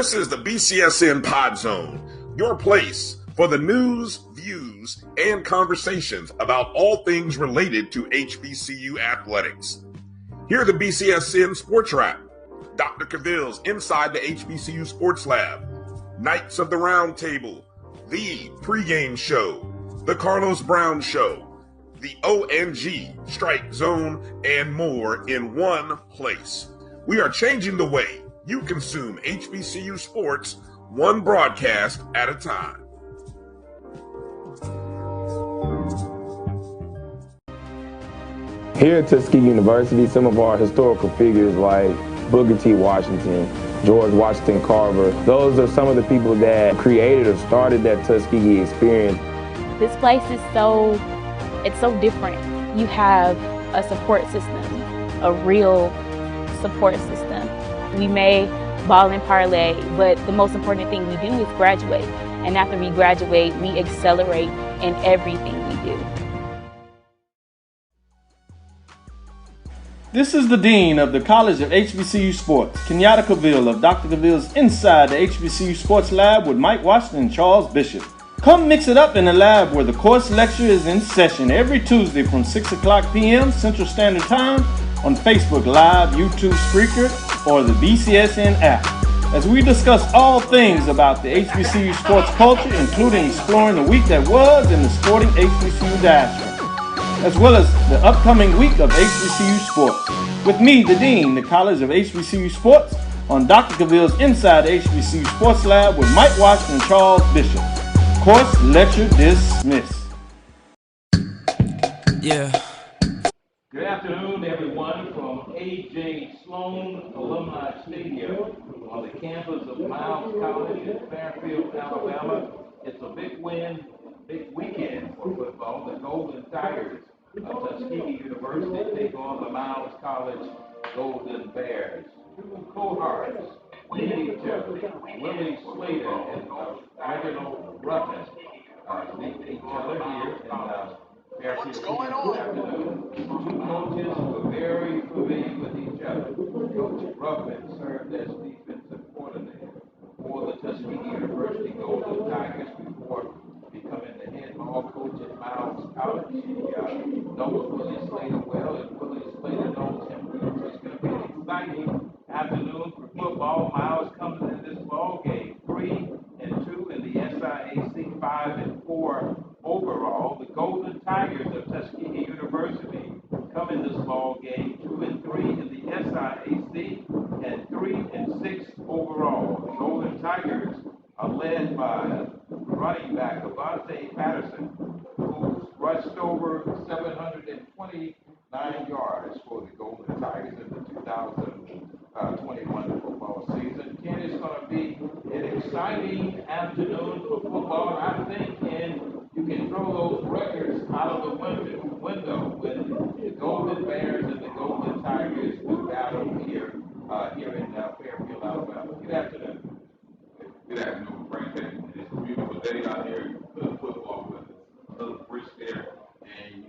This is the BCSN Pod Zone, your place for the news, views, and conversations about all things related to HBCU athletics. Here are the BCSN Sports Wrap, Dr. Cavill's Inside the HBCU Sports Lab, Knights of the Round Table, the pregame show, the Carlos Brown Show, the ONG Strike Zone, and more in one place. We are changing the way you consume HBCU sports, one broadcast at a time. Here at Tuskegee University, some of our historical figures like Booker T. Washington, George Washington Carver, those are some of the people that created or started that Tuskegee experience. This place is so different. You have a support system, a real support system. We may ball and parlay, but the most important thing we do is graduate. And after we graduate, we accelerate in everything we do. This is the Dean of the College of HBCU Sports, Kenyatta Cavill of Dr. Cavill's Inside the HBCU Sports Lab with Mike Washington and Charles Bishop. Come mix it up in the lab where the course lecture is in session every Tuesday from 6 o'clock p.m. Central Standard Time on Facebook Live, YouTube Spreaker, or the BCSN app, as we discuss all things about the HBCU sports culture, including exploring the week that was in the sporting HBCU diaspora, as well as the upcoming week of HBCU sports. With me, the Dean, the College of HBCU Sports, on Dr. Cavill's Inside the HBCU Sports Lab with Mike Washington and Charles Bishop. Course lecture dismissed. Yeah. Good afternoon, everyone, from A.J. Sloan Alumni Stadium on the campus of Miles College in Fairfield, Alabama. It's a big win, big weekend for football. The Golden Tigers of Tuskegee University take on the Miles College Golden Bears. Two cohorts meet each other. Willie Slater and Reginald Ruffin meet each other here in What's going on? Afternoon. Two coaches were very familiar with each other. Coach Ruffin served as defensive coordinator for the Tuskegee University Golden Tigers before becoming the head ball coach at Miles College. He knows Willie Slater well, and Willie Slater knows him well. So it's going to be an exciting afternoon for football. Miles comes in this ball game 3-2 in the SIAC, 5-4 overall. The Golden Tigers of Tuskegee University come in this ball game 2-3 in the SIAC and 3-6 overall. The Golden Tigers are led by running back Avante Patterson, who's rushed over 729 yards for the Golden Tigers in the 2021 football season. Ken, it's going to be an exciting afternoon for football, and I think, you can throw those records out of the window when the Golden Bears and the Golden Tigers do battle here in Fairfield, Alabama. Good afternoon. Good afternoon, Frank. It's a beautiful day out here. Good football weather. Another brisk air. And you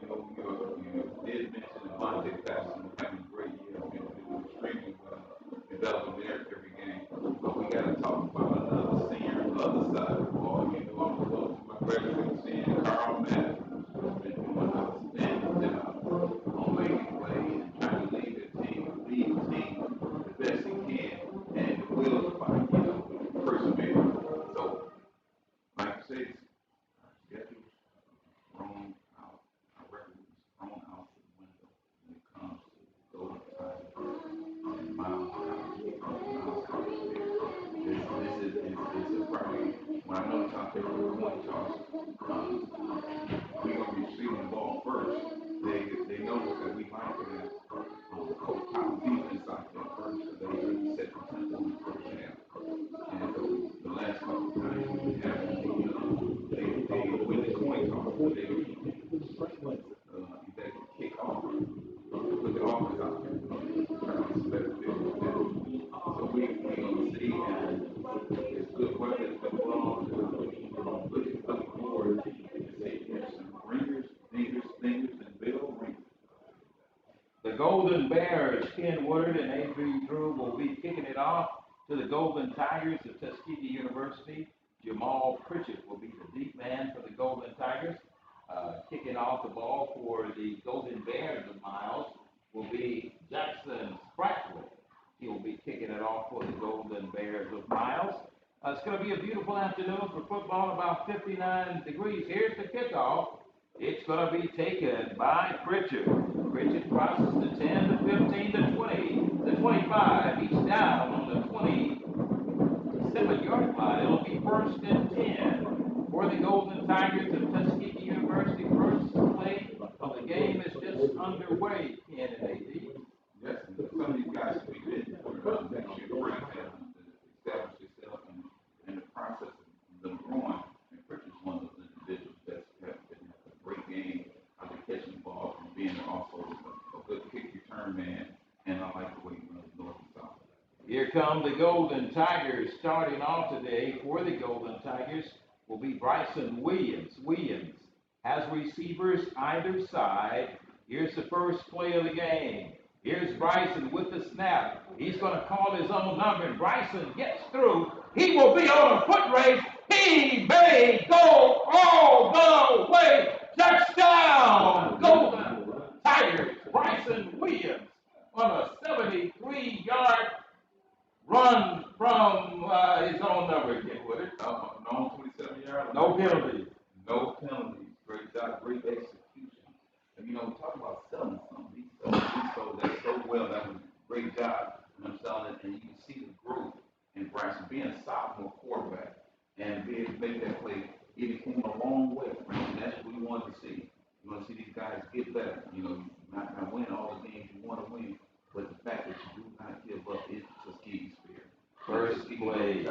did mention Avante Patterson having a great year. He's been doing extremely well, developing there every game. But we got to talk about another senior on the other side of the ball. I'm close to my graduate senior, Carl Madden, who's been doing an outstanding job on making plays and trying to lead the team the best he can, and the wheels are like, persevere. So, like I said, our schedule's thrown out, our record is thrown out the window when it comes to Golden Tigers and Miles College. This is a probably, when I notice out there on the coin toss, we're going to be receiving the ball first. They notice that we might have Coach Powell defense out there first, so they really set the tempo in the first half. And so the last couple of times we have they win the coin toss, but they kick off, put the offense out there, try to get better fit. So we're going to see, and it's good weather, it's been long, looking forward to see some ringers, and Bill Ringers. The Golden Bears, Ken Woodard and Avery Drew will be kicking it off. To the Golden Tigers of Tuskegee University, Jamal Pritchett will be the deep man for the Golden Tigers. Kicking off the ball for the Golden Bears of Miles will be Jackson Spratley. He will be kicking it off for the Golden Bears of Miles. It's going to be a beautiful afternoon for football, about 59 degrees. Here's the kickoff. It's going to be taken by Pritchett. Pritchett crosses the 10, the 15, the 20, the 25. He's down on the 27-yard line. It'll be 1st and 10 for the Golden Tigers of Tuskegee University. First play of the game is just underway, Ken and AD. Yes, some of these guys will be good for next year to bring them to establish yourself in the process of them growing. And Pritchard's one of those individuals that's had a great game out of catching the ball and being also a good kick return man. And I like the way he runs north and south. Here come the Golden Tigers. Starting off today for the Golden Tigers will be Bryson Williams. Williams has receivers either side. Here's the first play of the game. Here's Bryson with the snap. He's going to call his own number, and Bryson gets through. He will be on a foot race. He may go all the way. Touchdown, Golden Tigers. Bryson Williams on a 73-yard run from his own number. Get with it. No 27 yards. No penalties. No penalties. Great job. Great execution. And talk about selling something. He sold that so well. That was a great job. I'm selling it, and you can see the growth in Bryson being a sophomore quarterback and being able to make that play. It came a long way, and that's what we want to see. You want to see these guys get better. Not going to win all the games you want to win, but the fact that you do not give up is Tuskegee spirit. First play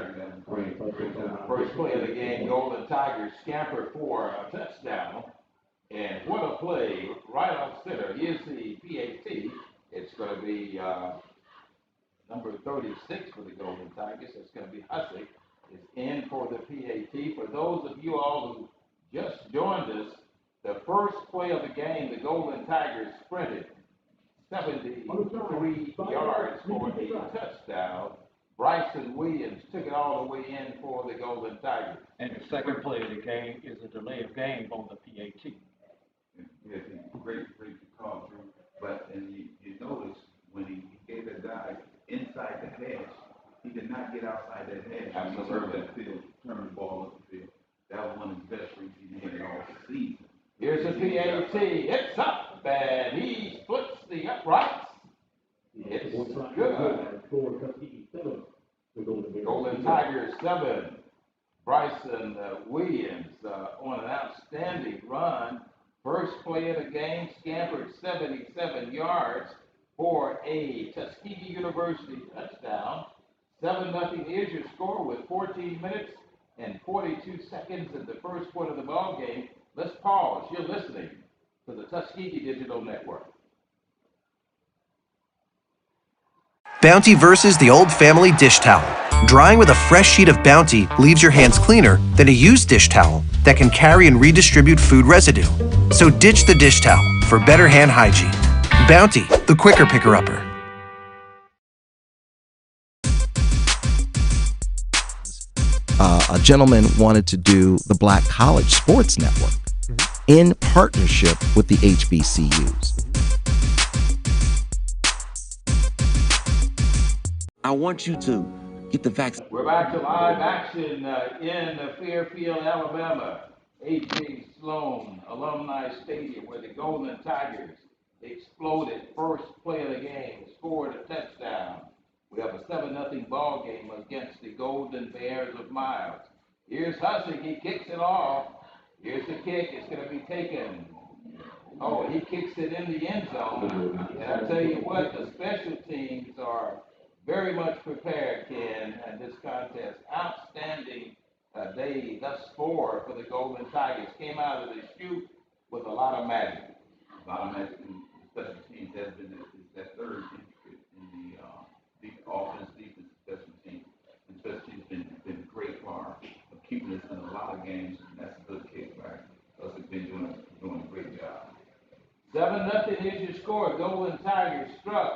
of the game, Golden Tigers scamper for a touchdown. And what a play right off center. Here's the PAT. It's going to be number 36 for the Golden Tigers. It's going to be Hussey. Is in for the PAT. For those of you all who just joined us, the first play of the game, the Golden Tigers sprinted 73 yards for a touchdown. Bryson Williams took it all the way in for the Golden Tigers. And the second play of the game is a delay of game on the PAT. Yeah, great call, Drew. But you notice when he gave that dive inside the hash, he did not get outside that hash. Absolutely. He turned that field, turned the ball up the field. That was one of his best reads he had all season. Here's a PAT. It's up, and he splits the uprights. It's good. Golden Tigers 7. Bryson Williams on an outstanding run. First play of the game, scampered 77 yards for a Tuskegee University touchdown. 7-0 is your score with 14 minutes and 42 seconds in the first quarter of the ball game. Let's pause. You're listening to the Tuskegee Digital Network. Bounty versus the old family dish towel. Drying with a fresh sheet of Bounty leaves your hands cleaner than a used dish towel that can carry and redistribute food residue. So ditch the dish towel for better hand hygiene. Bounty, the quicker picker-upper. A gentleman wanted to do the Black College Sports Network in partnership with the HBCUs. I want you to get the vaccine. We're back to live action in Fairfield, Alabama. A.J. Sloan Alumni Stadium, where the Golden Tigers exploded first play of the game, scored a touchdown. We have a 7-0 ball game against the Golden Bears of Miles. Here's Hussey. He kicks it off. Here's the kick. It's going to be taken. Oh, he kicks it in the end zone. And I tell you what, the special teams are very much prepared, Ken, in this contest. Outstanding day thus far for the Golden Tigers. Came out of the chute with a lot of magic. A lot of magic in special teams. That's been that third intricate in the offense, defense, special teams. And special teams been great for keeping us in a lot of games. And that's a good kickback. Us have been doing a great job. 7-0 is your score. Golden Tigers struck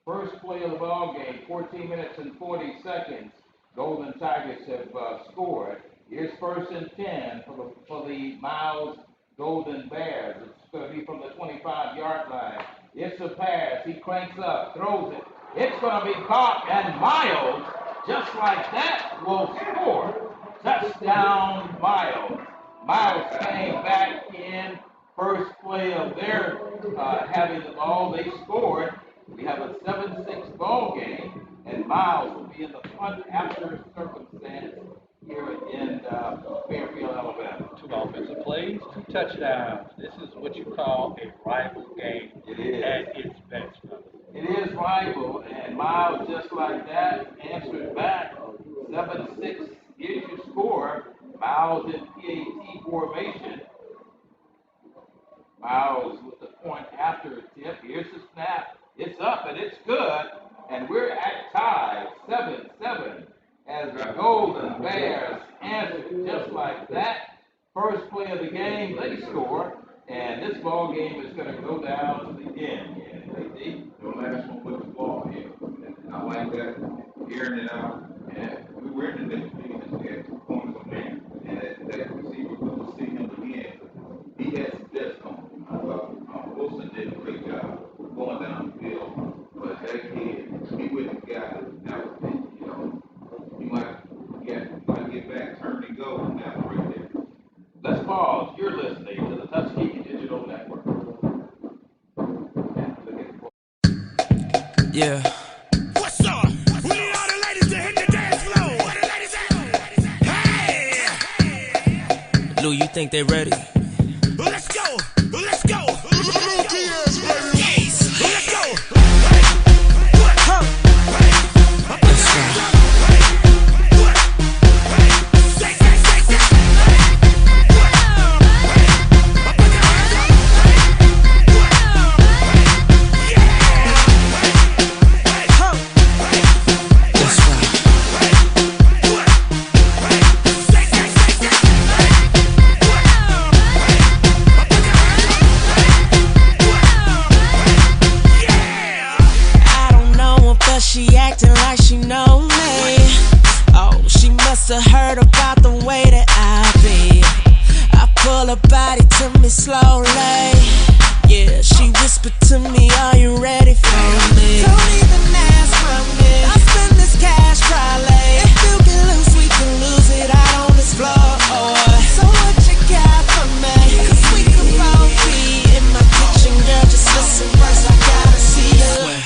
First play of the ball game, 14 minutes and 40 seconds. Golden Tigers have scored. Here's 1st and 10 for the Miles Golden Bears. It's going to be from the 25-yard line. It's a pass. He cranks up, throws it. It's going to be caught, and Miles, just like that, will score. Touchdown, Miles. Miles came back in. First play of their having the ball, they scored. We have a 7-6 ball game, and Miles will be in the punt after circumstance here in Fairfield, Alabama. 2 offensive plays, 2 touchdowns. This is what you call a rival game. It is. At its best, brother. It is rival, and Miles, just like that, answered back. 7-6 gives you score. Miles in PAT formation. Miles with the point after a tip. Here's the snap. It's up and it's good. And we're at tie, 7-7, as the Golden Bears answer just like that. First play of the game, they score. And this ball game is going to go down to the end. The last one with the ball here. And I like that. Hearing it out. And we were in the next meeting and we had 2 points on there. And that receiver, we will see him again. He has his best on him. Wilson did a great job going down the field. But that kid, he wouldn't have got it. That was it, you know. You might get back, turn and go, and that right there. Let's pause. You're listening to the Tuskegee Digital Network. Yeah. What's up? We need all the ladies to hit the dance floor. Where the ladies at? Hey! Lou, you think they ready? Let's go. Let's go. Let's go. Yes. Let's go. Huh? Let's go. She acting like she know me. Oh, she must have heard about the way that I be. I pull her body to me slowly. Yeah, she whispered to me, are you ready for me? Don't even ask for me. I spend this cash probably. If you get loose, we can lose it out on this floor. So what you got for me? 'Cause we can both be in my kitchen, girl. Just listen first, I gotta see you.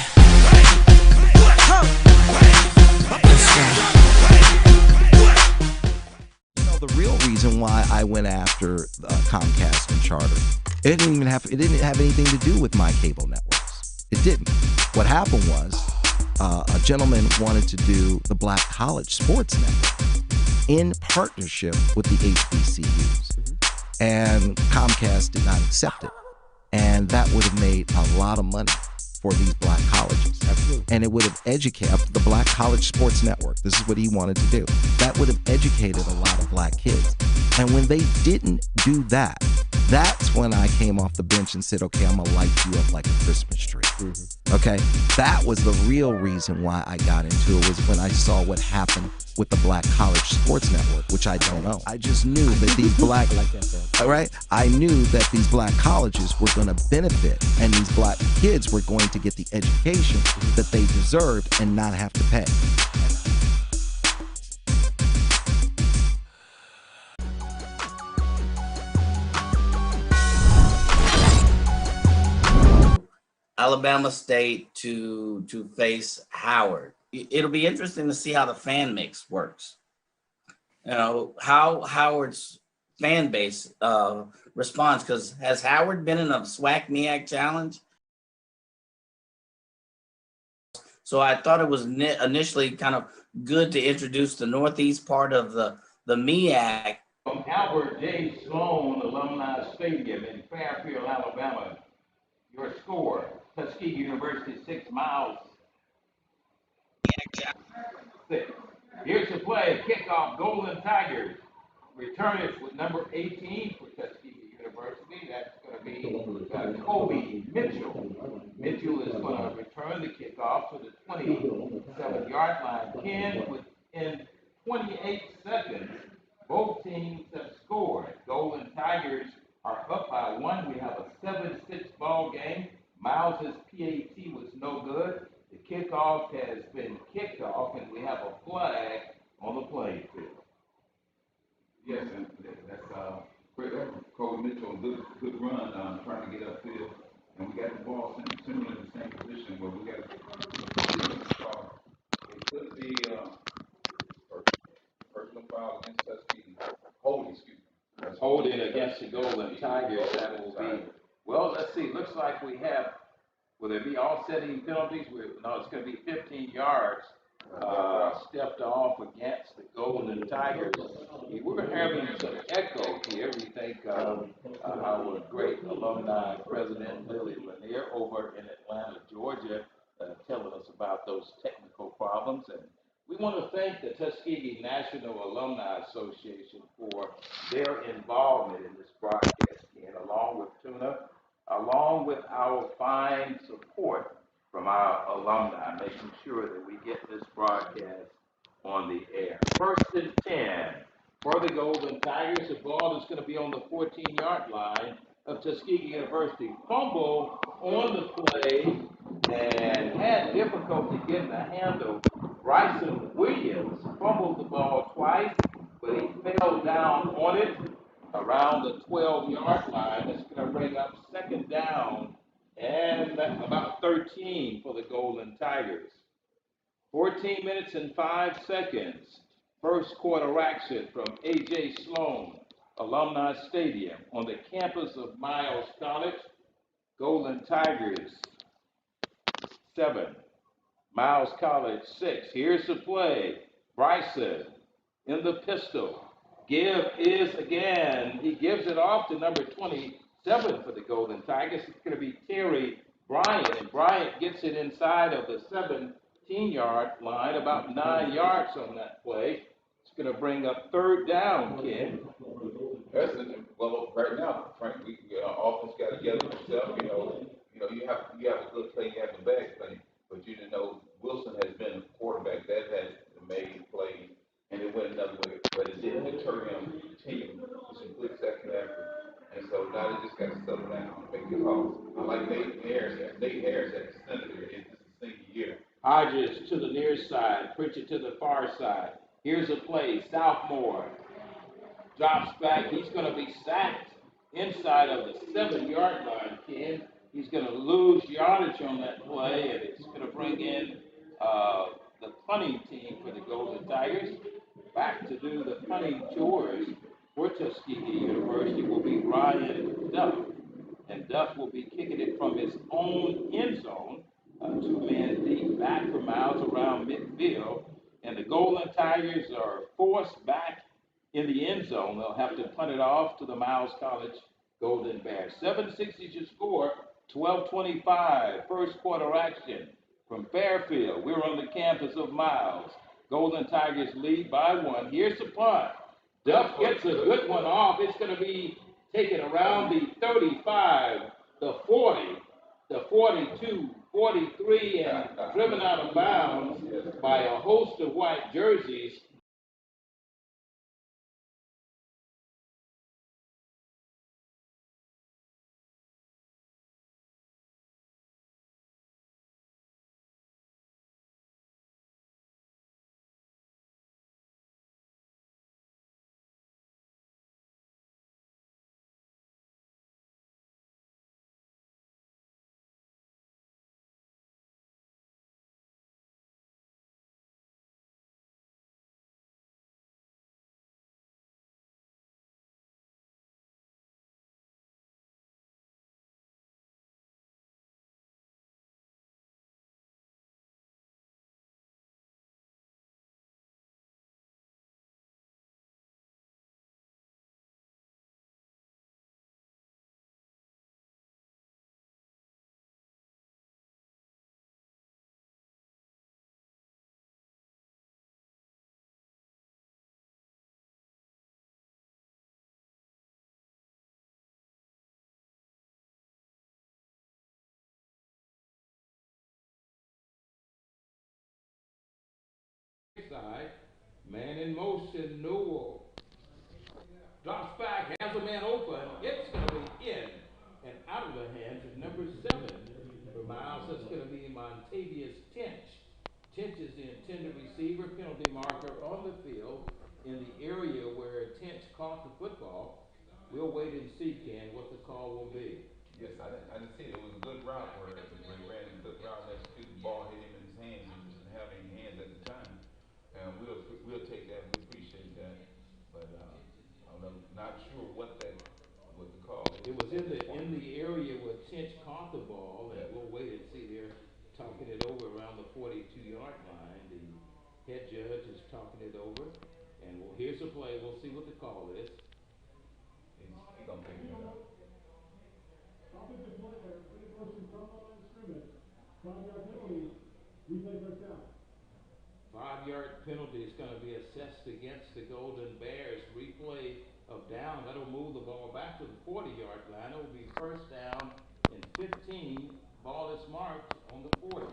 The real reason why I went after Comcast and Charter, it didn't have anything to do with my cable networks. It didn't. What happened was a gentleman wanted to do the Black College Sports Network in partnership with the HBCUs, and Comcast did not accept it, and that would have made a lot of money for these black colleges. Absolutely. And it would have educated the Black College Sports Network. This is what he wanted to do. That would have educated a lot of black kids. And when they didn't do that, that's when I came off the bench and said, okay, I'm gonna light you up like a Christmas tree. Okay? That was the real reason why I got into it, was when I saw what happened with the Black College Sports Network, which I don't know. I just knew that these black, all right? I knew that these black colleges were gonna benefit, and these black kids were going to get the education that they deserved and not have to pay. Alabama State to face Howard. It'll be interesting to see how the fan mix works. You know, how Howard's fan base responds, because has Howard been in a SWAC MEAC challenge? So I thought it was initially kind of good to introduce the northeast part of the MEAC. From Albert J. Sloan Alumni Stadium in Fairfield, Alabama, your score, Tuskegee University 6 miles. 6. Here's the play, kickoff, Golden Tigers. Return it with number 18 for Tuskegee University. That's going to We've got Kobe Mitchell. Mitchell is going to return the kickoff to the 27-yard line. Ken, within 28 seconds, both teams have scored. Golden Tigers are up by 1. We have a 7-6 ball game. Miles's PAT was no good. The kickoff has been kicked off, and we have a flag on the playing field. Yes, and that's great effort. Kobe Mitchell, good run, trying to get upfield. And we got the ball similar in the same position where we got to start. It could be personal foul against Tuskegee. Holding, excuse me. Holding against the Golden Tigers. That will be, well, let's see. Looks like we have, will there be offsetting penalties? No, it's going to be 15 yards stepped off against the Golden Tigers. We're having some echo here. We thank our great alumni president, Lily Lanier, over in Atlanta, Georgia, telling us about those technical problems. And we want to thank the Tuskegee National Alumni Association for their involvement in this broadcast, and along with Tuna, along with our fine support from our alumni, making sure that we get this broadcast on the air. 1st and 10 for the Golden Tigers. The ball is going to be on the 14-yard line of Tuskegee University. Fumble on the play and had difficulty getting a handle. Bryson Williams fumbled the ball twice, but he fell down on it around the 12-yard line. That's going to bring up 2nd down and about 13 for the Golden Tigers. 14 minutes and 5 seconds. First quarter action from A.J. Sloan Alumni Stadium on the campus of Miles College. Golden Tigers 7, Miles College 6. Here's the play. Bryson in the pistol. Give is again. He gives it off to number 27 for the Golden Tigers. It's going to be Terry Bryant, and Bryant gets it inside of the 17-yard line, about 9 yards on that play. It's going to bring up 3rd down, Ken. Well, right now, Frank, we offense got together itself. You have a good play, you have a bad play, but Wilson has been a quarterback that has made plays, and it went another way, but it didn't deter him to continue with some good second effort. And so now they just got to settle down and make the calls. I like Nate Harris at the center. This is the senior year. Hodges to the near side, Pritchett to the far side. Here's a play. Southmore drops back. He's going to be sacked inside of the 7-yard line, Ken. He's going to lose yardage on that play, and it's going to bring in the punting team for the Golden Tigers. Back to do the punting chores for Tuskegee University will be Ryan Duff. And Duff will be kicking it from his own end zone, 2-man deep, back for Miles around midfield. And the Golden Tigers are forced back in the end zone. They'll have to punt it off to the Miles College Golden Bears. 7-6 is your score. 12:25, first quarter action from Fairfield. We're on the campus of Miles. Golden Tigers lead by 1. Here's the punt. Duff gets a good one off. It's going to be taken around the 35, the 40, the 42, 43, and driven out of bounds by a host of white jerseys. side. Man in motion, Newell. Drops back, has a man open. It's going to be in and out of the hands of number 7. For Miles, that's going to be Montavious Tinch. Tinch is the intended receiver, penalty marker on the field in the area where Tinch caught the football. We'll wait and see, Ken, what the call will be. Yes, I didn't see it. It was a good route where he ran a good route. That the ball hit him in his hands. He didn't have any hands at the time. And we'll take that. We appreciate that. But I'm not sure what the call is. It was in the area where Tinch caught the ball, and we'll wait and see. They're talking it over around the 42-yard line. The head judge is talking it over, and here's the play. We'll see what the call is. He's gonna pick it up. Offensive player, person from the line of scrimmage. 5-yard penalty. Replay first down. 5-yard penalty is going to be assessed against the Golden Bears. Replay of down. That'll move the ball back to the 40-yard line. It will be first down and 15. Ball is marked on the 40.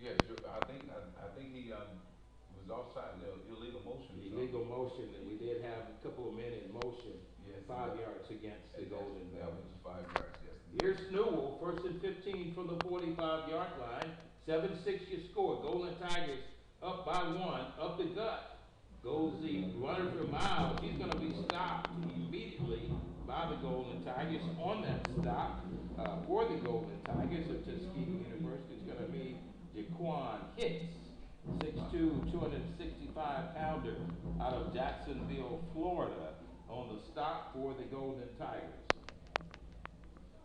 Yes, I think he was offside. Illegal motion. Illegal motion, and we did have a couple of men in motion. Yes, 5 yards against the Golden Bears. That was 5 yards, yes. Here's Newell, first and 15 from the 45-yard line. 7-6 your score. Golden Tigers up by 1, up the gut. Goes the runner for Miles. He's going to be stopped immediately by the Golden Tigers. On that stop for the Golden Tigers of Tuskegee University is going to be Jaquan Hicks, 6'2", 265-pounder out of Jacksonville, Florida, on the stop for the Golden Tigers.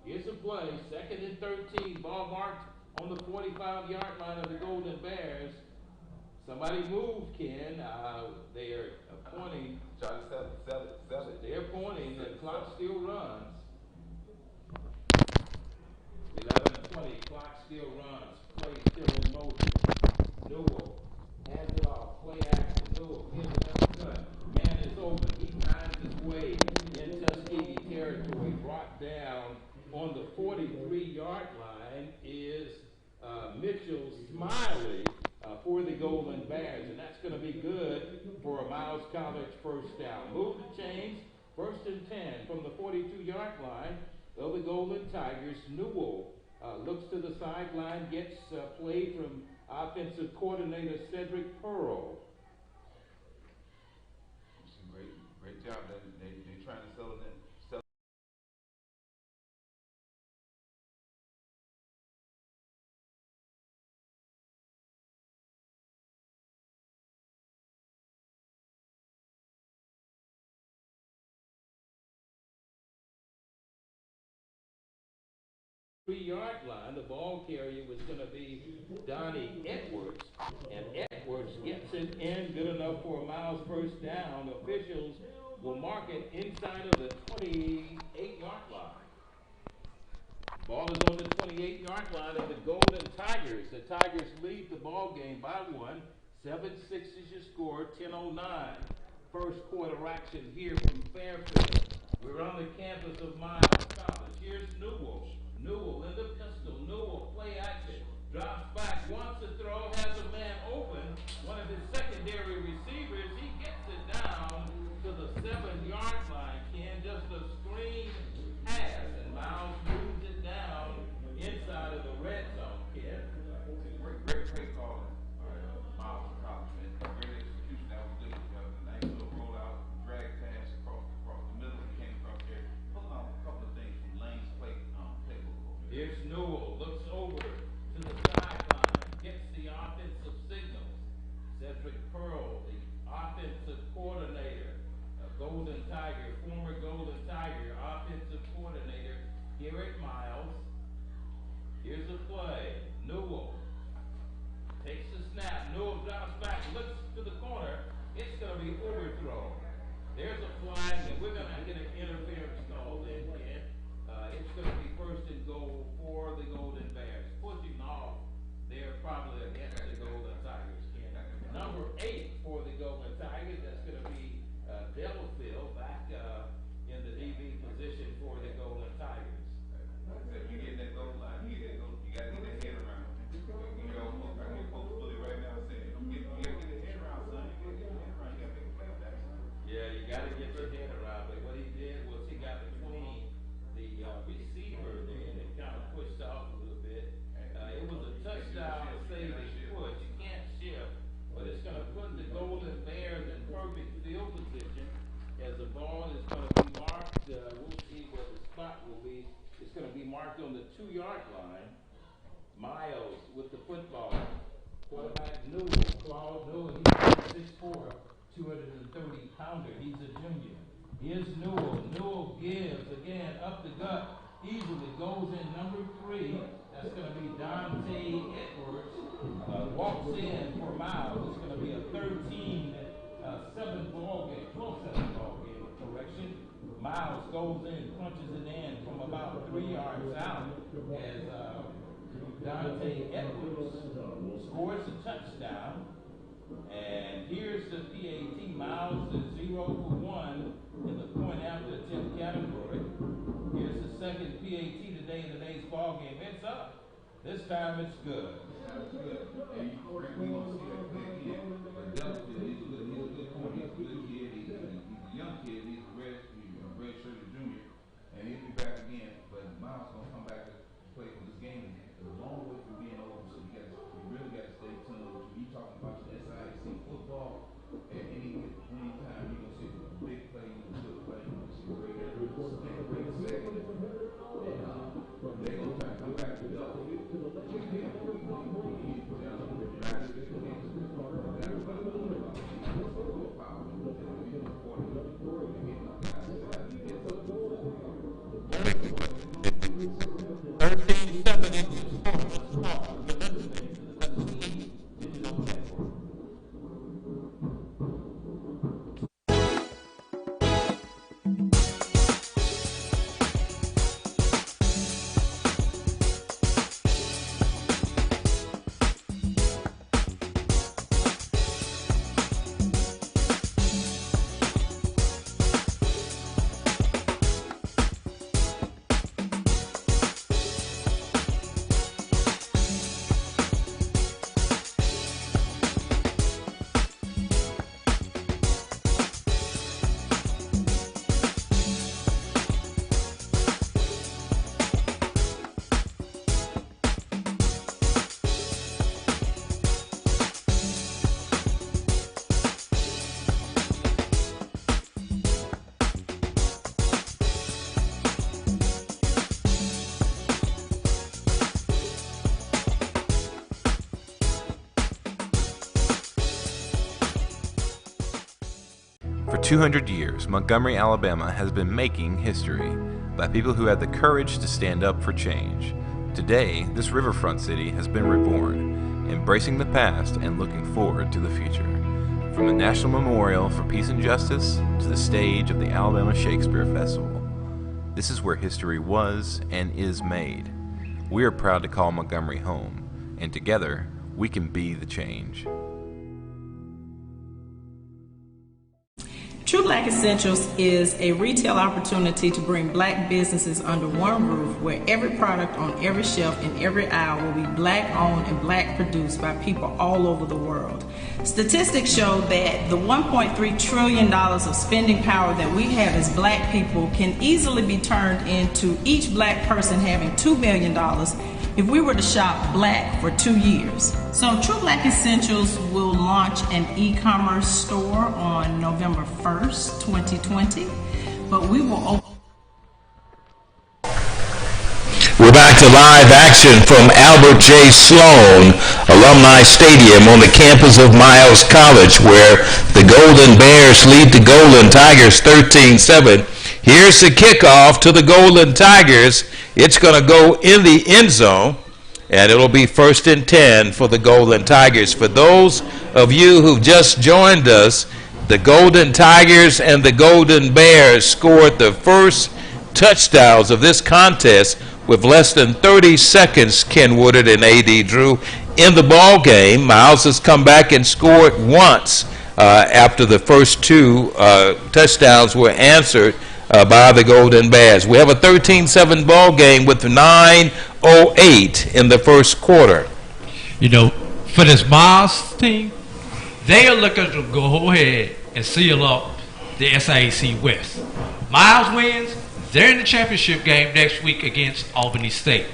Here's a play, 2nd and 13, ball marked on the 45-yard line of the Golden Bears. Somebody moved, Ken. They are pointing. Try to sell it. They're pointing. The clock still runs. 11:20. Clock still runs. Play still in motion. Newell hands it off. Play action. Newell gives it up the cut. Man is open. He finds his way in Tuskegee territory. Brought down on the 43-yard line is Mitchell Smiley for the Golden Bears, and that's going to be good for a Miles College first down. Move the chains, 1st and 10 from the 42-yard line of the Golden Tigers. Newell looks to the sideline, gets play from offensive coordinator Cedric Pearl. Great job. They're trying to sell it. Yard line, the ball carrier was going to be Donnie Edwards, and Edwards gets it in good enough for a Miles first down. Officials will mark it inside of the 28-yard line. Ball is on the 28-yard line of the Golden Tigers. The Tigers lead the ball game by 1. 7-6 is your score, 10:09. First quarter action here from Fairfield. We're on the campus of Miles College. Here's Newell. Newell in the pistol. Newell play action. Drops back, wants to throw, has a man open. One of his secondary receivers. He gets it down to the 7-yard line. Ken, just a screen pass, and Miles moves it down inside of the red zone. Ken. Great call. Miles College, man. Great execution. That was good. That was a nice little rollout, drag pass across the middle. He came across there. Pulling out a couple of things from Lane's playbook. Here's Newell, looks over to the sideline, gets the offensive signals. Cedric Pearl, the offensive coordinator, Golden Tiger, former Golden Tiger, offensive coordinator here at Miles. Here's the play. Newell takes the snap. Newell drops back, looks to the corner. It's going to be overthrown. There's a flag, and we're going to get an interference call in here. It's going to be 1st and goal for the Golden Bears. Pushing off. They're probably against the Golden Tigers. Number 8 for the Golden Tigers. That's going to be Delafield back in the DB position for the Golden Tigers. If you get that goal line, you got to get that head around. You know, I mean, Coach Willie right now saying, got to get their head around it. What he did was he got between the receiver there and kind of pushed off a little bit. It was a touchdown saving push. You can't shift, but it's going to put the Golden Bears in perfect field position as the ball is going to be marked. We'll see where the spot will be. It's going to be marked on the 2-yard line. Miles with the football. Quarterback Newell, Claude Newell, he's 6'4", 230-pounder. He's a junior. Here's Newell. Newell gives again up the gut. Easily goes in number 3. That's going to be Dante Edwards. Walks in for Miles. It's going to be a 13-7 ball game, 12-7 ball game. Correction. Miles goes in, punches it in from about 3 yards out as Dante Edwards scores a touchdown. And here's the PAT. Miles is 0 for 1 in the point after attempt category. Here's the second PAT today in today's ball game. It's up. This time it's good. That's good. And we want to see that good kid. But Delta, he's a good corner. He's a good kid. He's a young kid. He's a red-shirted junior. And he'll be back again. But Miles going to come back to play for this game again. It's a long way from being over, so you really got to stay tuned. You talking about your SIC football, at any time you're going to see a big play, you're going to see a play, you're going to see a great second. And they're going to try to come back to the other. For 200 years, Montgomery, Alabama has been making history by people who had the courage to stand up for change. Today, this riverfront city has been reborn, embracing the past and looking forward to the future. From the National Memorial for Peace and Justice to the stage of the Alabama Shakespeare Festival, this is where history was and is made. We are proud to call Montgomery home, and together, we can be the change. True Black Essentials is a retail opportunity to bring Black businesses under one roof, where every product on every shelf in every aisle will be Black owned and Black produced by people all over the world. Statistics show that the $1.3 trillion of spending power that we have as Black people can easily be turned into each Black person having $2 million if we were to shop Black for 2 years. So True Black Essentials will launch an e-commerce store on November 1st, 2020, but we will open. We're back to live action from Albert J. Sloan Alumni Stadium on the campus of Miles College, where the Golden Bears lead the Golden Tigers 13-7. Here's the kickoff to the Golden Tigers. It's going to go in the end zone, and it'll be 1st and 10 for the Golden Tigers. For those of you who've just joined us, the Golden Tigers and the Golden Bears scored the first touchdowns of this contest with less than 30 seconds, Ken Woodard and A.D. Drew, in the ball game. Miles has come back and scored once after the first two touchdowns were answered by the Golden Bears. We have a 13-7 ball game with 9:08 in the first quarter. You know, for this Miles team, they are looking to go ahead and seal up the SIAC West. Miles wins, they're in the championship game next week against Albany State.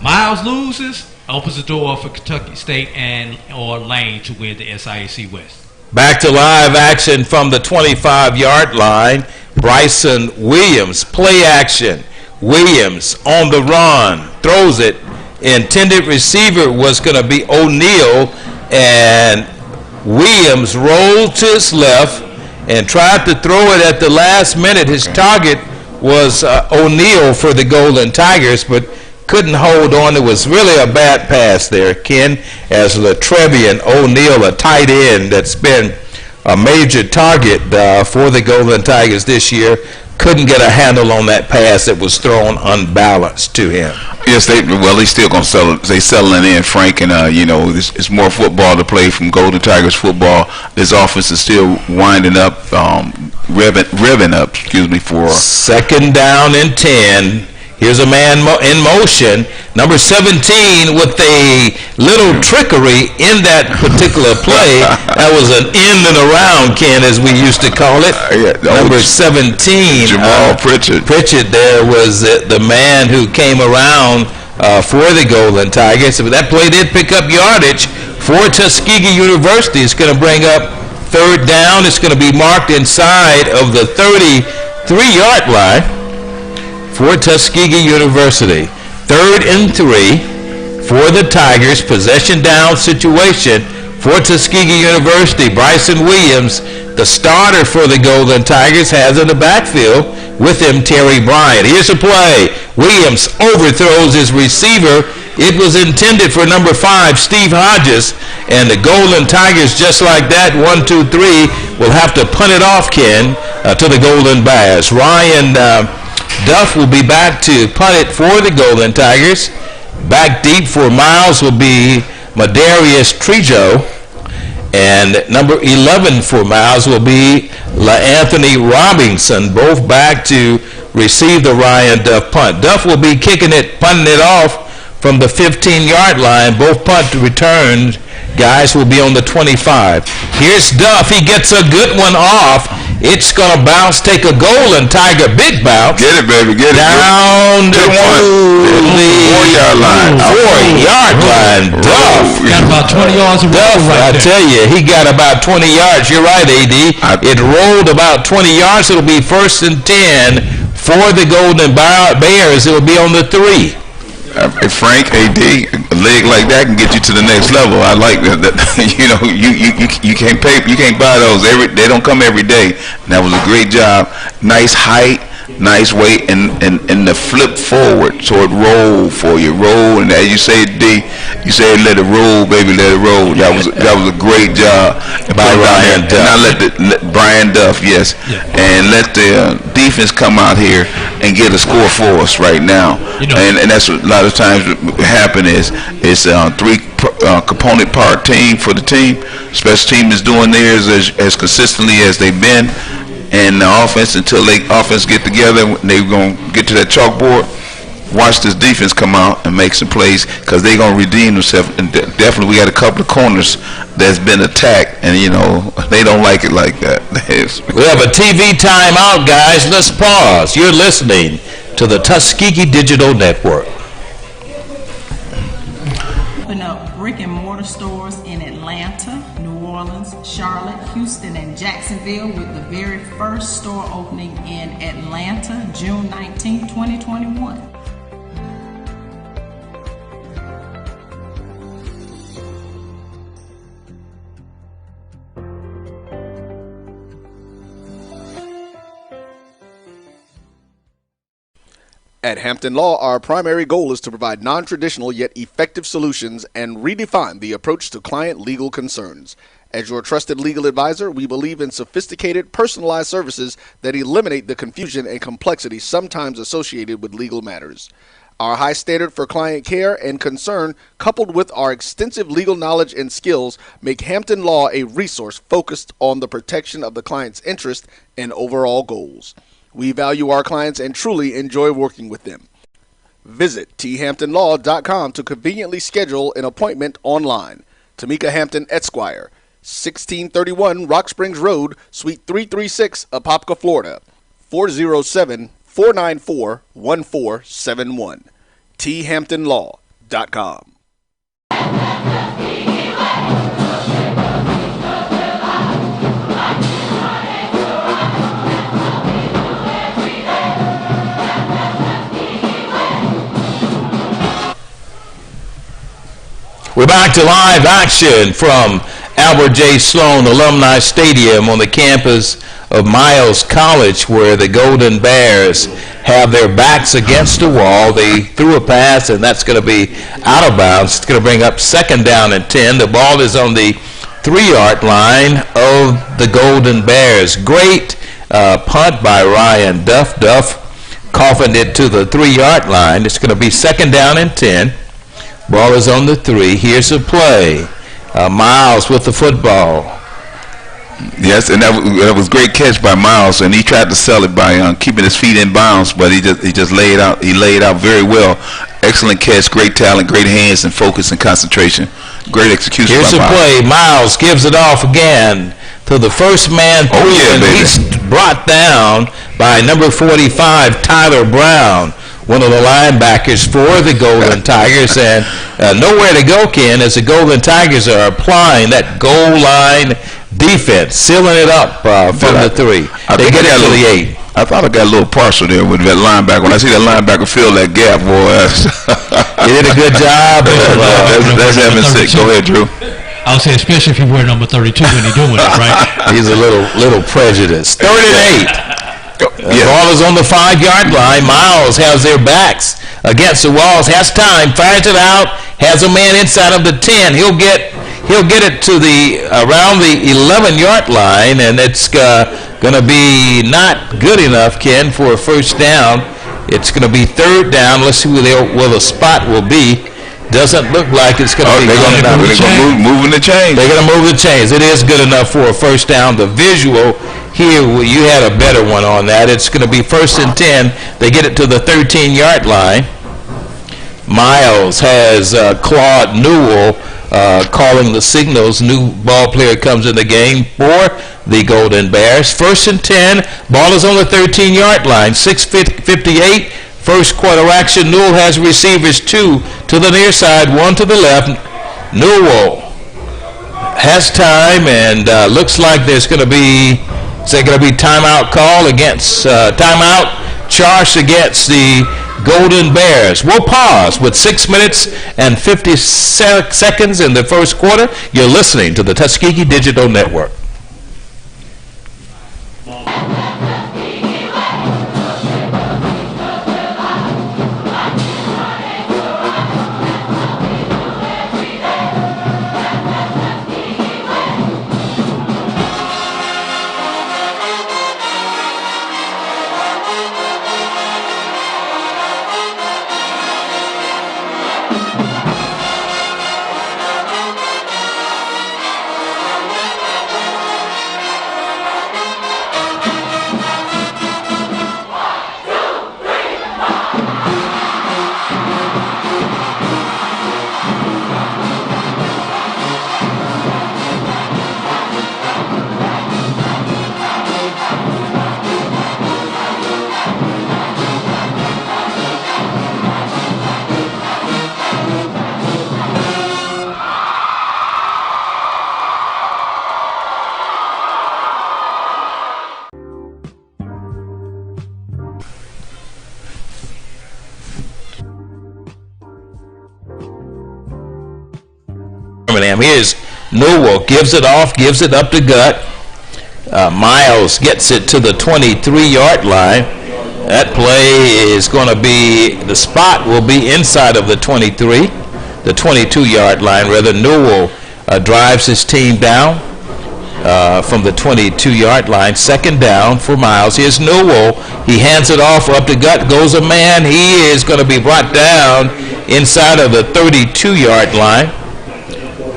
Miles loses, opens the door for Kentucky State and or Lane to win the SIAC West. Back to live action from the 25-yard line. Bryson Williams, play action. Williams on the run, throws it. Intended receiver was going to be O'Neal, and Williams rolled to his left and tried to throw it at the last minute. His target was O'Neal for the Golden Tigers, but couldn't hold on. It was really a bad pass there, Ken, as Latrevian O'Neal, a tight end that's been a major target for the Golden Tigers this year, couldn't get a handle on that pass that was thrown unbalanced to him. Yes, they still gonna sell it. They selling in, Frank, and it's more football to play from Golden Tigers football. This offense is still winding up, revving up. For second down and 10. Here's a man in motion, number 17, with a little trickery in that particular play. That was an in and around, Ken, as we used to call it. Number 17, Jamal Pritchard. Pritchard there was the man who came around for the Golden Tigers. That play did pick up yardage for Tuskegee University. It's going to bring up third down. It's going to be marked inside of the 33-yard line for Tuskegee University. 3rd and 3 for the Tigers. Possession down situation for Tuskegee University. Bryson Williams, the starter for the Golden Tigers, has in the backfield with him Terry Bryant. Here's a play. Williams overthrows his receiver. It was intended for number 5, Steve Hodges, and the Golden Tigers, just like that, 1, 2, 3, will have to punt it off, Ken, to the Golden Bears. Ryan Duff will be back to punt it for the Golden Tigers. Back deep for Miles will be Madarius Trejo. And number 11 for Miles will be LaAnthony Robinson, both back to receive the Ryan Duff punt. Duff will be punting it off from the 15-yard line. Both punt returns guys will be on the 25. Here's Duff. He gets a good one off. It's going to bounce, take a Golden Tiger big bounce. Get it, baby, get it. Down to the 4-yard line. 4-yard line. Duff. Got about 20 yards of roll right there. I tell you, he got about 20 yards. You're right, AD. It rolled about 20 yards. It'll be 1st and 10 for the Golden Bears. It'll be on the 3. Frank, AD, a leg like that can get you to the next level. I like that. You can't buy those. They don't come every day. And that was a great job. Nice height, nice weight, and the flip forward so it roll for you. Roll, and as you say, D, you say let it roll, baby, let it roll. That was a great job by Ryan Duff. Now let Brian Duff, yes, and let the defense come out here and get a score for us right now. And that's what a lot of times happen is it's 3 component part team for the team. Special team is doing theirs as consistently as they've been, and the offense, until offense get together, they're going to get to that chalkboard. Watch this defense come out and make some plays, because they're going to redeem themselves. And definitely we got a couple of corners that's been attacked, and they don't like it like that. We have a TV timeout, guys. Let's pause. You're listening to the Tuskegee Digital Network. Open up brick and mortar stores in Atlanta, New Orleans, Charlotte, Houston, and Jacksonville, with the very first store opening in Atlanta, June 19, 2021. At Hampton Law, our primary goal is to provide non-traditional yet effective solutions and redefine the approach to client legal concerns. As your trusted legal advisor, we believe in sophisticated, personalized services that eliminate the confusion and complexity sometimes associated with legal matters. Our high standard for client care and concern, coupled with our extensive legal knowledge and skills, make Hampton Law a resource focused on the protection of the client's interest and overall goals. We value our clients and truly enjoy working with them. Visit thamptonlaw.com to conveniently schedule an appointment online. Tamika Hampton, Esquire, 1631 Rock Springs Road, Suite 336, Apopka, Florida. 407-494-1471. thamptonlaw.com. We're back to live action from Albert J. Sloan Alumni Stadium on the campus of Miles College, where the Golden Bears have their backs against the wall. They threw a pass, and that's going to be out of bounds. It's going to bring up second down and 10. The ball is on the 3-yard line of the Golden Bears. Great punt by Ryan Duff. Duff coughing it to the 3-yard line. It's going to be second down and 10. Ball is on the 3. Here's a play. Miles with the football. Yes, and that was great catch by Miles, and he tried to sell it by keeping his feet in bounds, but he just laid out very well. Excellent catch, great talent, great hands, and focus and concentration. Great execution. Here's by a play. Miles gives it off again to the first man through, and he's brought down by number 45, Tyler Brown, one of the linebackers for the Golden Tigers, and nowhere to go, Ken, as the Golden Tigers are applying that goal line defense, sealing it up from the 3. They get it to the 8. I thought I got a little partial there with that linebacker. When I see that linebacker fill that gap, boy, he did a good job. That's having sick. Go ahead, Drew. I would say, especially if you wear number 32 when you're doing it, right? He's a little prejudiced. 3rd and 8. The ball is on the 5-yard line. Miles has their backs against the walls. Has time. Fires it out. Has a man inside of the 10. He'll get it to around the 11-yard line, and it's going to be not good enough, Ken, for a first down. It's going to be 3rd down. Let's see where the spot will be. Doesn't look like it's going to be good enough. They're going to move the chains. They're going to move the chains. It is good enough for a first down. The visual here, you had a better one on that. It's going to be 1st and 10. They get it to the 13-yard line. Miles has Claude Newell calling the signals. New ball player comes in the game for the Golden Bears. 1st and 10. Ball is on the 13-yard line. 6:58. First quarter action. Newell has receivers 2 to the near side, 1 to the left. Newell has time, and looks like there's going to be timeout call against timeout charged against the Golden Bears. We'll pause with 6 minutes and 50 seconds in the first quarter. You're listening to the Tuskegee Digital Network. Here's Newell, gives it off, gives it up to Gut. Miles gets it to the 23-yard line. That play is going to be, the spot will be inside of the 23, the 22-yard line rather. Newell drives his team down from the 22-yard line. 2nd down for Miles. Here's Newell. He hands it off up to Gut. Goes a man. He is going to be brought down inside of the 32-yard line.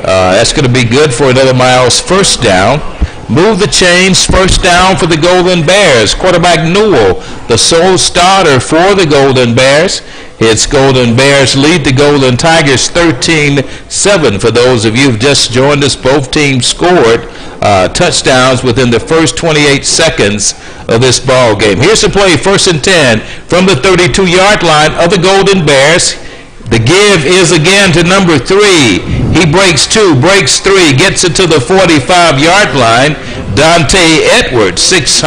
That's going to be good for another Miles first down. Move the chains. First down for the Golden Bears. Quarterback Newell, the sole starter for the Golden Bears. It's Golden Bears lead the Golden Tigers 13-7. For those of you who've just joined us, both teams scored touchdowns within the first 28 seconds of this ball game. Here's the play, 1st and 10 from the 32-yard line of the Golden Bears. The give is again to number 3. He breaks 2, breaks 3, gets it to the 45-yard line. Dante Edwards, 6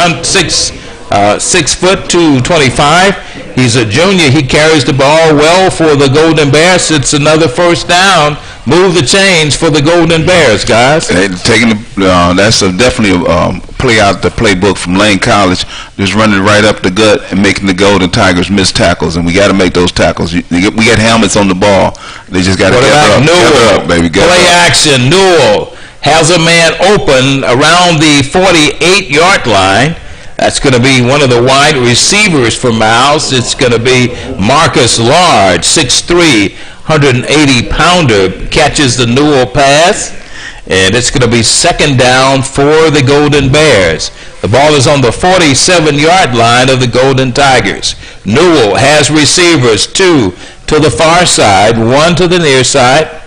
foot 225. He's a junior. He carries the ball well for the Golden Bears. It's another first down. Move the chains for the Golden Bears, guys. That's definitely a play out the playbook from Lane College. Just running right up the gut and making the Golden Tigers miss tackles, and we got to make those tackles. We got helmets on the ball. They just got to get up, baby. Play action. Newell has a man open around the 48-yard line. That's going to be one of the wide receivers for Miles. It's going to be Marcus Large, 6'3", 180-pounder, catches the Newell pass. And it's going to be second down for the Golden Bears. The ball is on the 47-yard line of the Golden Tigers. Newell has receivers, 2 to the far side, 1 to the near side.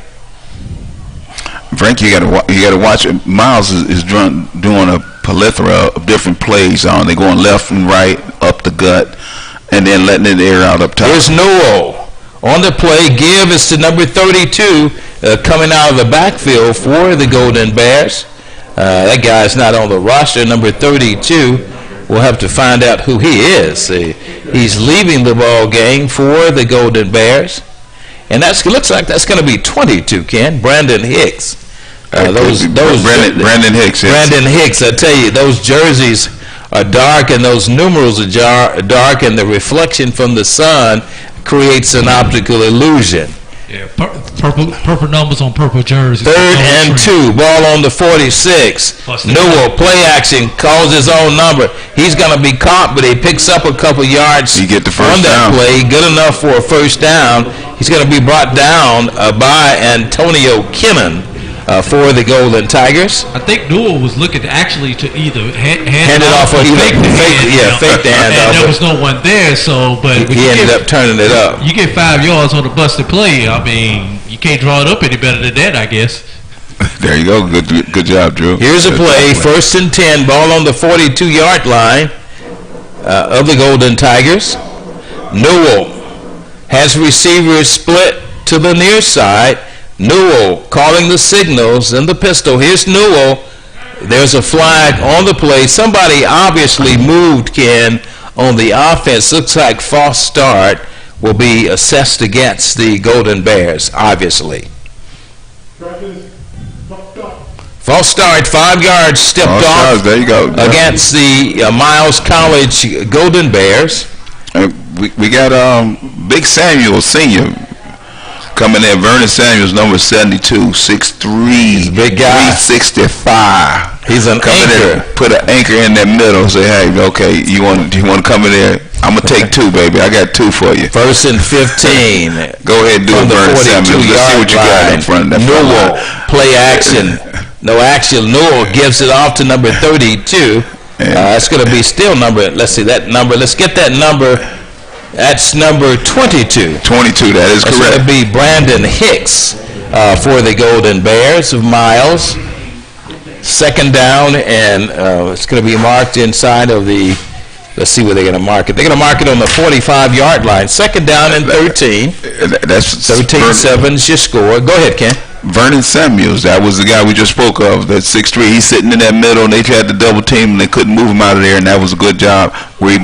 Frank, you got to watch it. Miles is doing a plethora of different plays. They're going left and right, up the gut, and then letting it air out up top. Here's Newell on the play. Give is to number 32, coming out of the backfield for the Golden Bears. That guy's not on the roster, number 32. We'll have to find out who he is. He's leaving the ball game for the Golden Bears. And looks like that's going to be 22, Ken. Brandon Hicks. Brandon Hicks. Yes. Brandon Hicks. I tell you, those jerseys are dark and those numerals are dark, and the reflection from the sun creates an optical illusion. Yeah, purple numbers on purple jerseys. 3rd and 2, ball on the 46. Newell, play action, calls his own number. He's going to be caught, but he picks up a couple yards on that play. Good enough for a first down. He's going to be brought down by Antonio Kinnan for the Golden Tigers. I think Newell was looking actually to either hand it off or fake the hand off. And there was no one there, but he ended up turning it up. You get 5 yards on a busted play. I mean, you can't draw it up any better than that, I guess. There you go. Good job, Drew. Here's a play. 1st and 10, ball on the 42-yard line of the Golden Tigers. Newell has receivers split to the near side. Newell calling the signals in the pistol. Here's Newell. There's a flag on the play. Somebody obviously moved, Ken, on the offense. Looks like false start will be assessed against the Golden Bears, obviously. False start, 5 yards stepped off. There you go. Against the Miles College Golden Bears. We got Big Samuel Sr. coming in. Vernon Samuels, number 72, 6'3", big guy, 365. He's an anchor. Put an anchor in that middle. Say, hey, okay, you want to come in there? I'm gonna take 2, baby. I got 2 for you. 1st and 15. Go ahead and do it, Vernon Samuels. Let's see what you got in front of that. Newell, play action. No action. Newell gives it off to number 32. That's going to be still number. Let's see that number. Let's get that number. That's number 22. 22, that is correct. It's going to be Brandon Hicks for the Golden Bears of Miles. Second down, and it's going to be marked inside of the, let's see where they're going to mark it. They're going to mark it on the 45-yard line. Second down and 13. That's 13-7 is your score. Go ahead, Ken. Vernon Samuels, that was the guy we just spoke of, that 6'3". He's sitting in that middle, and they tried to double team, and they couldn't move him out of there, and that was a good job where he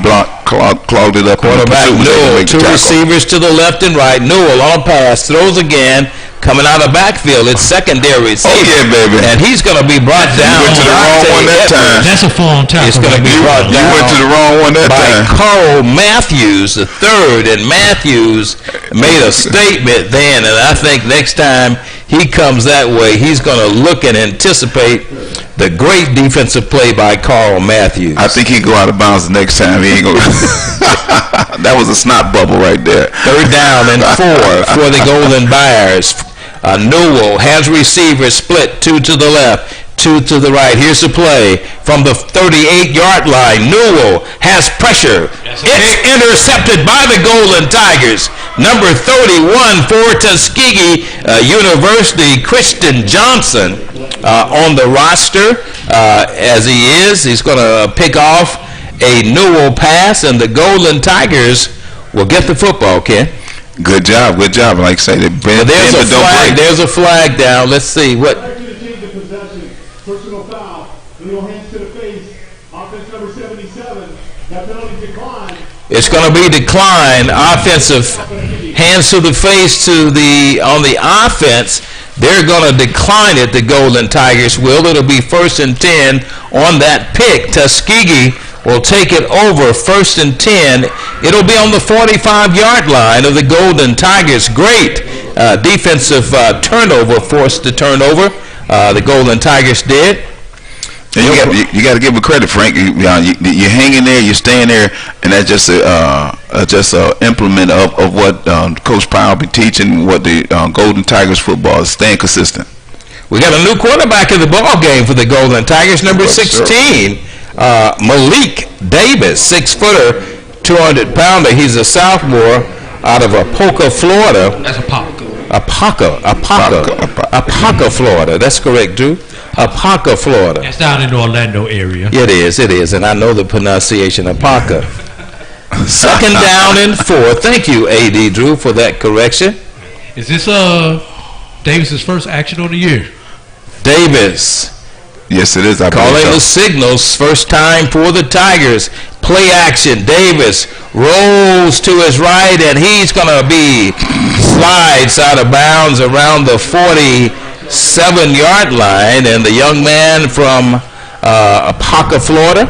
clogged it up. Quarterback Newell, 2 receivers to the left and right. Newell on a pass, throws again, coming out of backfield. It's secondary receiver. Oh, yeah, baby. And he's going to be brought down. You went to the wrong one that time. That's a phone tackle. It's going to be brought down. You went to the wrong one that time. By Carl Matthews, the third, and Matthews made a statement then, and I think next time he comes that way, he's going to look and anticipate the great defensive play by Carl Matthews. I think he'll go out of bounds the next time. He ain't going That was a snot bubble right there. 3rd down and 4 for the Golden Bears. Newell has receivers split 2 to the left, Two to the right. Here's the play from the 38-yard line. Newell has pressure. It's intercepted by the Golden Tigers. Number 31 for Tuskegee University, Christian Johnson, on the roster as he is. He's going to pick off a Newell pass, and the Golden Tigers will get the football, Ken. Good job. Like I say, there's a flag down. Let's see what. Personal foul. Little hands to the face. Offense number 77. That penalty decline. It's going to be decline. Offensive hands to the face on the offense. They're going to decline it. The Golden Tigers will. It'll be 1st and 10 on that pick. Tuskegee will take it over 1st and 10. It'll be on the 45-yard line of the Golden Tigers. Great defensive turnover, forced the turnover. The Golden Tigers did. You got to give them credit, Frank. You're hanging there, you're staying there, and that's just a implement of what Coach Powell be teaching. What the Golden Tigers football is, staying consistent. We got a new quarterback in the ball game for the Golden Tigers, number 16, Malik Davis, 6-footer, 200-pounder. He's a sophomore out of Apopka, Florida. That's Apopka, Florida. That's correct, Drew. Apopka, Florida. It's down in the Orlando area. It is, and I know the pronunciation, Apopka. 2nd down and 4. Thank you, A.D. Drew, for that correction. Is this Davis's first action on the year? Davis. Yes, it is. Calling the signals. First time for the Tigers. Play action. Davis rolls to his right, and he's going to be slides out of bounds around the 47-yard line. And the young man from Apopka, Florida,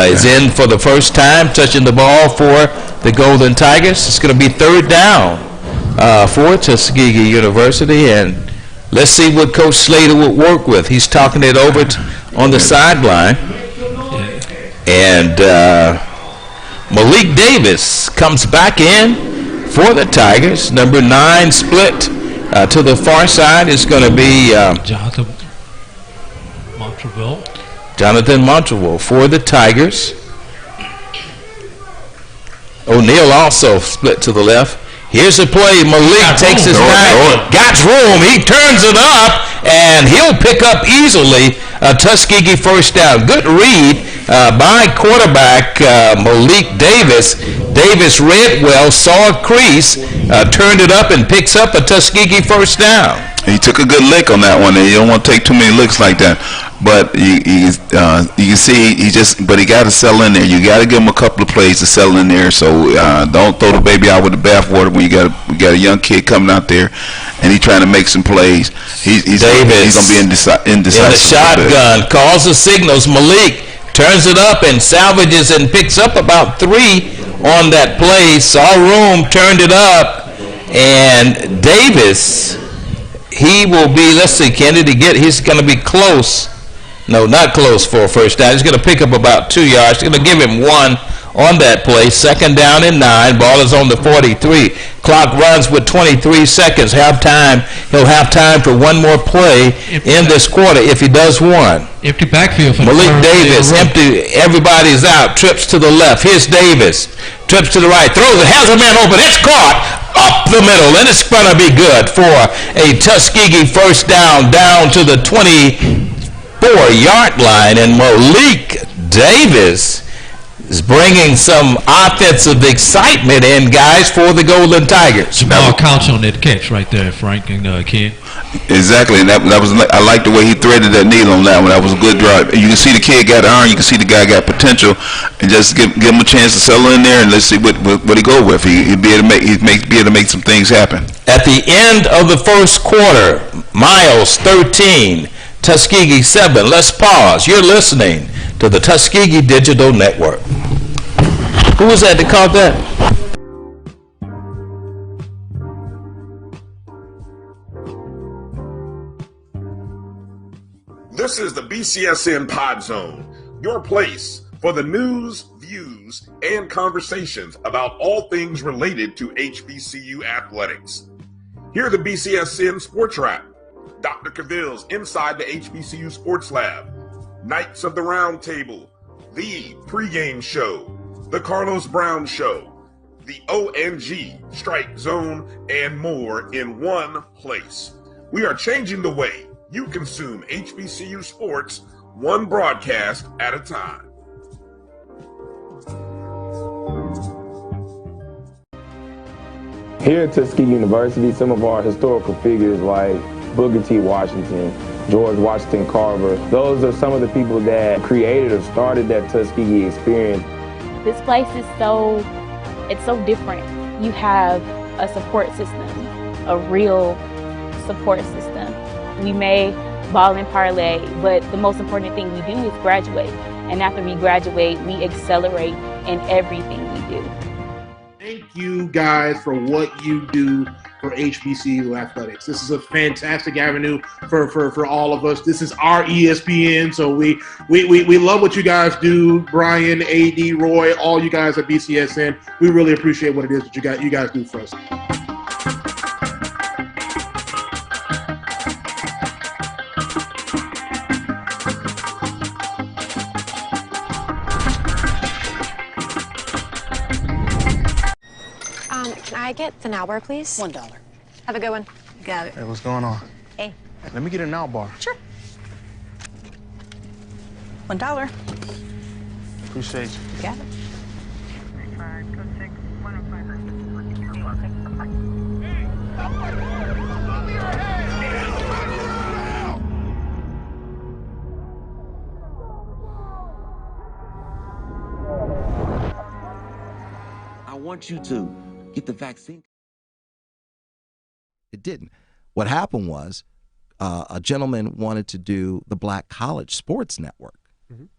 is in for the first time, touching the ball for the Golden Tigers. It's going to be 3rd down for Tuskegee University, and let's see what Coach Slater will work with. He's talking it over on the sideline. And Malik Davis comes back in for the Tigers. Number 9 split to the far side is going to be Jonathan Montreville for the Tigers. O'Neal also split to the left. Here's the play. Malik takes his back. Got room. He turns it up, and he'll pick up easily a Tuskegee first down. Good read by quarterback Malik Davis. Davis read well, saw a crease, turned it up, and picks up a Tuskegee first down. He took a good lick on that one. You don't want to take too many licks like that. But you can see but he got to settle in there. You got to give him a couple of plays to settle in there. So don't throw the baby out with the bathwater when you got a young kid coming out there and he's trying to make some plays. He's going to be indecisive. In the shotgun, calls the signals. Malik turns it up and salvages and picks up about 3 on that play. Saw room, turned it up, and Davis, he will be, let's see, he's going to be close. No, not close for a first down. He's going to pick up about 2 yards. He's going to give him 1 on that play. 2nd down and 9. Ball is on the 43. Clock runs with 23 seconds. He'll have time for one more play in this quarter if he does one. Empty backfield for Malik Davis, empty. Everybody's out. Trips to the left. Here's Davis. Trips to the right. Throws it. Has a man open. It's caught up the middle, and it's going to be good for a Tuskegee first down to the 24-yard line. And Malik Davis is bringing some offensive excitement in, guys, for the Golden Tigers. Jamal Couch on that catch right there, Frank and Ken. Exactly, and that was, I like the way he threaded that needle on that one. That was a good drive. You can see the kid got iron. You can see the guy got potential, and just give him a chance to settle in there, and let's see what he go with. He'd be able to make some things happen. At the end of the first quarter, Miles 13, Tuskegee 7. Let's pause. You're listening to the Tuskegee Digital Network. Who was that called that? This is the BCSN Pod Zone, your place for the news, views, and conversations about all things related to HBCU athletics. Hear the BCSN Sports Wrap, Dr. Cavill's Inside the HBCU Sports Lab, Knights of the Round Table, The Pregame Show, The Carlos Brown Show, The ONG Strike Zone, and more in one place. We are changing the way you consume HBCU sports, one broadcast at a time. Here at Tuskegee University, some of our historical figures like Booker T. Washington, George Washington Carver, those are some of the people that created or started that Tuskegee experience. This place is so different. You have a support system, a real support system. We may ball and parlay, but the most important thing we do is graduate. And after we graduate, we accelerate in everything we do. Thank you guys for what you do for HBCU athletics. This is a fantastic avenue for all of us. This is our ESPN, so we love what you guys do. Brian, AD, Roy, all you guys at BCSN. We really appreciate what it is that you guys do for us. Can I get the now bar, please? $1. Have a good one. Got it. Hey, what's going on? Hey. Let me get a now bar. Sure. $1. Appreciate you. You got it. I want you to get the vaccine. It didn't. What happened was a gentleman wanted to do the Black College Sports Network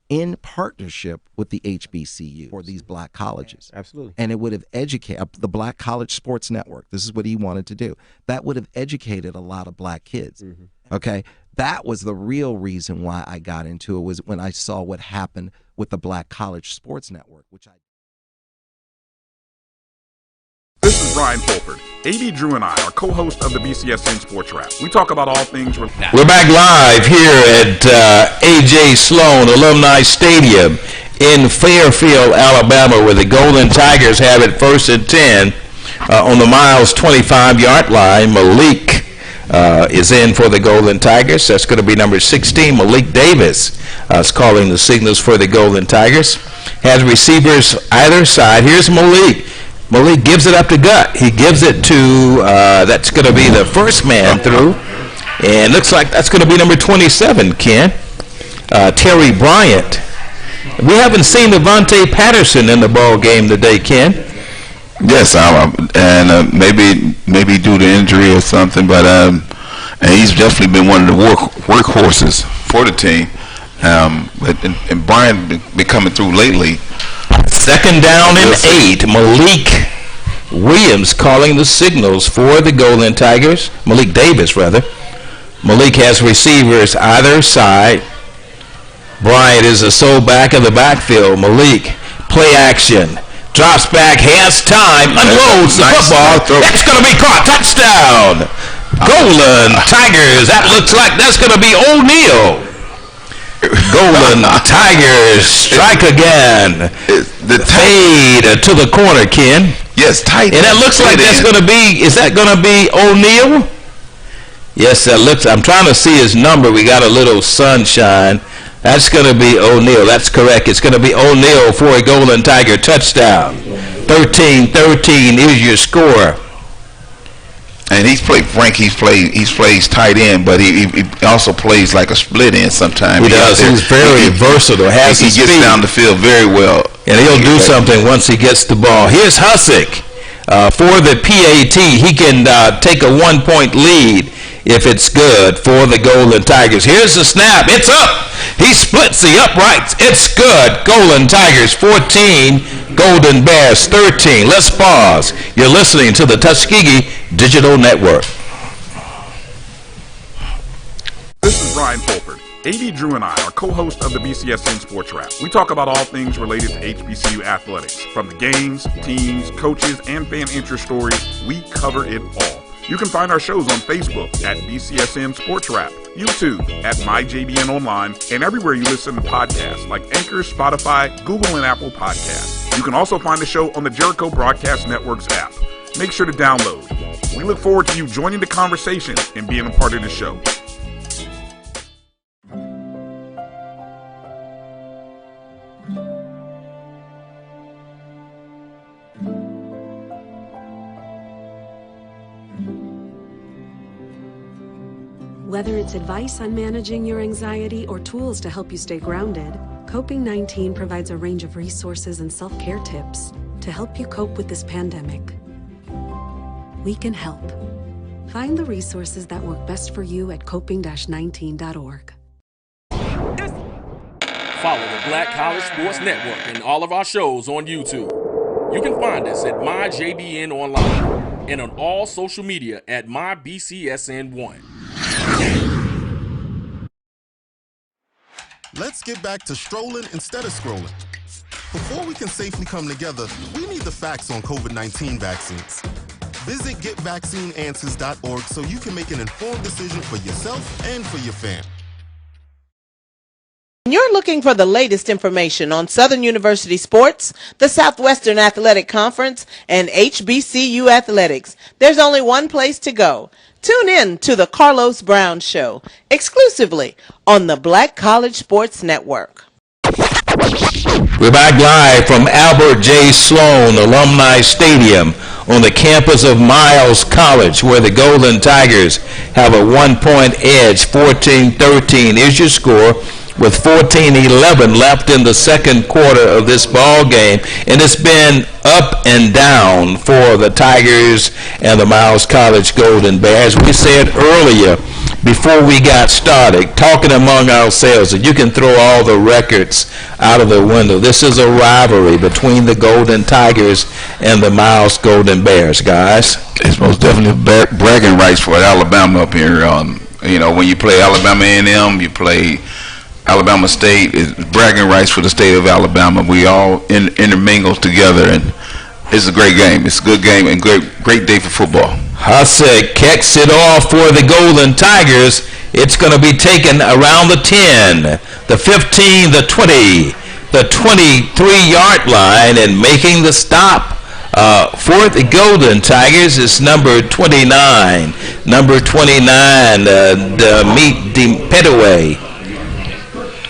in partnership with the HBCU for these black colleges. Absolutely. And it would have educated the Black College Sports Network. This is what he wanted to do. That would have educated a lot of black kids. Okay. That was the real reason why I got into it, was when I saw what happened with the Black College Sports Network, which I. This is Brian Fulford. AD Drew and I are co-hosts of the BCSN Sports Wrap. We talk about all things. We're back live here at A.J. Sloan Alumni Stadium in Fairfield, Alabama, where the Golden Tigers have it 1st and 10 on the Miles 25-yard line. Malik is in for the Golden Tigers. That's going to be number 16. Malik Davis is calling the signals for the Golden Tigers. Has receivers either side. Here's Malik. Malik gives it up to Gut. He gives it to, that's going to be the first man through. And looks like that's going to be number 27, Ken. Terry Bryant. We haven't seen Devontae Patterson in the ball game today, Ken. Yes, and maybe due to injury or something, but and he's definitely been one of the workhorses for the team. And Brian been coming through lately. 2nd down and 8. Malik Williams calling the signals for the Golden Tigers. Malik Davis, rather. Malik has receivers either side. Bryant is the sole back of the backfield. Malik, play action. Drops back, has time, unloads the football. That's going to be caught. Touchdown. Golden Tigers. That looks like that's going to be O'Neal. Golden Tigers strike again. The fade to the corner, Ken. Yes, tight. And that looks like that's going to be, is that going to be O'Neal? Yes, that looks, I'm trying to see his number. We got a little sunshine. That's going to be O'Neal. That's correct. It's going to be O'Neal for a Golden Tiger touchdown. 13-13 is your score. And he plays tight end, but he also plays like a split end sometimes. He does. He's very versatile. He gets down the field very well. And he'll do something once he gets the ball. Here's Hussick for the PAT. He can take a 1-point lead if it's good for the Golden Tigers. Here's the snap. It's up. He splits the uprights. It's good. Golden Tigers 14, Golden Bears 13. Let's pause. You're listening to the Tuskegee Digital Network. This is Brian Fulford. AD Drew and I are co-hosts of the BCSN Sports Wrap. We talk about all things related to HBCU athletics. From the games, teams, coaches, and fan interest stories, we cover it all. You can find our shows on Facebook at BCSN Sports Wrap, YouTube at MyJBN Online, and everywhere you listen to podcasts like Anchor, Spotify, Google, and Apple Podcasts. You can also find the show on the Jericho Broadcast Network's app. Make sure to download. We look forward to you joining the conversation and being a part of the show. Whether it's advice on managing your anxiety or tools to help you stay grounded, Coping-19 provides a range of resources and self-care tips to help you cope with this pandemic. We can help. Find the resources that work best for you at coping-19.org. Follow the Black College Sports Network and all of our shows on YouTube. You can find us at MyJBN Online and on all social media at MyBCSN1. Let's get back to strolling instead of scrolling. Before we can safely come together, we need the facts on COVID-19 vaccines. Visit getvaccineanswers.org so you can make an informed decision for yourself and for your family. You're looking for the latest information on Southern University sports, the Southwestern Athletic Conference, and HBCU athletics. There's only one place to go. Tune in to the Carlos Brown Show, exclusively on the Black College Sports Network. We're back live from Albert J. Sloan Alumni Stadium on the campus of Miles College, where the Golden Tigers have a 1-point edge. 14-13 is your score, with 14-11 left in the second quarter of this ball game, and it's been up and down for the Tigers and the Miles College Golden Bears. We said earlier, before we got started, talking among ourselves, that you can throw all the records out of the window. This is a rivalry between the Golden Tigers and the Miles Golden Bears, guys. It's most definitely bragging rights for Alabama up here. You know, when you play Alabama A&M, you play Alabama State, is bragging rights for the state of Alabama. We all intermingle together, and it's a great game. It's a good game and great day for football. I said, kicks it off for the Golden Tigers. It's going to be taken around the 10, the 15, the 20, the 23-yard line, and making the stop for the Golden Tigers is number 29. Number 29,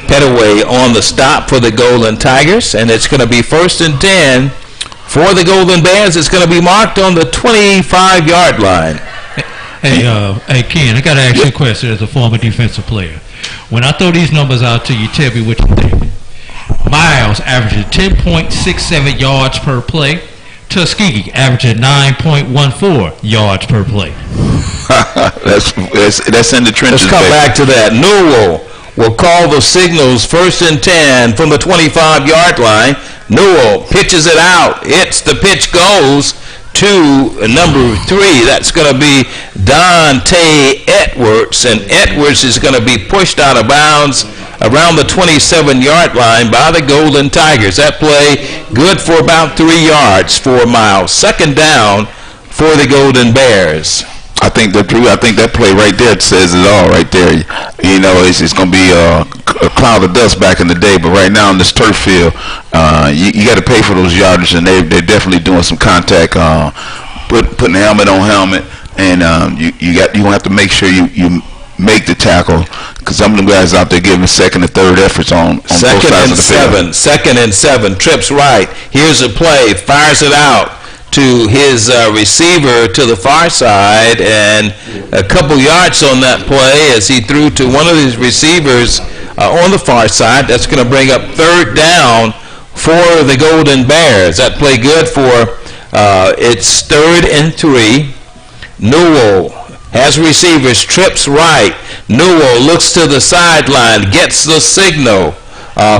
Petaway on the stop for the Golden Tigers, and it's going to be 1st and 10 for the Golden Bears. It's going to be marked on the 25-yard line. Hey, Ken, I got to ask you a question as a former defensive player. When I throw these numbers out to you, tell me what you think. Miles averaging 10.67 yards per play. Tuskegee averaging 9.14 yards per play. that's in the trenches. Let's come back to that. Newell will call the signals 1st and 10 from the 25-yard line. Newell pitches it out. The pitch goes to number 3. That's going to be Dante Edwards, and Edwards is going to be pushed out of bounds around the 27-yard line by the Golden Tigers. That play good for about 3 yards for Miles. 2nd down for the Golden Bears. I think that play right there says it all right there. You know, it's going to be a cloud of dust back in the day, but right now on this turf field, you got to pay for those yardage, and they're definitely doing some contact, putting helmet on helmet, and you gonna have to make sure you make the tackle, because some of them guys out there giving 2nd and 3rd efforts on both sides of the field. 2nd and 7, trips right. Here's a play, fires it out to his receiver to the far side, and a couple yards on that play as he threw to one of his receivers on the far side. That's going to bring up 3rd down for the Golden Bears. That play good for it's 3rd and 3. Newell has receivers, trips right. Newell looks to the sideline, gets the signal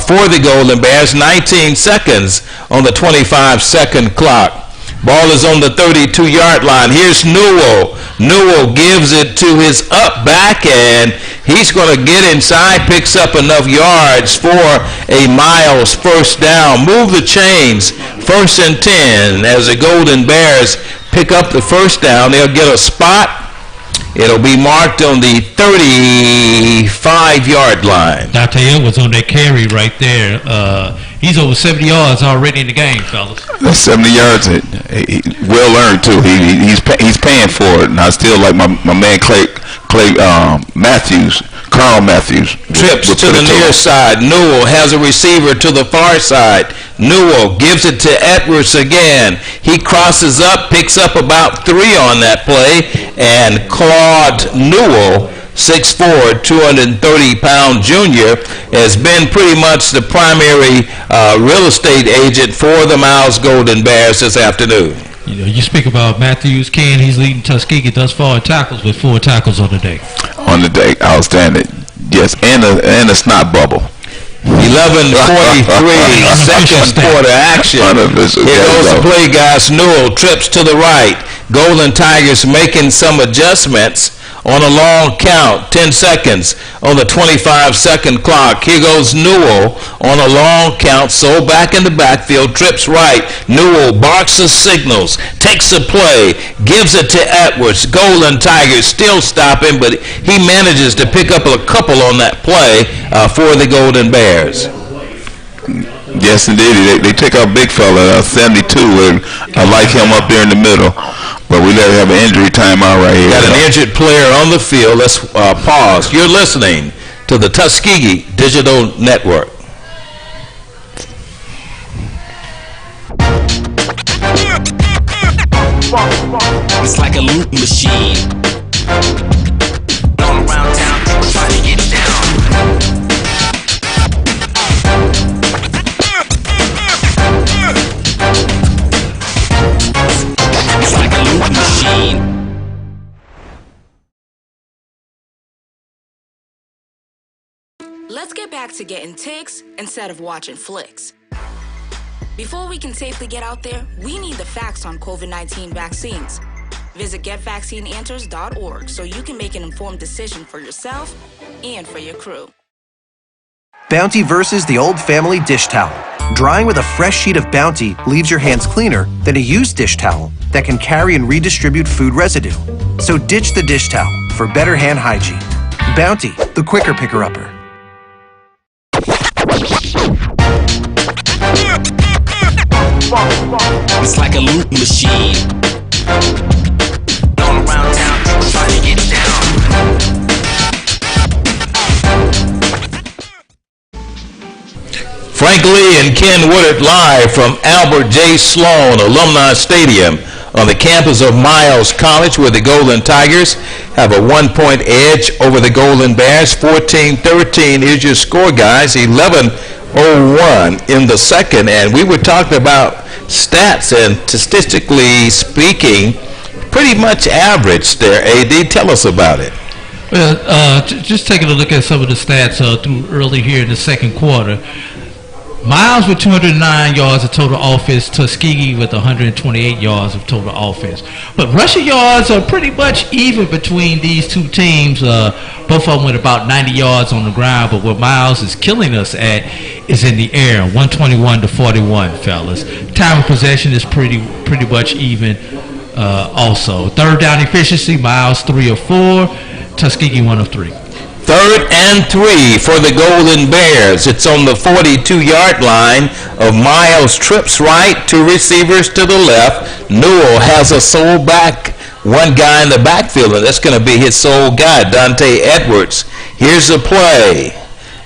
for the Golden Bears. 19 seconds on the 25-second clock. Ball is on the 32-yard line. Here's Newell. Newell gives it to his up back, and he's going to get inside, picks up enough yards for a Miles 1st down. Move the chains, 1st and 10, as the Golden Bears pick up the first down. They'll get a spot. It'll be marked on the 35-yard line. Dante Edwards on that carry right there. He's over 70 yards already in the game, fellas. That's 70 yards. Well earned too. He's paying for it. And I still like my man Clay Matthews. Carl Matthews. Trips to the near side. Newell has a receiver to the far side. Newell gives it to Edwards again. He crosses up, picks up about 3 on that play, and Claude Newell, 6'4", 230-pound junior, has been pretty much the primary real estate agent for the Miles Golden Bears this afternoon. You know, you speak about Matthews, Ken. He's leading Tuskegee thus far in tackles with 4 tackles on the day. On the day, outstanding. Yes, and a snot bubble. 11:43, second quarter action. Here goes the play, guys. Newell trips to the right. Golden Tigers making some adjustments on a long count. 10 seconds on the 25-second clock. Here goes Newell on a long count. So back in the backfield, trips right. Newell barks the signals, takes a play, gives it to Edwards. Golden Tigers still stopping, but he manages to pick up a couple on that play for the Golden Bears. Yes, indeed. They take our big fella, 72, and I like him up there in the middle. But we let him have an injury timeout right here. Got an injured player on the field. Let's pause. You're listening to the Tuskegee Digital Network. It's like a loop machine. All around town, people trying to get down. It's like a loop machine. Let's get back to getting ticks instead of watching flicks. Before we can safely get out there, we need the facts on COVID-19 vaccines. Visit getvaccineanswers.org so you can make an informed decision for yourself and for your crew. Bounty versus the old family dish towel. Drying with a fresh sheet of Bounty leaves your hands cleaner than a used dish towel that can carry and redistribute food residue. So ditch the dish towel for better hand hygiene. Bounty, the quicker picker-upper. It's like a loop machine. All around town, people trying to get down. Frank Lee and Ken Woodard live from Albert J. Sloan Alumni Stadium on the campus of Miles College, where the Golden Tigers have a 1-point edge over the Golden Bears. 14-13 is your score, guys. 11:01 in the second, and we were talking about stats, and statistically speaking, pretty much average there. AD, tell us about it. Well, just taking a look at some of the stats through early here in the second quarter. Miles with 209 yards of total offense, Tuskegee with 128 yards of total offense. But rushing yards are pretty much even between these two teams. Both of them with about 90 yards on the ground, but what Miles is killing us at is in the air, 121-41, fellas. Time of possession is pretty much even also. Third down efficiency, Miles 3 of 4, Tuskegee 1 of 3. 3rd and 3 for the Golden Bears. It's on the 42-yard line of Miles. Trips right, 2 receivers to the left. Newell has a sole back, one guy in the backfield, and that's going to be his sole guy, Dante Edwards. Here's the play.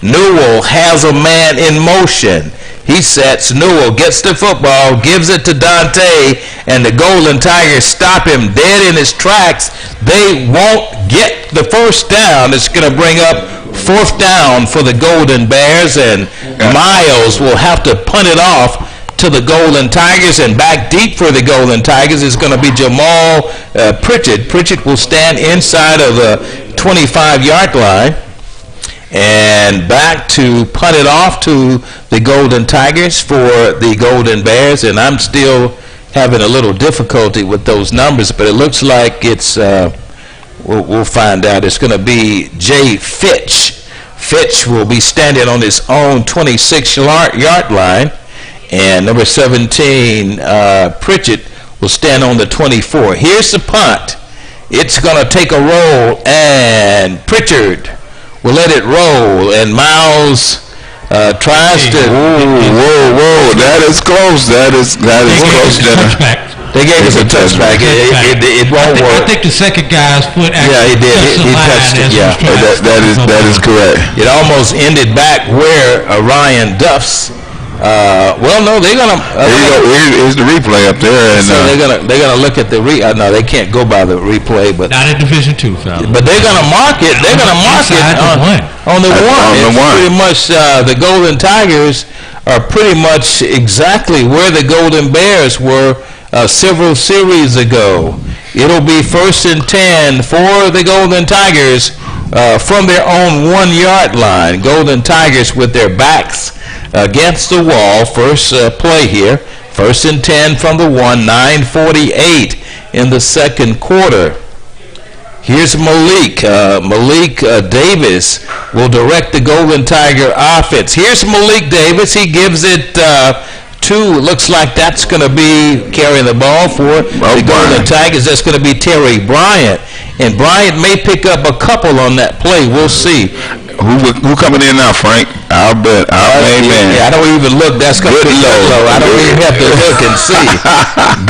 Newell has a man in motion. He sets. Newell gets the football, gives it to Dante, and the Golden Tigers stop him dead in his tracks. They won't get the first down. It's going to bring up 4th down for the Golden Bears, and Miles will have to punt it off to the Golden Tigers, and back deep for the Golden Tigers is going to be Jamal Pritchett. Pritchett will stand inside of the 25-yard line. And back to punt it off to the Golden Tigers for the Golden Bears. And I'm still having a little difficulty with those numbers, but it looks like it's, we'll find out. It's going to be Jay Fitch. Fitch will be standing on his own 26-yard line. And number 17, Pritchett, will stand on the 24. Here's the punt. It's going to take a roll, and Pritchard will let it roll, and Miles tries to. Whoa! That is close. That is close, Jenna. They gave us a touchback. It won't work. I think the second guy's foot actually he touched it. Yeah, that is correct. It almost ended back where Ryan Duff's. Well, no, they're gonna. Here's the replay up there, and so they're gonna look at the no, they can't go by the replay, but not in Division II, fellas. But they're gonna mark it. They're gonna mark it on the one. It's pretty much the Golden Tigers are pretty much exactly where the Golden Bears were several series ago. It'll be 1st and 10 for the Golden Tigers from their own 1 yard line. Golden Tigers with their backs against the wall. First play here. 1st and 10 from the 1. 9:48 in the second quarter. Here's Malik. Malik Davis will direct the Golden Tiger offense. Here's Malik Davis. He gives it to, looks like that's going to be carrying the ball for the Golden Tigers. That's going to be Terry Bryant. And Bryant may pick up a couple on that play. We'll see. Who coming in now, Frank? I'll bet. Yeah, I don't even look. That's going to be Goodlow. I don't even have to look and see.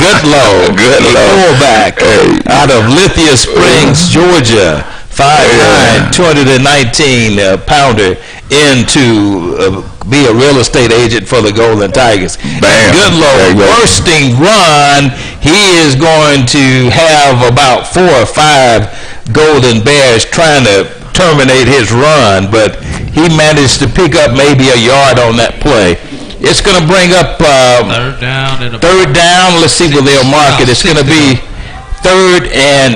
Goodlow. Fullback out of Lithia Springs, Georgia. 5'9", 219-pounder into be a real estate agent for the Golden Tigers. Goodlow bursting run. He is going to have about 4 or 5 Golden Bears trying to terminate his run, but he managed to pick up maybe a yard on that play. It's going to bring up third down. Let's see where they'll mark it. It's going to be 3rd and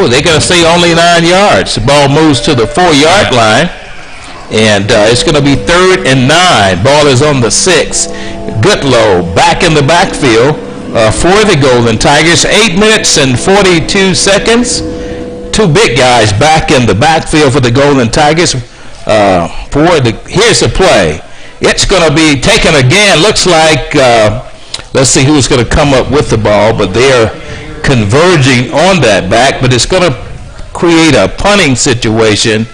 they're going to say only 9 yards. The ball moves to the 4-yard line, and it's going to be 3rd and 9. Ball is on the 6. Goodlow back in the backfield for the Golden Tigers. 8 minutes and 42 seconds. 2 big guys back in the backfield for the Golden Tigers. Here's the play. It's going to be taken again. Looks like let's see who's going to come up with the ball, but they're converging on that back, but it's going to create a punting situation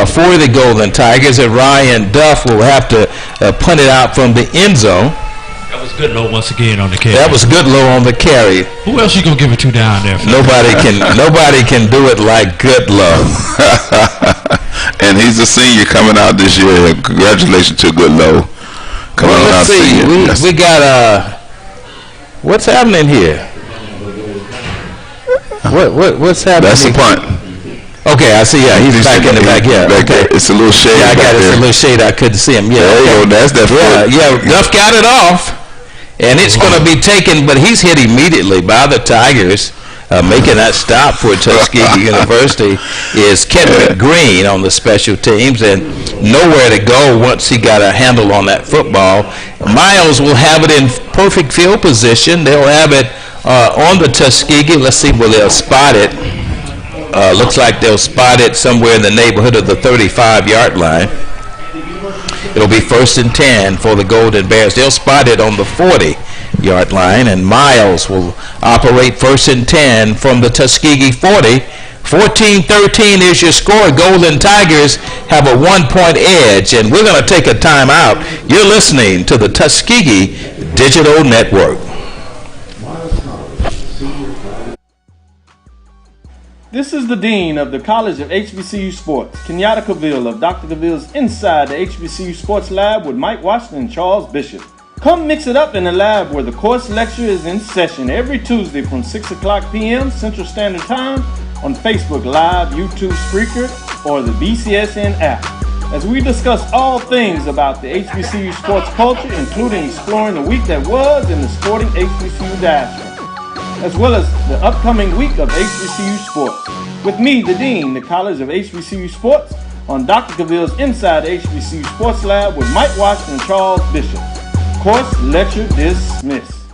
for the Golden Tigers, and Ryan Duff will have to punt it out from the end zone. That was Goodlow once again on the carry. That was Goodlow on the carry. Who else you gonna give it to down there? Nobody can do it like Goodlow. And he's a senior coming out this year. Congratulations to Goodlow. Let's see. We got what's happening here? What's happening? That's a punt. Okay, I see. Yeah, he's back in the back. Yeah, okay. It's a little shade. Yeah, I got it. It's a little shade. I couldn't see him. Yeah, there you go. That's that. Yeah. Duff got it off, and it's going to be taken, but he's hit immediately by the Tigers. Making that stop for Tuskegee University is Kendrick Green on the special teams, and nowhere to go once he got a handle on that football. Miles will have it in perfect field position. They'll have it on the Tuskegee. Let's see where they'll spot it. Looks like they'll spot it somewhere in the neighborhood of the 35-yard line. It'll be 1st and 10 for the Golden Bears. They'll spot it on the 40-yard line, and Miles will operate 1st and 10 from the Tuskegee 40. 14-13 is your score. Golden Tigers have a 1-point edge, and we're going to take a timeout. You're listening to the Tuskegee Digital Network. This is the Dean of the College of HBCU Sports, Kenyatta Cavill of Dr. Cavill's Inside the HBCU Sports Lab with Mike Washington and Charles Bishop. Come mix it up in the lab where the course lecture is in session every Tuesday from 6 o'clock p.m. Central Standard Time on Facebook Live, YouTube Spreaker, or the BCSN app, as we discuss all things about the HBCU sports culture, including exploring the week that was in the sporting HBCU diaspora, as well as the upcoming week of HBCU sports. With me, the Dean, the College of HBCU Sports, on Dr. Cavill's Inside the HBCU Sports Lab with Mike Washington and Charles Bishop. Course lecture dismissed.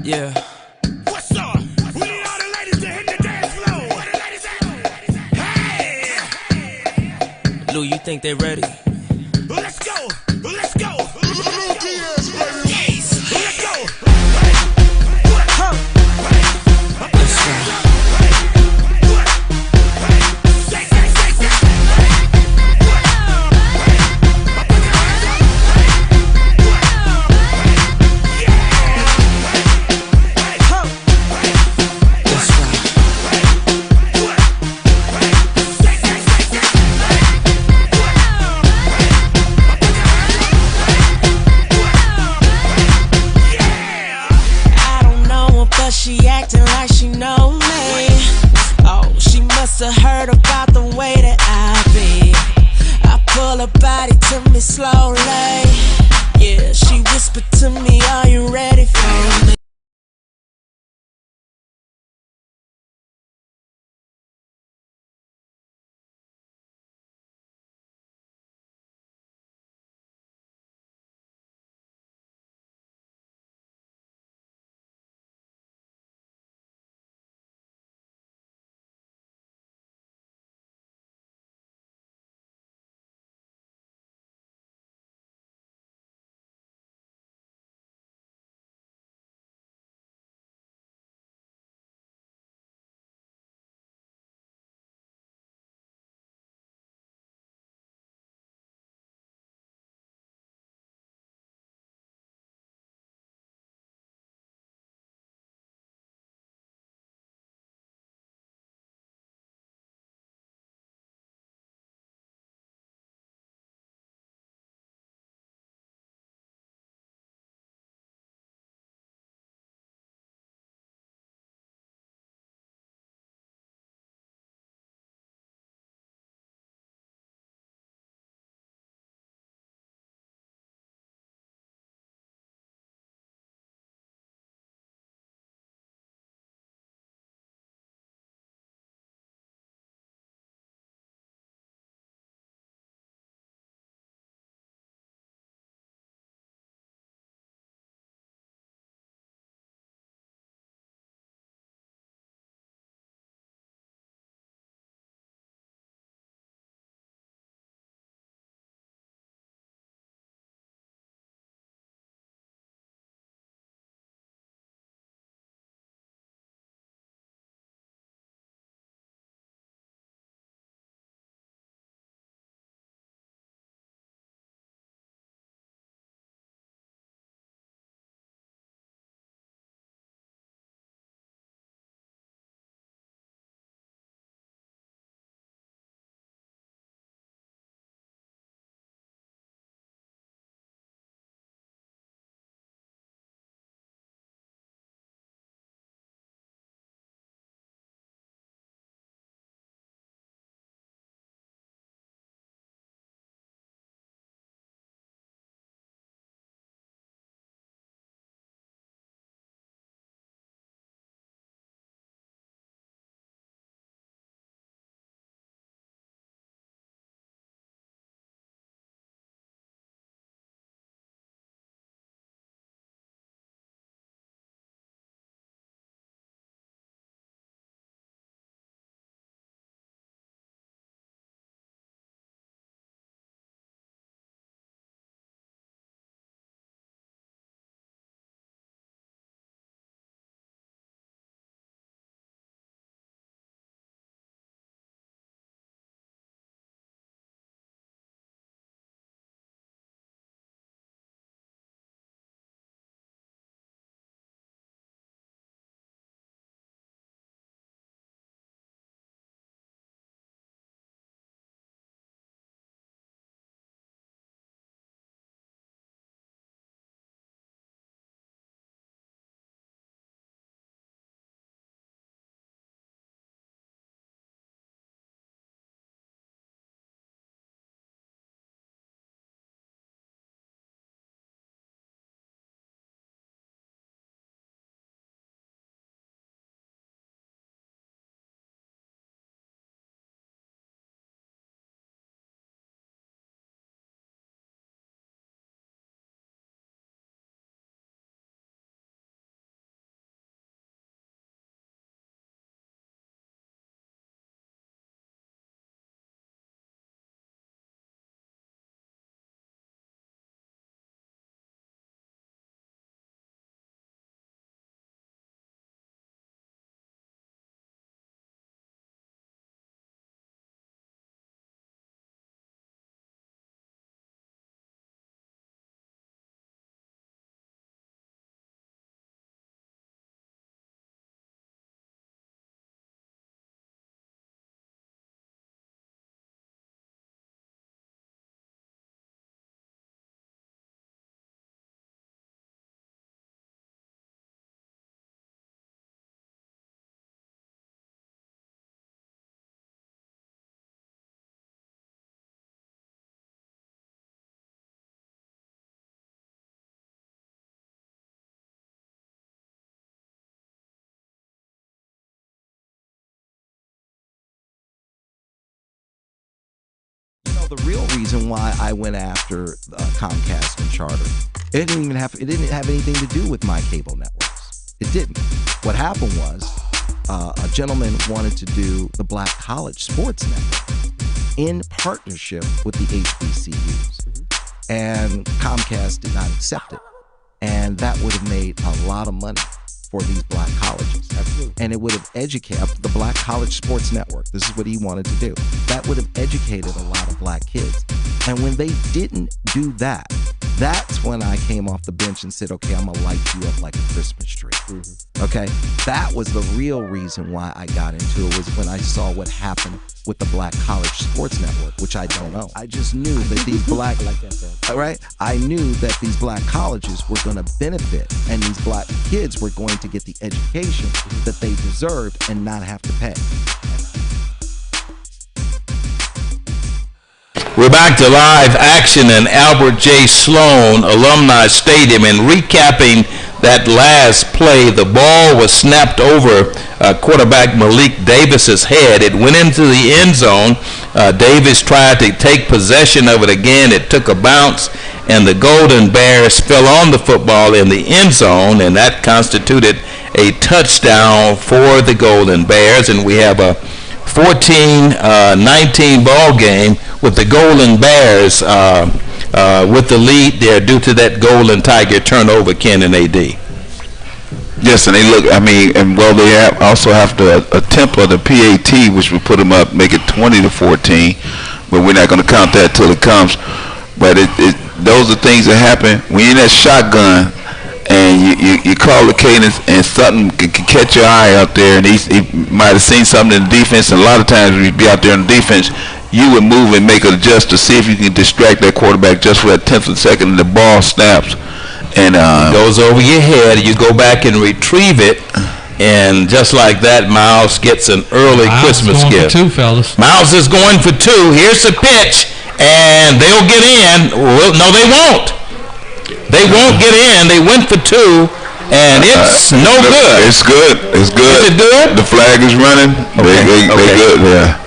Yeah. What's up? We need all the ladies to hit the dance floor. Where the ladies at? Hey! Lou, you think they ready? Let's go. Let's go. Let's go. Let's go. closer to me, are you ready for me? the real reason why I went after Comcast and Charter, it didn't have anything to do with my cable networks. It didn't. What happened was a gentleman wanted to do the Black College Sports Network in partnership with the HBCUs, and Comcast did not accept it, and that would have made a lot of money for these black colleges. Absolutely. And it would have educated the Black College Sports Network. This is what he wanted to do. That would have educated a lot of black kids. And when they didn't do that, that's when I came off the bench and said, okay, I'm gonna light you up like a Christmas tree. Okay? That was the real reason why I got into it, was when I saw what happened with the Black College Sports Network, which I don't know. I just knew that these black, right? I knew that these black colleges were going to benefit, and these black kids were going to get the education that they deserved and not have to pay. We're back to live action in Albert J. Sloan Alumni Stadium, and recapping that last play, the ball was snapped over quarterback Malik Davis's head. It went into the end zone. Davis tried to take possession of it again. It took a bounce, and the Golden Bears fell on the football in the end zone, and that constituted a touchdown for the Golden Bears. And we have a 14-19 ball game with the Golden Bears with the lead there due to that Golden Tiger turnover, Ken and AD. Yes, and they look, they also have to attempt the PAT, which will put them up, make it 20-14, but we're not going to count that till it comes. But those are things that happen when you're in that shotgun and you call the cadence and something can catch your eye out there, and he might have seen something in the defense, and a lot of times when you be out there in the defense, you would move and make an adjust to see if you can distract that quarterback just for that 10th of a second, and the ball snaps. And it goes over your head. You go back and retrieve it, and just like that, Miles gets an early Christmas gift. Miles is going for 2, fellas. Miles is going for 2. Here's the pitch, and they'll get in. Well, no, they won't. They won't get in. They went for 2, and it's no good. It's good. It's good. Is it good? The flag is running. Okay. They good. Yeah.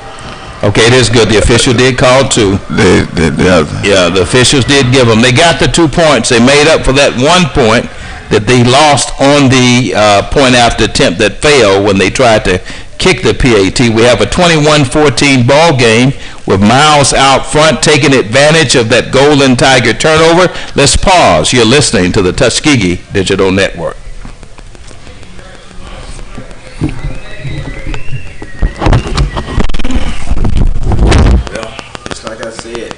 Okay, it is good. The official did call 2. Yeah, the officials did give them. They got the 2 points. They made up for that 1 point that they lost on the point after attempt that failed when they tried to kick the PAT. We have a 21-14 ball game with Miles out front taking advantage of that Golden Tiger turnover. Let's pause. You're listening to the Tuskegee Digital Network. Like I said.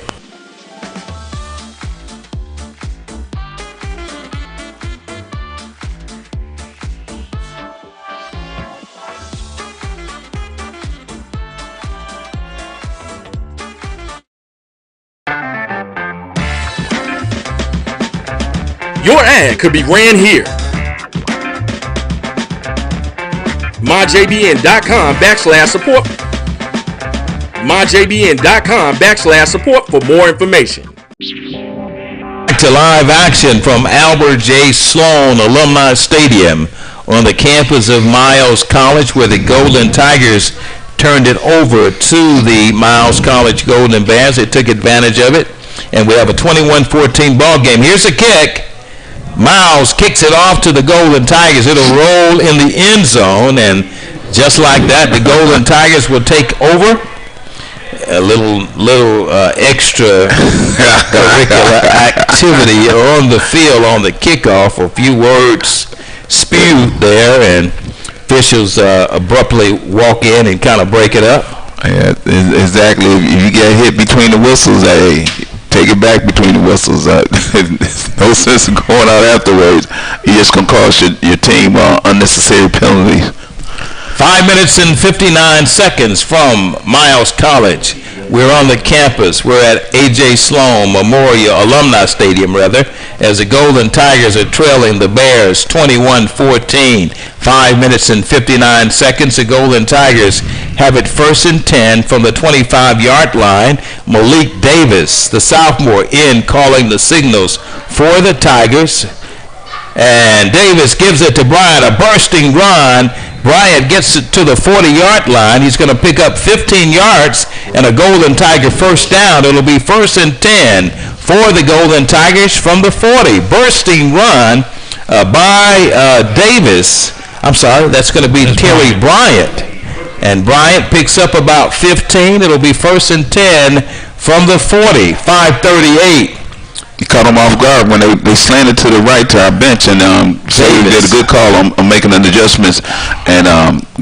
Your ad could be ran here. MyJBN.com/support. MyJBN.com/support for more information. Back to live action from Albert J. Sloan Alumni Stadium on the campus of Miles College, where the Golden Tigers turned it over to the Miles College Golden Bears. They took advantage of it, and we have a 21-14 ball game. Here's a kick. Miles kicks it off to the Golden Tigers. It'll roll in the end zone, and just like that, the Golden Tigers will take over. A little extracurricular activity on the field on the kickoff. A few words spewed there, and officials abruptly walk in and kind of break it up. Yeah, exactly. If you get hit between the whistles, hey, take it back between the whistles. There's no sense in going out afterwards. You're just going to cost your team unnecessary penalties. 5 minutes and 59 seconds from Miles College. We're on the campus. We're at A.J. Sloan Memorial Alumni Stadium, as the Golden Tigers are trailing the Bears 21-14. 5 minutes and 59 seconds. The Golden Tigers have it 1st and 10 from the 25-yard line. Malik Davis, the sophomore, in calling the signals for the Tigers. And Davis gives it to Bryant, a bursting run. Bryant gets it to the 40-yard line. He's going to pick up 15 yards and a Golden Tiger first down. It'll be 1st and 10 for the Golden Tigers from the 40. Bursting run by Davis. I'm sorry, that's going to be Terry Bryant. And Bryant picks up about 15. It'll be 1st and 10 from the 40. 5:38. You caught them off guard when they slanted to the right to our bench, and Davis did a good call on making the adjustments and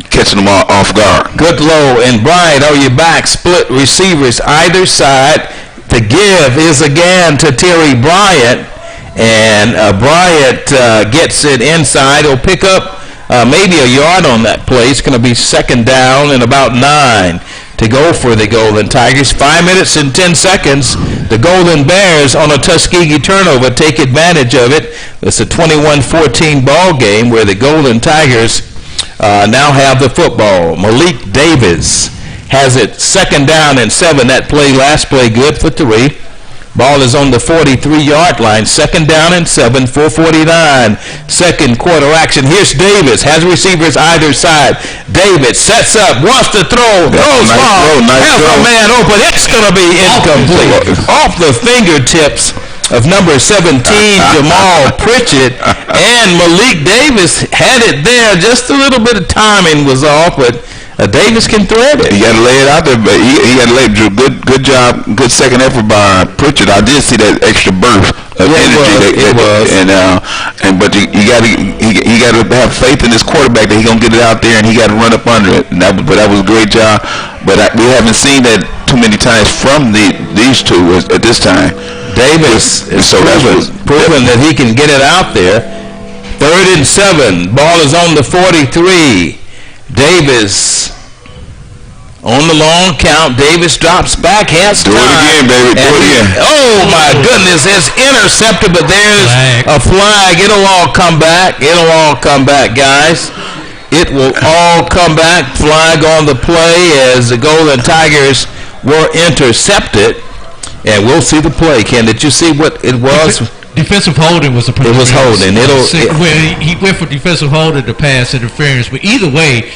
catching them off guard. Goodlow and Bryant are your back. Split receivers either side. The give is again to Terry Bryant, and Bryant gets it inside. He'll pick up maybe a yard on that play. It's going to be 2nd down and about 9 to go for the Golden Tigers. 5 minutes and 10 seconds. The Golden Bears on a Tuskegee turnover take advantage of it. It's a 21-14 ball game where the Golden Tigers now have the football. Malik Davis has it 2nd down and 7. That last play good for 3. Ball is on the 43-yard line. 2nd down and 7, 4:49. Second quarter action. Here's Davis. Has receivers either side. Davis sets up, wants to throw. Throws ball. Has a man open. It's going to be incomplete. Off the fingertips of number 17, Jamal Pritchett. And Malik Davis had it there. Just a little bit of timing was off, but Davis can thread it. He got to lay it out there, but he got to lay it. Good job, good second effort by Pritchard. I did see that extra burst of energy. It was. But you got to have faith in this quarterback that he's gonna get it out there and he got to run up under it. And that was a great job. But we haven't seen that too many times from these two at this time. Davis is proven that he can get it out there. 3rd and 7. Ball is on the 43. Davis on the long count. Davis drops back. Has time. Do it again, baby. Do it again. Oh, my goodness. It's intercepted, but there's a flag. It'll all come back. It'll all come back, guys. It will all come back. Flag on the play as the Golden Tigers were intercepted. And we'll see the play. Ken, did you see what it was? Defensive holding was a pretty. It was holding. He went for defensive holding to pass interference, but either way,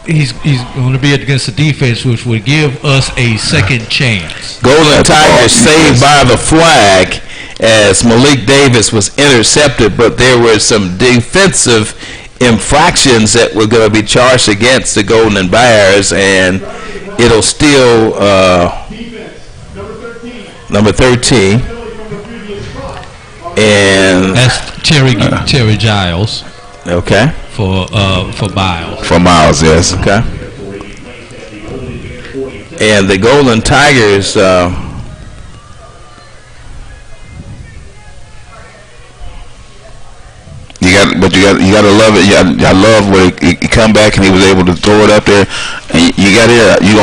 he's going to be against the defense, which would give us a second chance. Golden Tigers saved by the flag as Malik Davis was intercepted, but there were some defensive infractions that were going to be charged against the Golden Bears, and it'll still number 13. And that's Terry Giles. Okay. For Miles. For Miles, yes. Okay. And the Golden Tigers. You got to love it. I love where he come back and he was able to throw it up there. And you got it. You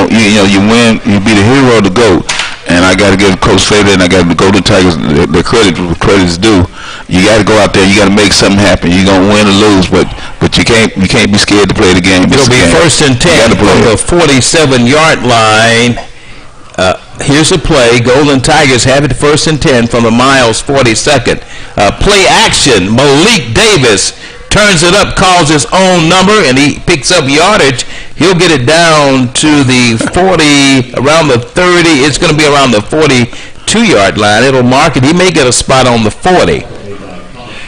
win. You be the hero of the GOAT. And I got to give Coach Slater and I got the Golden Tigers the credit's due. You got to go out there. You got to make something happen. You're gonna win or lose, but you can't be scared to play the game. It'll be 1st and 10 from the 47-yard line. Here's a play. Golden Tigers have it 1st and 10 from the Miles 42nd. Play action. Malik Davis turns it up, calls his own number, and he picks up yardage. He'll get it down to the 40, around the 30. It's going to be around the 42-yard line. It'll mark it. He may get a spot on the 40.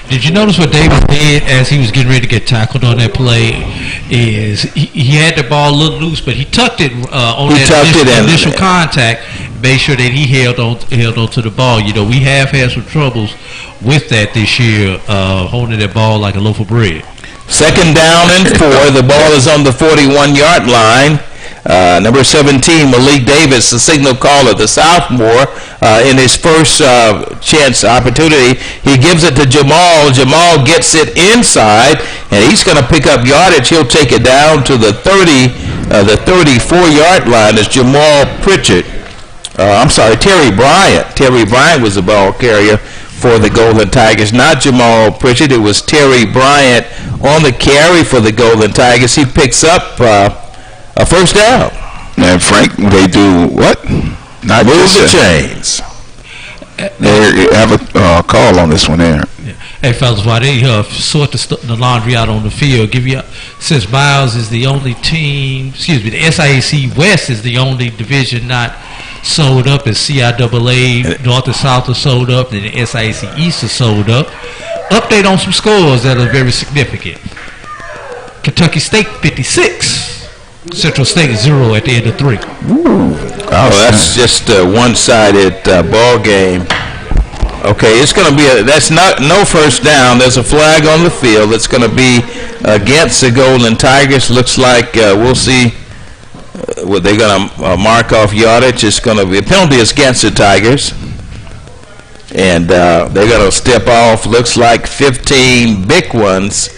Did you notice what Davis did as he was getting ready to get tackled on that play? Is he had the ball a little loose, but he tucked it on that initial contact, made sure that he held on to the ball. You know, we have had some troubles with that this year, holding that ball like a loaf of bread. 2nd down and 4. The ball is on the 41-yard line. Number 17, Malik Davis, the signal caller, the sophomore, in his first chance opportunity. He gives it to Jamal. Jamal gets it inside, and he's going to pick up yardage. He'll take it down to the 34-yard line as Jamal Pritchard. Terry Bryant. Terry Bryant was the ball carrier for the Golden Tigers, not Jamal Pritchard. It was Terry Bryant on the carry for the Golden Tigers. He picks up a 1st down. And Frank, they do what? Not move the chains. Aaron, have a call on this one, Aaron. Hey, fellas, while they sort the laundry out on the field, since Miles is the only team, the SIAC West is the only division not sold up, as CIAA North and South are sold up, and the SIAC East is sold up. Update on some scores that are very significant. Kentucky State 56, Central State 0 at the end of 3. Oh, that's just a one-sided ball game. Okay, it's going to be that's not no first down. There's a flag on the field. It's going to be against the Golden Tigers. Looks like we'll see what they're going to mark off yardage. It's going to be a penalty is against the Tigers, and they're going to step off. Looks like 15 big ones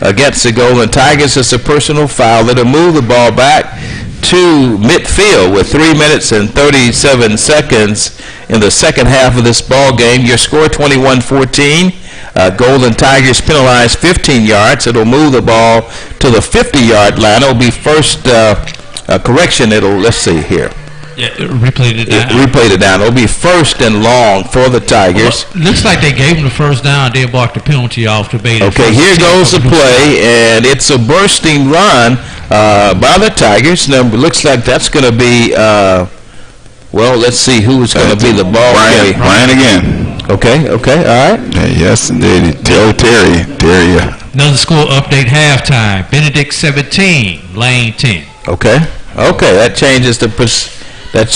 against the Golden Tigers. It's a personal foul. That'll move the ball back to midfield with 3 minutes and 37 seconds in the second half of this ball game. Your score 21-14. Golden Tigers penalized 15 yards. It'll move the ball to the 50-yard line. It'll be first correction. Let's see here. Yeah, replayed it down. Replayed it down. It'll be first and long for the Tigers. Well, looks like they gave them the first down. They marked the penalty off to bait. Okay, here goes the play, and it's a bursting run by the Tigers. Now, looks like that's going to be, let's see who's going to be the ball carrier. Brian again. Okay, all right. Yes, indeed. Terry. Another score update halftime. Benedict 17, Lane 10. Okay, that changes that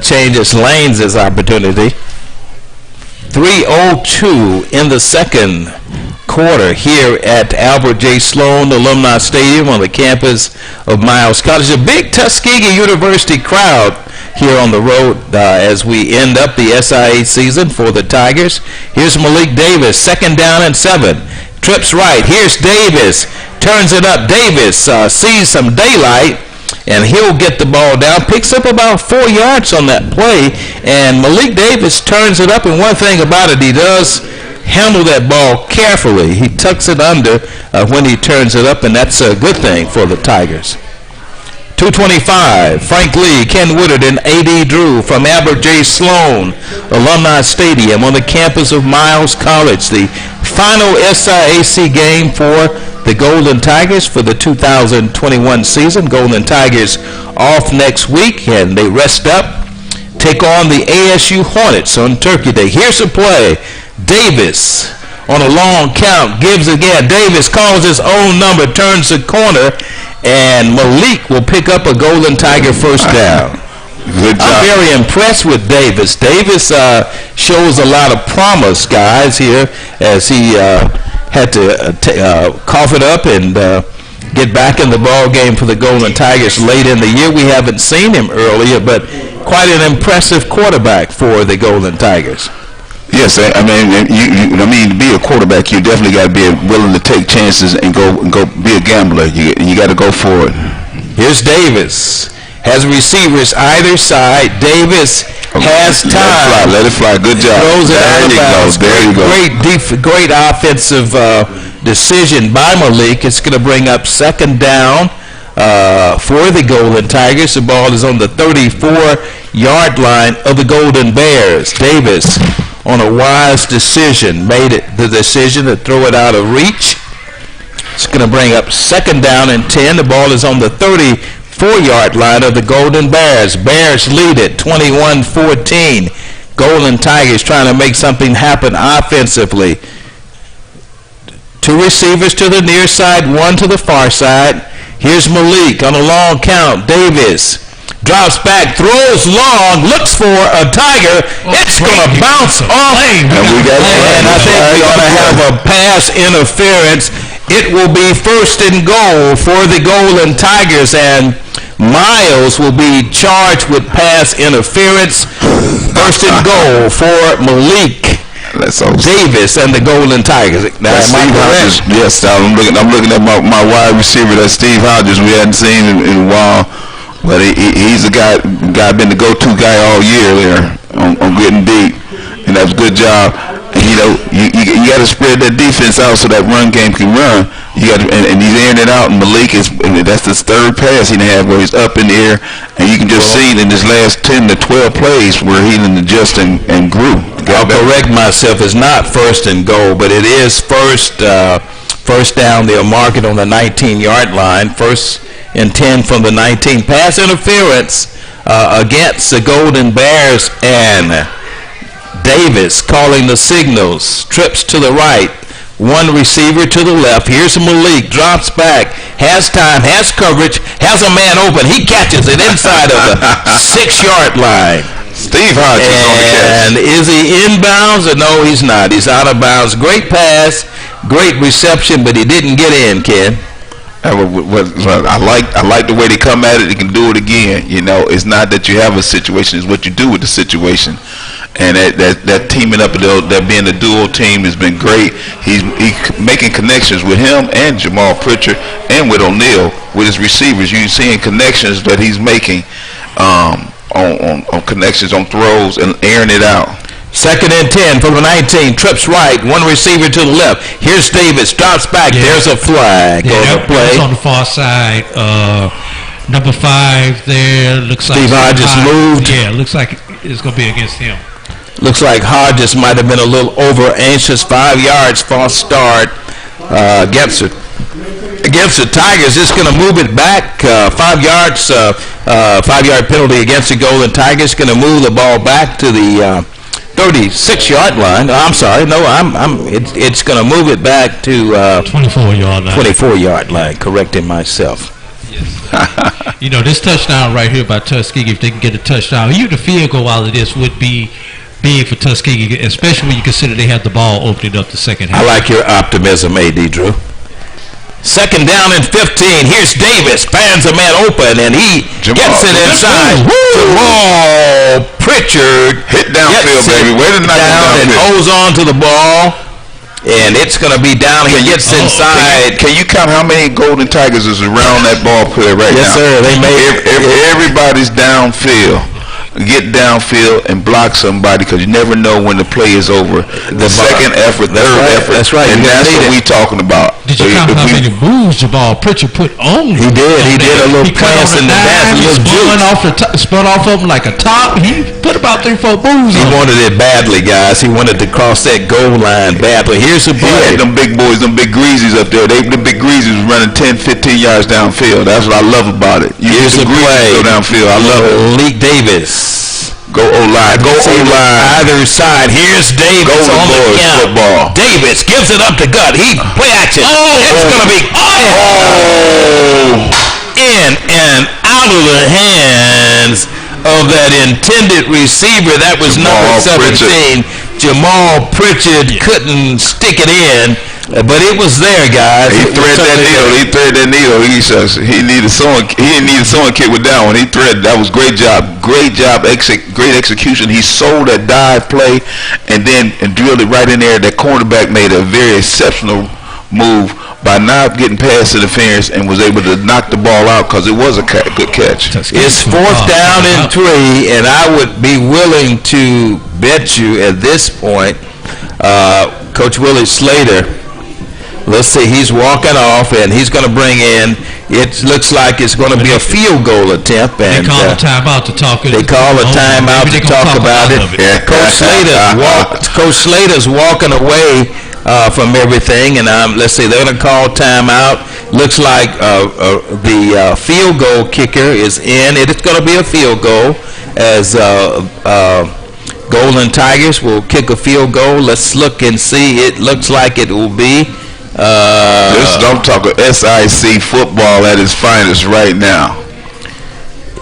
changes Lane's opportunity. 3:02 in the second quarter here at Albert J. Sloan Alumni Stadium on the campus of Miles College. A big Tuskegee University crowd here on the road as we end up the SIA season for the Tigers. Here's Malik Davis, 2nd down and 7. Trips right. Here's Davis. Turns it up. Davis sees some daylight, and he'll get the ball down. Picks up about 4 yards on that play, and Malik Davis turns it up. And one thing about it, he does handle that ball carefully. He tucks it under when he turns it up, and that's a good thing for the Tigers. 2:25, Frank Lee, Ken Woodard, and A.D. Drew from Albert J. Sloan Alumni Stadium on the campus of Miles College. The final SIAC game for the Golden Tigers for the 2021 season. Golden Tigers off next week, and they rest up. Take on the ASU Hornets on Turkey Day. Here's a play. Davis on a long count gives again. Davis calls his own number, turns the corner, and Malik will pick up a Golden Tiger first down. Good job. I'm very impressed with Davis. Davis shows a lot of promise, guys, here as he had to cough it up and get back in the ball game for the Golden Tigers late in the year. We haven't seen him earlier, but quite an impressive quarterback for the Golden Tigers. Yes, I mean, to be a quarterback, you definitely got to be willing to take chances and go be a gambler. You got to go for it. Here's Davis. Has receivers either side. Davis has time. Let it fly. Good job. Throws it out of bounds. There you go. Great offensive decision by Malik. It's going to bring up 2nd down for the Golden Tigers. The ball is on the 34-yard line of the Golden Bears. Davis, on a wise decision, made the decision to throw it out of reach. It's going to bring up 2nd down and 10. The ball is on the 34-yard line of the Golden Bears. Bears lead it 21-14. Golden Tigers trying to make something happen offensively. 2 receivers to the near side, 1 to the far side. Here's Malik on a long count. Davis drops back, throws long, looks for a Tiger. It's going to bounce off. And I think we're going to have a pass interference. It will be 1st and goal for the Golden Tigers, and Miles will be charged with pass interference. 1st and goal for Malik Davis and the Golden Tigers. Now, yes, I'm looking at my wide receiver. That's Steve Hodges. We hadn't seen in a while. But he's a guy been the go-to guy all year there on getting deep, and that's a good job. And you got to spread that defense out so that run game can run. You got and he's airing it out. And Malik that's his third pass he had where he's up in the air, and you can just see in his last 10 to 12 plays where he didn't adjust and grew. I'll correct myself. It's not first and goal, but it is first down. They'll mark it on the 19-yard line. First and 10 from the 19. Pass interference against the Golden Bears, and Davis calling the signals. Trips to the right. One receiver to the left. Here's Malik. Drops back. Has time. Has coverage. Has a man open. He catches it inside of the 6-yard line. Steve Hodges on the catch. And is he inbounds or no? He's not. He's out of bounds. Great pass. Great reception, but he didn't get in, Ken. I like the way they come at it. They can do it again. You know, it's not that you have a situation; it's what you do with the situation. And that teaming up, that being a dual team has been great. He's making connections with him and Jamal Pritchard and with O'Neal with his receivers. You're seeing connections that he's making on connections on throws and airing it out. Second and 10 from the 19. Trips right. One receiver to the left. Here's Davis. Drops back. Yeah. There's a flag on the play. On the far side. Number 5 there. Looks like Steve Hodges moved. Yeah, looks like it's going to be against him. Looks like Hodges might have been a little over anxious. 5 yards, false start against the Tigers. It's going to move it back 5 yards. 5-yard penalty against the Golden Tigers. Going to move the ball back to the 36-yard line. I'm sorry. No, it's going to move it back to 24-yard line. 24-yard line. Correcting myself. Yes. You know, this touchdown right here by Tuskegee, if they can get a touchdown, even the field goal out of this would be big for Tuskegee, especially when you consider they had the ball opening up the second half. I like your optimism, A.D. Drew. Second down and 15. Here's Davis. Fans a man open, and he gets it inside. Jamal Pritchard hit downfield, baby. Way to knock it downfield. And holds on to the ball, and it's going to be down. He gets inside. Can you count how many Golden Tigers is around that ball player right now? Yes, sir. They made everybody's downfield. Get downfield and block somebody, because you never know when the play is over. The second effort, third effort. That's right. And that's what we talking about. Did you count how many moves Jamal Pritchard put on? He did. He did a little press in the back. Spun off of him like a top. He put about 3-4 moves. He wanted it badly, guys. He wanted to cross that goal line badly. Here's the play. He had them big boys, them big greasies up there. The big greasies was running 10, 15 yards downfield. That's what I love about it. Here's the play. Go downfield. I love it. Malik Davis. Go O-line. Go O-line. Either side. Here's Davis on the count. Football. Davis gives it up to Gut. He play action. It's going to be in and out of the hands of that intended receiver. That was number 17. Jamal Pritchard couldn't stick it in, but it was there, guys. He threaded that needle. He threaded that needle. He needed someone. He didn't need a sewing kit with that one. He threaded. That was great job. Great job. Great execution. He sold that dive play and drilled it right in there. That cornerback made a very exceptional move by not getting past interference and was able to knock the ball out, because it was a good catch. It's 4th down and 3, and I would be willing to bet you at this point, Coach Willie Slater, let's see, he's walking off, and he's going to bring in, it looks like it's going to be a field goal attempt. And they call a timeout to talk it. They call a timeout to talk about it. Yeah. Coach Slater's walking away from everything, and let's see, they're going to call timeout. Looks like the field goal kicker is in. It's going to be a field goal, as Golden Tigers will kick a field goal. Let's look and see. It looks like it will be. I'm talking SIC football at its finest right now.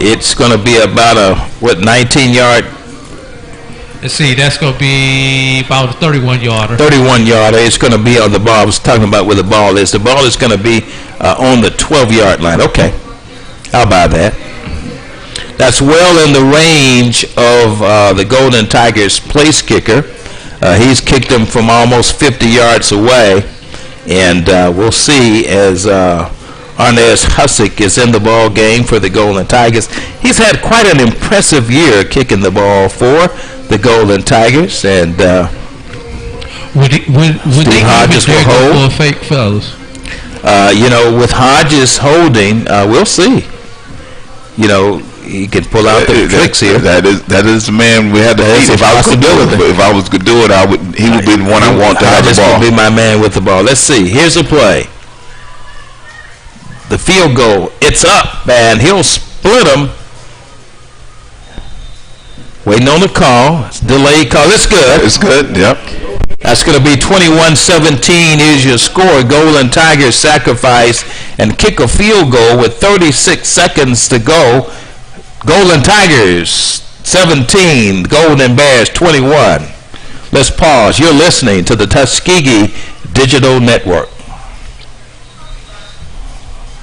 It's going to be about a 19-yard. Let's see, that's going to be about a 31-yarder. 31-yarder. It's going to be on the ball. I was talking about where the ball is. The ball is going to be on the 12-yard line. Okay, I'll buy that. That's well in the range of the Golden Tigers' place kicker. He's kicked them from almost 50 yards away. And we'll see as Arnez Hussick is in the ball game for the Golden Tigers. He's had quite an impressive year kicking the ball for the Golden Tigers. And would they Hodges will hold for a fake, fellas? With Hodges holding, we'll see. He can pull out the tricks here. That is the man we had to beat. If I was to do it, he would be the one I want to have the ball. Hodges will be my man with the ball. Let's see. Here's a play. The field goal. It's up, and he'll split them. Waiting on the call. It's delayed call. It's good. It's good. Yep. That's going to be 21-17 is your score. Golden Tigers sacrifice and kick a field goal with 36 seconds to go. Golden Tigers 17, Golden Bears 21. Let's pause. You're listening to the Tuskegee Digital Network.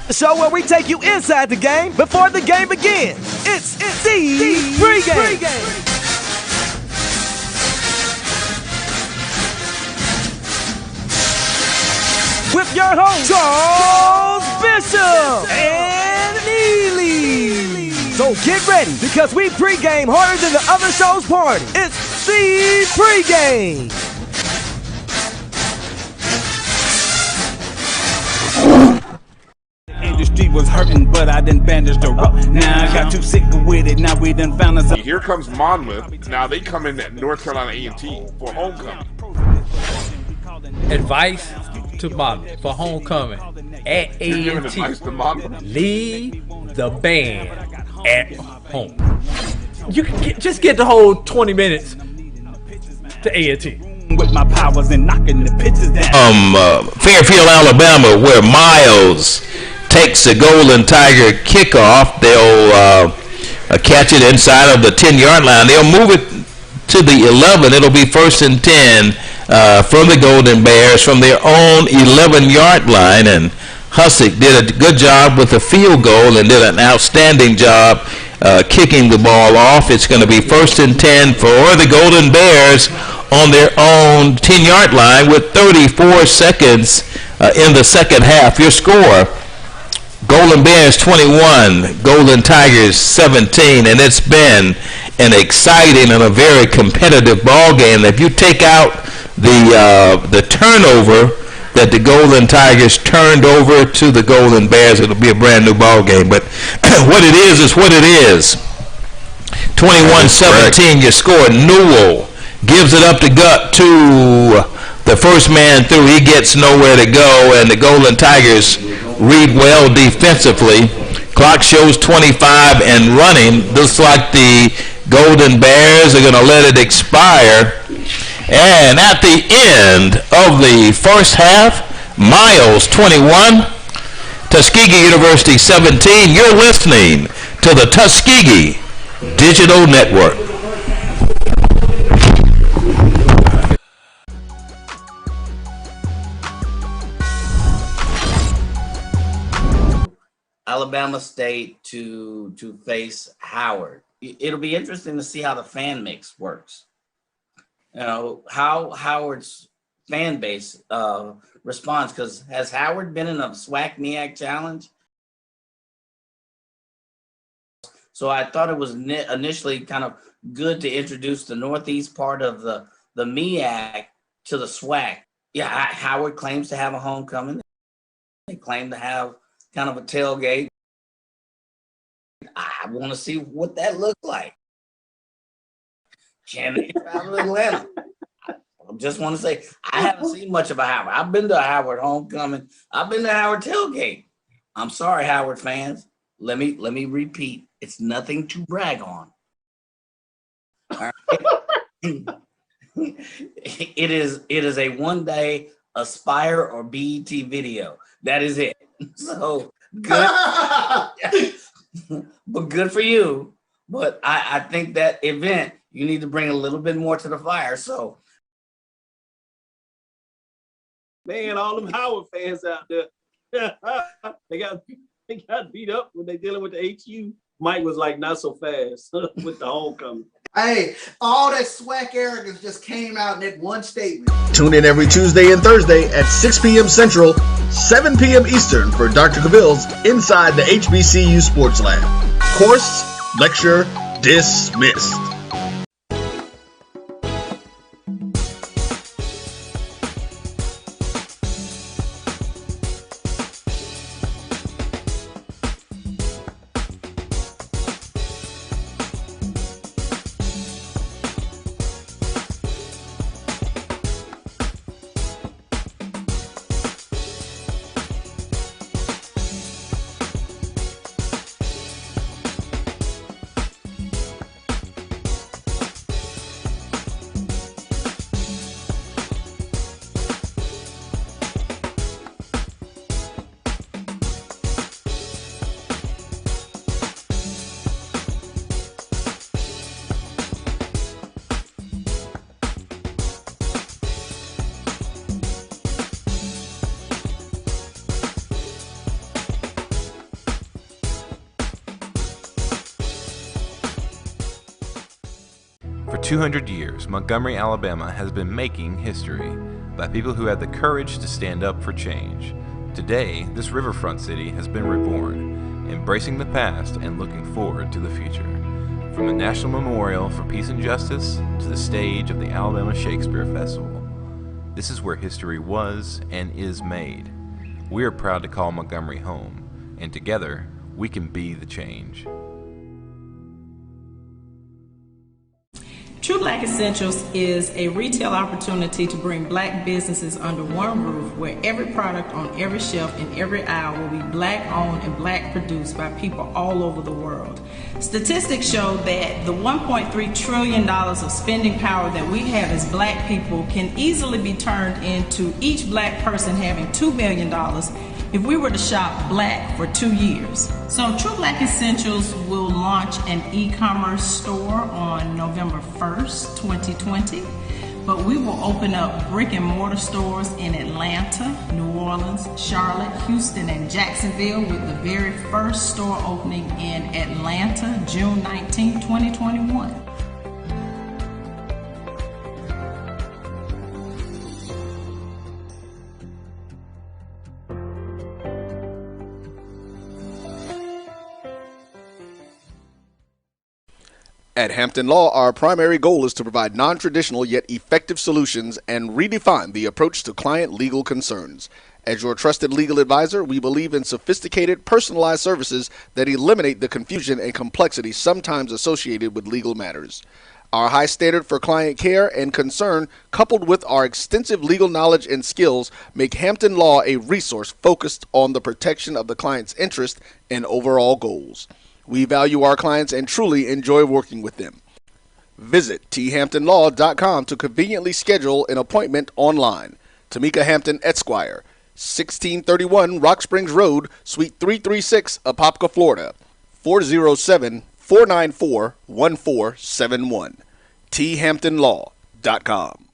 The show where we take you inside the game before the game begins. It's the pregame. With your host, Charles Bishop and Neely. So get ready, because we pregame harder than the other show's party. It's the pregame. Industry was hurting, but I done bandaged her up. Now I got too sick with it. Now we done found us. Here comes Monmouth. Now they come in at North Carolina A&T for homecoming. Advice to Monmouth for homecoming at A&T. Leave the band at home. You can just get the whole 20 minutes to A&T. With my powers and knocking the pitches down. Fairfield, Alabama, where Miles takes the Golden Tiger kickoff. They'll catch it inside of the 10-yard line. They'll move it to the 11. It'll be 1st and 10 from the Golden Bears from their own 11-yard line. And Hussick did a good job with the field goal and did an outstanding job kicking the ball off. It's going to be 1st and 10 for the Golden Bears on their own 10-yard line with 34 seconds in the second half. Your score, Golden Bears 21, Golden Tigers 17, and it's been an exciting and a very competitive ball game. If you take out the turnover that the Golden Tigers turned over to the Golden Bears, it'll be a brand new ball game. But what it is what it is. 21-17, your score. Newell gives it up the gut to the first man through. He gets nowhere to go, and the Golden Tigers read well defensively. Clock shows 25 and running. Looks like the Golden Bears are going to let it expire. And at the end of the first half, Miles 21, Tuskegee University 17. You're listening to the Tuskegee Digital Network. Alabama State to face Howard. It'll be interesting to see how the fan mix works. How Howard's fan base responds, because has Howard been in a SWAC MEAC challenge? So I thought it was initially kind of good to introduce the northeast part of the MEAC to the SWAC. Yeah, Howard claims to have a homecoming. They claim to have kind of a tailgate. I want to see what that looks like. Can they travel to Atlanta? I just want to say, I haven't seen much of a Howard. I've been to a Howard homecoming. I've been to Howard tailgate. I'm sorry, Howard fans. Let me repeat. It's nothing to brag on. All right. It is a one-day Aspire or BET video. That is it. So good, but good for you. But I think that event, you need to bring a little bit more to the fire. So, man, all them Howard fans out there, they got beat up when they dealing with the HU. Mike was like, not so fast with the homecoming. Hey, all that SWAC arrogance just came out in that one statement. Tune in every Tuesday and Thursday at 6 p.m. Central, 7 p.m. Eastern for Dr. Cavill's Inside the HBCU Sports Lab. Course, lecture, dismissed. For 200 years, Montgomery, Alabama has been making history by people who had the courage to stand up for change. Today, this riverfront city has been reborn, embracing the past and looking forward to the future. From the National Memorial for Peace and Justice to the stage of the Alabama Shakespeare Festival, this is where history was and is made. We are proud to call Montgomery home, and together, we can be the change. True Black Essentials is a retail opportunity to bring Black businesses under one roof, where every product on every shelf in every aisle will be Black owned and Black produced by people all over the world. Statistics show that the $1.3 trillion of spending power that we have as Black people can easily be turned into each Black person having $2 million if we were to shop Black for 2 years. So True Black Essentials will launch an e-commerce store on November 1st, 2020, but we will open up brick and mortar stores in Atlanta, New Orleans, Charlotte, Houston, and Jacksonville, with the very first store opening in Atlanta, June 19, 2021. At Hampton Law, our primary goal is to provide non-traditional yet effective solutions and redefine the approach to client legal concerns. As your trusted legal advisor, we believe in sophisticated, personalized services that eliminate the confusion and complexity sometimes associated with legal matters. Our high standard for client care and concern, coupled with our extensive legal knowledge and skills, make Hampton Law a resource focused on the protection of the client's interest and overall goals. We value our clients and truly enjoy working with them. Visit thamptonlaw.com to conveniently schedule an appointment online. Tamika Hampton Esquire, 1631 Rock Springs Road, Suite 336, Apopka, Florida, 407-494-1471. thamptonlaw.com.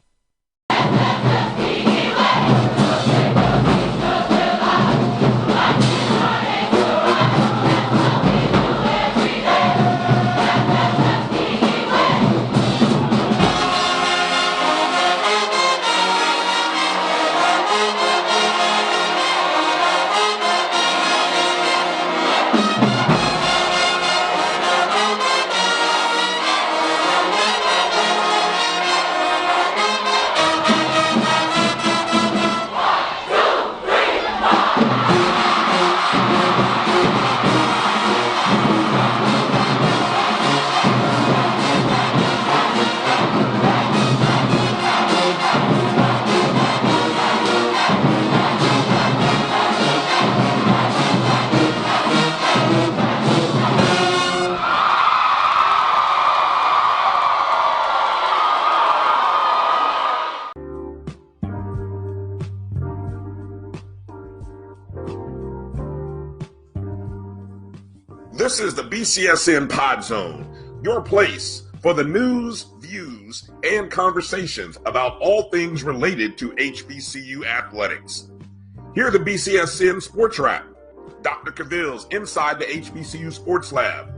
This is the BCSN Pod Zone, your place for the news, views, and conversations about all things related to HBCU athletics. Here the BCSN Sports Wrap, Dr. Cavill's Inside the HBCU Sports Lab,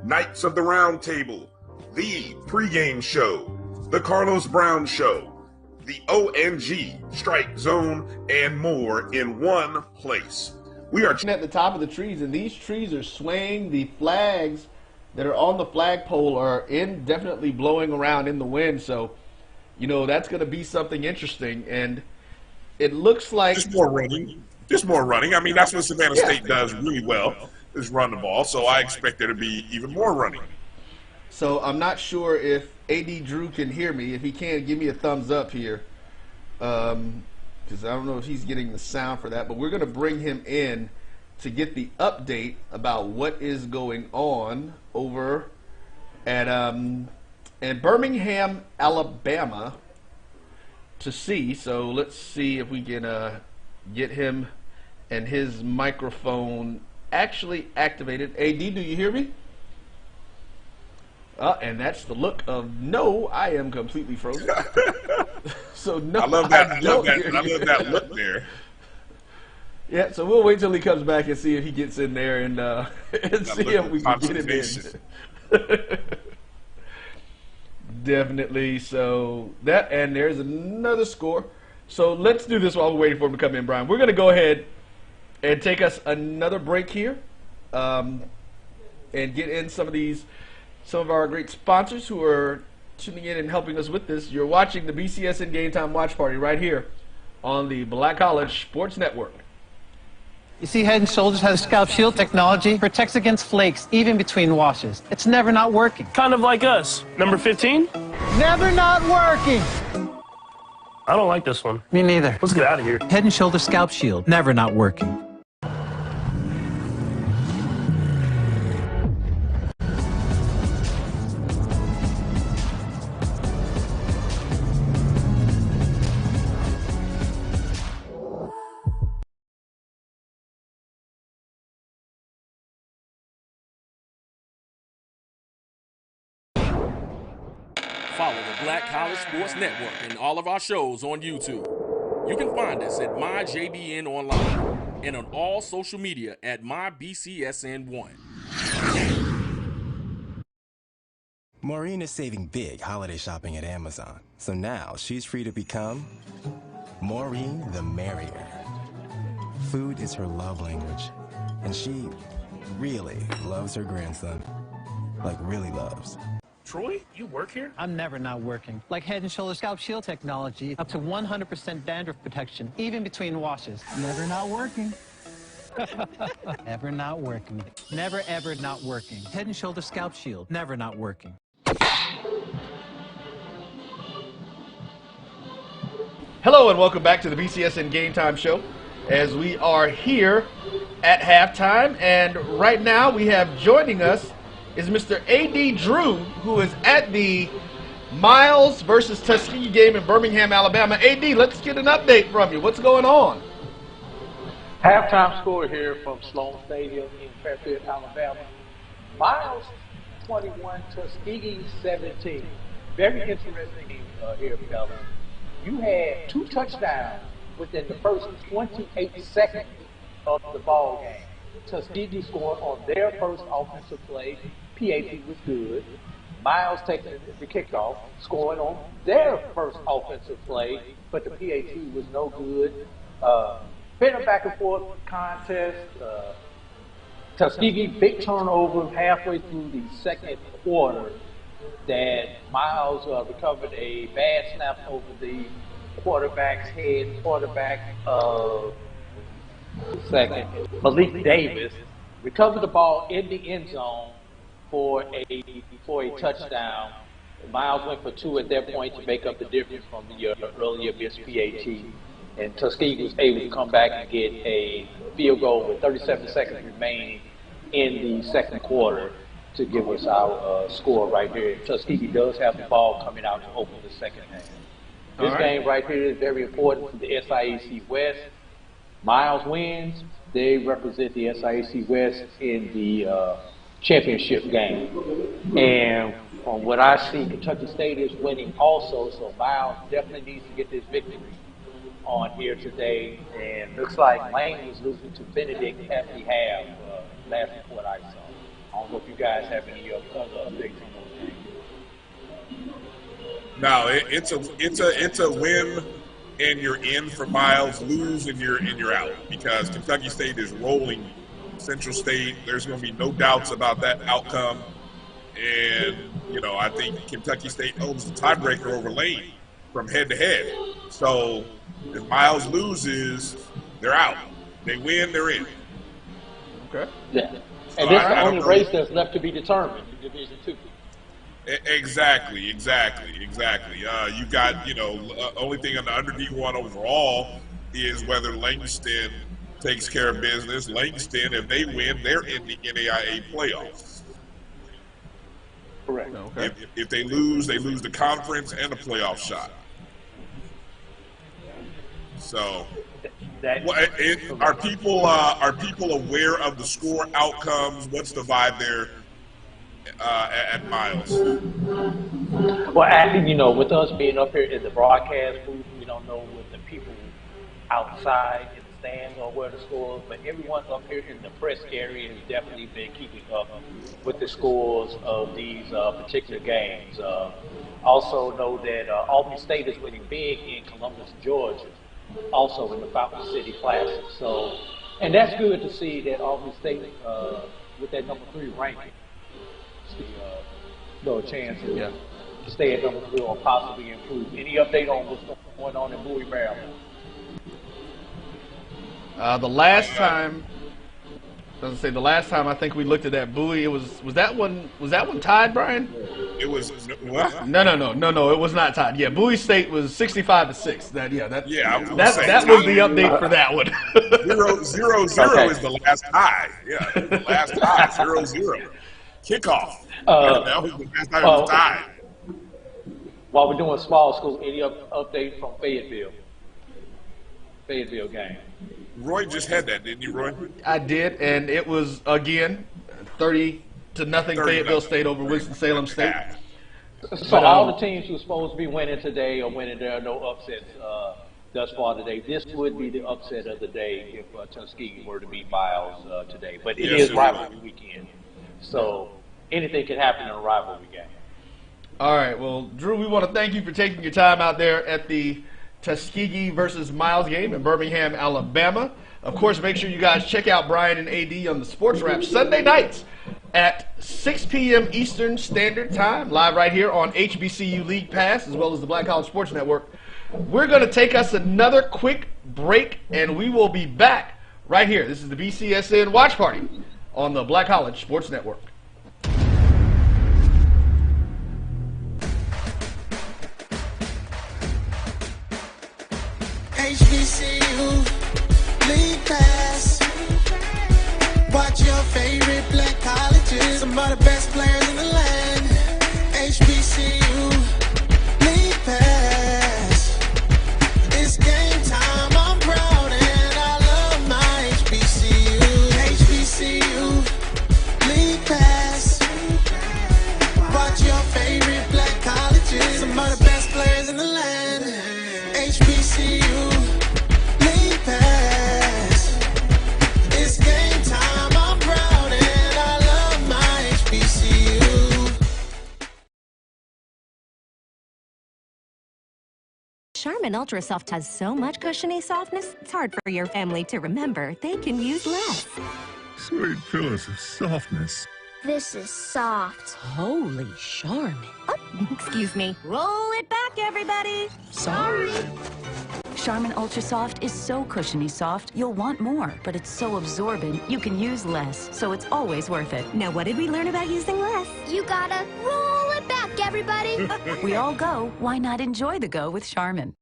Knights of the Round Table, the pregame show, the Carlos Brown Show, the ONG Strike Zone, and more in one place. We are at the top of the trees, and these trees are swaying. The flags that are on the flagpole are indefinitely blowing around in the wind. So, you know, that's going to be something interesting. And it looks like just more running. Just more running. I mean, that's what Savannah State does really well, is run the ball. So I expect there to be even more running. So I'm not sure if AD Drew can hear me. If he can, give me a thumbs up here. Because I don't know if he's getting the sound for that, but we're going to bring him in to get the update about what is going on over at Birmingham, Alabama to see. So let's see if we can get him and his microphone actually activated. AD, do you hear me? And that's the look of no, I am completely frozen. So no, I love that. I love that look there. Yeah, so we'll wait till he comes back and see if he gets in there and see if we can get him in. Definitely. So that, and there's another score. So let's do this while we're waiting for him to come in, Brian. We're going to go ahead and take us another break here, and get in some of our great sponsors who are tuning in and helping us with this. You're watching the BCSN Game Time Watch Party right here on the Black College Sports Network. You see, Head & Shoulders has scalp shield technology, protects against flakes, even between washes. It's never not working. Kind of like us. Number 15? Never not working. I don't like this one. Me neither. Let's get out of here. Head & Shoulders scalp shield, never not working. Follow the Black College Sports Network and all of our shows on YouTube. You can find us at MyJBN Online and on all social media at MyBCSN1. Maureen is saving big holiday shopping at Amazon, so now she's free to become Maureen the Merrier. Food is her love language, and she really loves her grandson. Like, really loves. Troy, you work here? I'm never not working. Like Head & Shoulders scalp shield technology, up to 100% dandruff protection, even between washes. Never not working. Never not working. Never ever not working. Head & Shoulders scalp shield, never not working. Hello and welcome back to the BCSN Game Time Show, as we are here at halftime, and right now we have joining us is Mr. A.D. Drew, who is at the Miles versus Tuskegee game in Birmingham, Alabama. A.D., let's get an update from you. What's going on? Halftime score here from Sloan Stadium in Fairfield, Alabama. Miles 21, Tuskegee 17. Very interesting here, fellas. You had 2 touchdowns within the first 28 seconds of the ball game. Tuskegee scored on their first offensive play. PAT was good. Miles taking the kickoff, scoring on their first offensive play, but the PAT was no good. Been a back and forth contest. Tuskegee, big turnover halfway through the second quarter that Miles recovered a bad snap over the quarterback's head. Quarterback second, Malik Davis, recovered the ball in the end zone for a touchdown. Miles went for 2 at that point to make up the difference from the earlier missed PAT. And Tuskegee was able to come back and get a field goal with 37 seconds remaining in the second quarter to give us our score right here. Tuskegee does have the ball coming out to open the second half. This game right here is very important for the SIAC West. Miles wins. They represent the SIAC West in the championship game. And from what I see, Kentucky State is winning also, so Miles definitely needs to get this victory on here today. And looks like Lane was losing to Benedict at the half last report I saw. I don't know if you guys have any other updates on those games. No, it's a win and you're in for Miles. Lose and you're out, because Kentucky State is rolling Central State. There's going to be no doubts about that outcome. And, I think Kentucky State owns the tiebreaker over Lane from head to head. So if Miles loses, they're out. They win, they're in. Okay. Yeah. And this is the only race that's left to be determined in Division II. Exactly. You got, only thing on the under D1 overall is whether Langston takes care of business. Langston, if they win, they're in the NAIA playoffs. Correct. Okay. If they lose the conference and a playoff shot. So, are people aware of the score outcomes? What's the vibe there at Miles? Well, actually, with us being up here in the broadcast booth, we don't know what the people outside in the stands on where the scores, but everyone up here in the press area has definitely been keeping up with the scores of these particular games. Also know that Albany State is winning big in Columbus, Georgia, also in the Fountain City Classic. So, and that's good to see that Albany State, with that number 3 ranking, still a chance to stay at number 3 or possibly improve. Any update on what's going on in Bowie, Maryland? The last time I think we looked at that Bowie, was that one tied, Brian? It was what? No, it was not tied. Yeah, Bowie State was 65-6. That was the update for that one. 0-0 is the last tie. Yeah, the last tie, 0-0. Kickoff. That was the last time it was tied. While we're doing small schools, any update from Fayetteville game? Roy just had that, didn't you, Roy? I did, and it was, again, 30-0 Fayetteville State over Winston-Salem State. So all the teams who are supposed to be winning today are winning. There are no upsets thus far today. This would be the upset of the day if Tuskegee were to beat Miles today. But it is rivalry weekend, so anything can happen in a rivalry game. All right, well, Drew, we want to thank you for taking your time out there at the Tuskegee versus Miles game in Birmingham, Alabama. Of course, make sure you guys check out Brian and AD on the Sports Wrap Sunday nights at 6 p.m. Eastern Standard Time, live right here on HBCU League Pass, as well as the Black College Sports Network. We're going to take us another quick break, and we will be back right here. This is the BCSN Watch Party on the Black College Sports Network. HBCU League Pass. Watch your favorite black colleges. Some of the best players in the land. HBCU League Pass. It's game time. I'm proud and I love my HBCU. HBCU League Pass. Watch your favorite black colleges. Some of the best players in the land. HBCU League Pass. It's game time. I'm proud and I love my HBCU. Charmin Ultra Soft has so much cushiony softness, it's hard for your family to remember they can use less. Sweet pillows of softness. This is soft. Holy Charmin. Oh, excuse me. Roll it back, everybody. Sorry. Charmin Ultra Soft is so cushiony soft, you'll want more, but it's so absorbent, you can use less, so it's always worth it. Now, what did we learn about using less? You gotta roll it back, everybody. We all go. Why not enjoy the go with Charmin?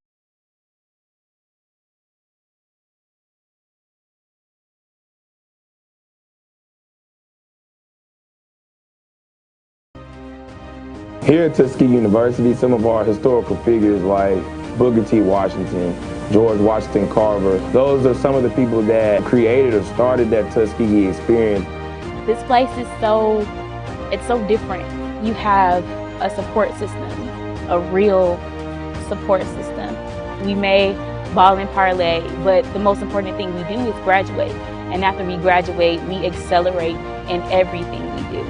Here at Tuskegee University, some of our historical figures like Booker T. Washington, George Washington Carver, those are some of the people that created or started that Tuskegee experience. This place is so different. You have a support system, a real support system. We may ball and parlay, but the most important thing we do is graduate. And after we graduate, we accelerate in everything we do.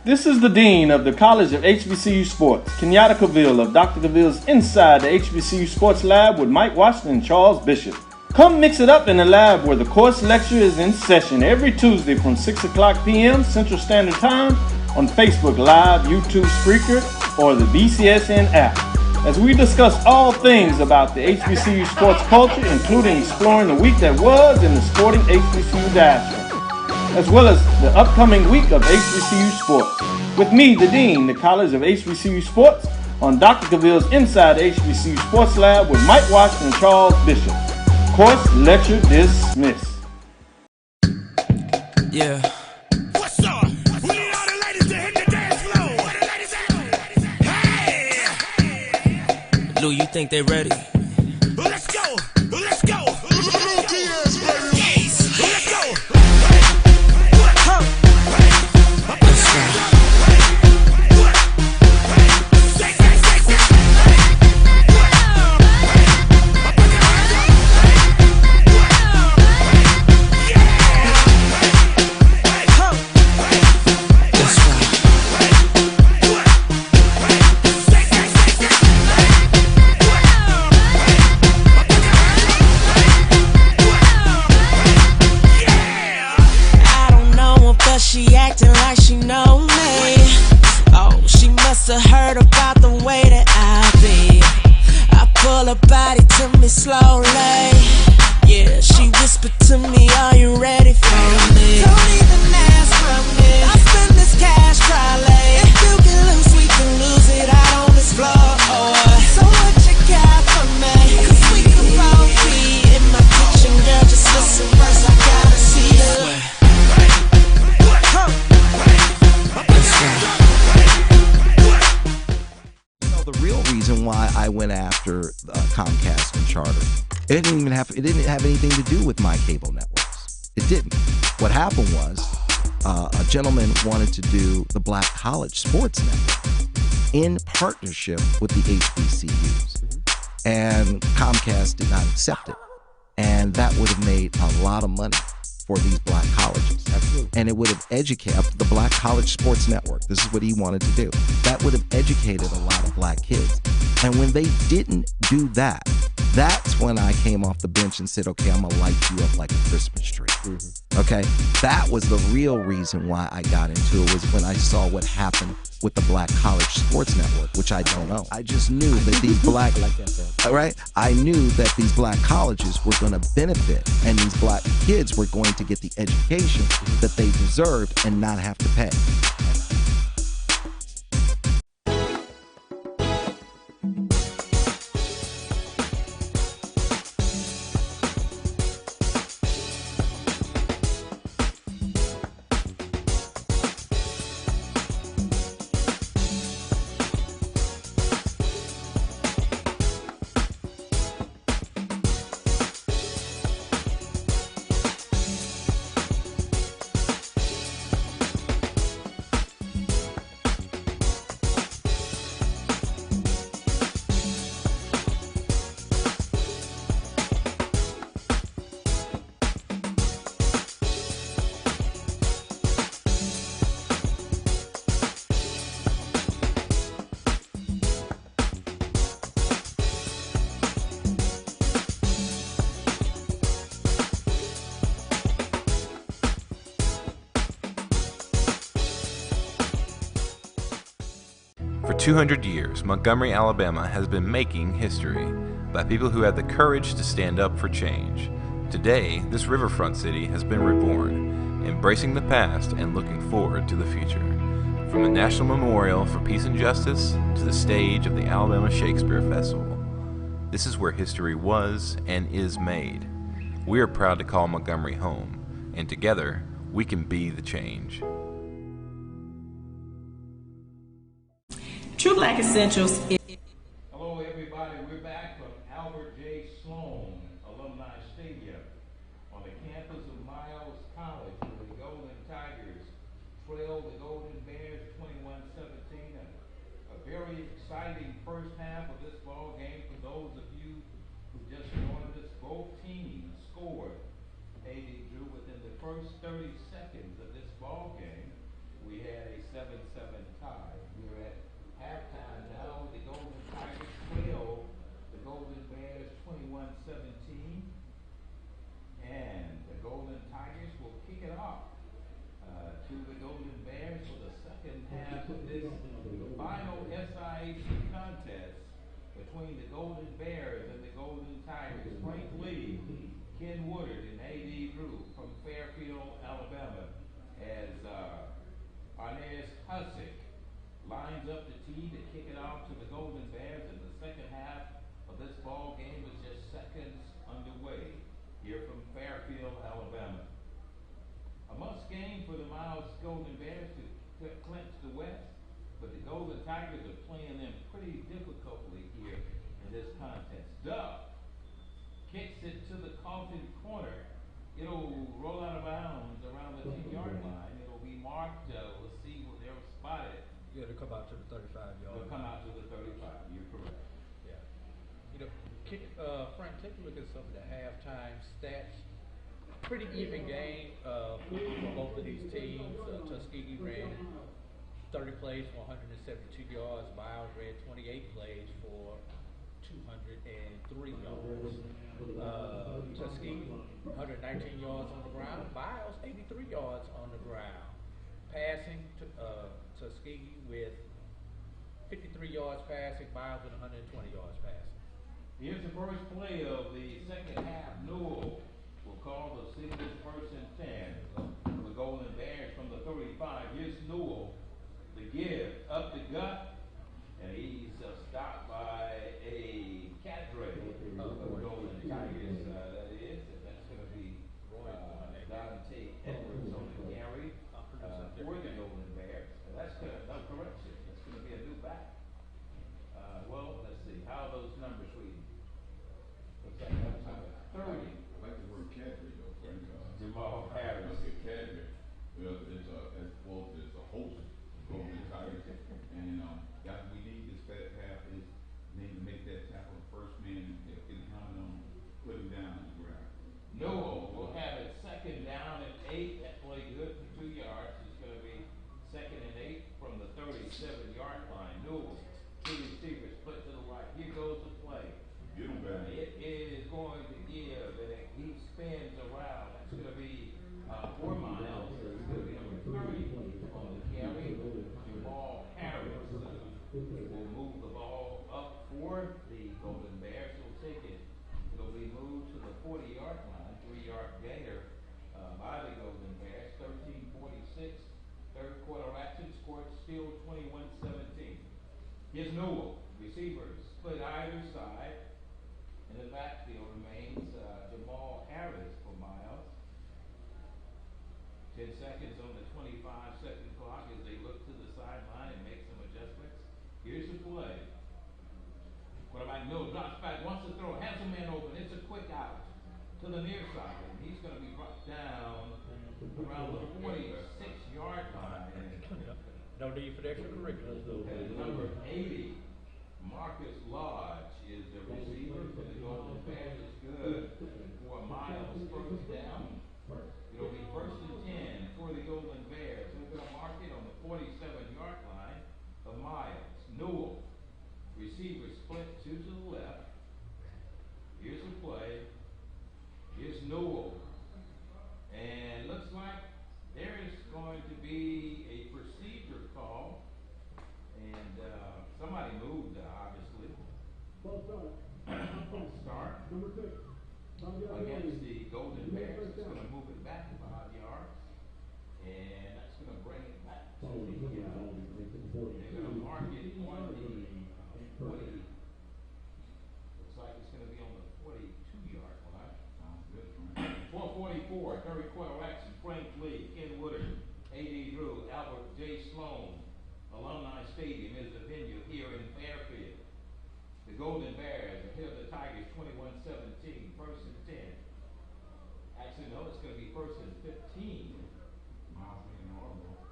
This is the Dean of the College of HBCU Sports, Kenyatta Cavill of Dr. Cavill's Inside the HBCU Sports Lab with Mike Washington and Charles Bishop. Come mix it up in the lab where the course lecture is in session every Tuesday from 6 o'clock p.m. Central Standard Time on Facebook Live, YouTube Spreaker, or the BCSN app, as we discuss all things about the HBCU sports culture, including exploring the week that was in the sporting HBCU diaspora, as well as the upcoming week of HBCU sports. With me, the Dean, the College of HBCU Sports, on Dr. Cavill's Inside the HBCU Sports Lab with Mike Washington and Charles Bishop. Course lecture dismissed. Yeah. What's up? We need all the ladies to hit the dance floor. Where the ladies at? Hey! Lou, you think they ready? Let's go. Let's go. Yes, let's go. It didn't have anything to do with my cable networks. It didn't. What happened was a gentleman wanted to do the Black College Sports Network in partnership with the HBCUs. And Comcast did not accept it. And that would have made a lot of money for these black colleges. Absolutely. And it would have educated the Black College Sports Network. This is what he wanted to do. That would have educated a lot of black kids. And when they didn't do that, that's when I came off the bench and said, okay, I'm gonna light you up like a Christmas tree. Okay? That was the real reason why I got into it, was when I saw what happened with the Black College Sports Network, which I don't know. I just knew that these black, right? I knew that these black colleges were gonna benefit, and these black kids were going to get the education that they deserved and not have to pay. For 200 years, Montgomery, Alabama has been making history by people who had the courage to stand up for change. Today, this riverfront city has been reborn, embracing the past and looking forward to the future. From the National Memorial for Peace and Justice to the stage of the Alabama Shakespeare Festival, this is where history was and is made. We are proud to call Montgomery home, and together, we can be the change. True Black Essentials is... Hello everybody, we're back from Albert J. Sloan Alumni Stadium on the campus of Miles College, where the Golden Tigers trail the Golden Bears 21-17. A very exciting first half of this ball game. For those of you who just joined us, both teams scored. AD Drew within the first 30 seconds of this ball game. We had a 7-7 tie. We're at halftime now. The Golden Tigers trail the Golden Bears 21-17, and the Golden Tigers will kick it off to the Golden Bears for the second half of this final SIAC contest between the Golden Bears and the Golden Tigers. Frank Lee, Ken Woodard, and A.D. Drew from Fairfield, Alabama, as Arnez Hussick lines up the tee to kick it off to the Golden Bears, and the second half of this ball game is just seconds underway here from Fairfield, Alabama. A must game for the Miles Golden Bears to clinch the West, but the Golden Tigers are playing them pretty difficultly here in this contest. Duff kicks it to the Carlton corner. It'll roll out of bounds around the 10-yard line. It'll be marked. We'll see where they're spotted. Yeah, to come out to the 35-yard. They'll come out to the 35. You're correct. Yeah. You know, Frank, take a look at some of the halftime stats. Pretty even game for both of these teams. Tuskegee ran 30 plays for 172 yards. Miles ran 28 plays for 203 yards. Tuskegee, 119 yards on the ground. Miles, 83 yards on the ground. Passing to Tuskegee with 53 yards passing, Miles with 120 yards passing. Here's the first play of the second half. Newell will call the single first and 10 for the Golden Bears from the 35. Here's Newell, the give, up the gut, and he's stopped by a cadre of the Golden Tigers. That is, and that's going to be Dante Edwards on the carry for the Golden Bears. That's going to, no correction, that's going to be a new back. Well, let's see, how are those numbers reading? What's that halftime Here's Newell. Receivers split either side. In the backfield remains Jamal Harris for Miles. 10 seconds on the 25-second clock as they look to the sideline and make some adjustments. Here's the play. Quarterback Newell drops back, wants to throw, has a man open. It's a quick out to the near side, and he's going to be brought down around the 46-yard line. No need for the extracurriculars, though. Number 80, Marcus Lodge, is the receiver for the Golden Bears. It's good for Miles' first down. It'll be 1st and 10 for the Golden Bears. They're going to mark it on the 47-yard line of Miles. Newell, receiver split to the left. Here's the play. Here's Newell. And looks like there is going to be a procedure call. And somebody moved, obviously. Start against the Golden Bears. It's going to move it back 5 yards. And that's going to bring it back to the, they're going to mark it on the 40. Looks like it's going to be on the 42-yard line. 4:44, Terry Coyle Action, Frank Lee, Ken Woodard, A.D. Drew, Albert J. Sloan. Alumni Stadium is the venue here in Fairfield. The Golden Bears ahead of the Tigers 21-17, 1st and 10. Actually, no, it's going to be 1st and 15.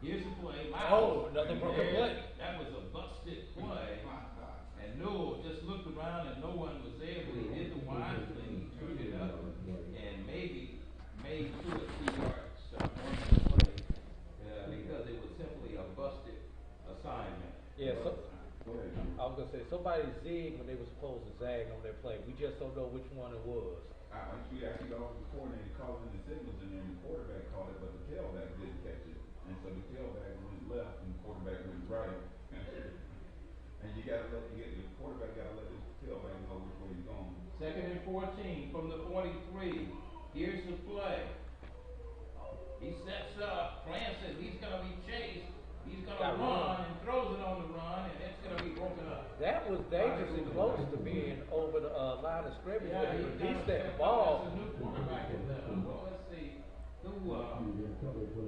Here's the play. Oh, another broken play. That was a busted play. And Newell just looked around and no one was there, but he did the wise thing. He turned it up and maybe made 2 or 3 yards on that play because it was simply a busted assignment. Yeah, I was going to say, somebody zigged when they were supposed to zag on their play. We just don't know which one it was. We actually got off the coordinator calling the signals, and then the quarterback called it, but the tailback didn't catch it. And so the tailback went left and the quarterback went right. And you gotta let the quarterback gotta let the tailback know which way he's going. 2nd and 14 from the 43. Here's the play. He sets up. Plan says he's gonna be chased. He's gonna run and throws it on the run, and it's gonna be broken up. That was dangerously close to being over the line of scrimmage. Yeah, He he released that ball. There's a new quarterback in there. Well, let's see.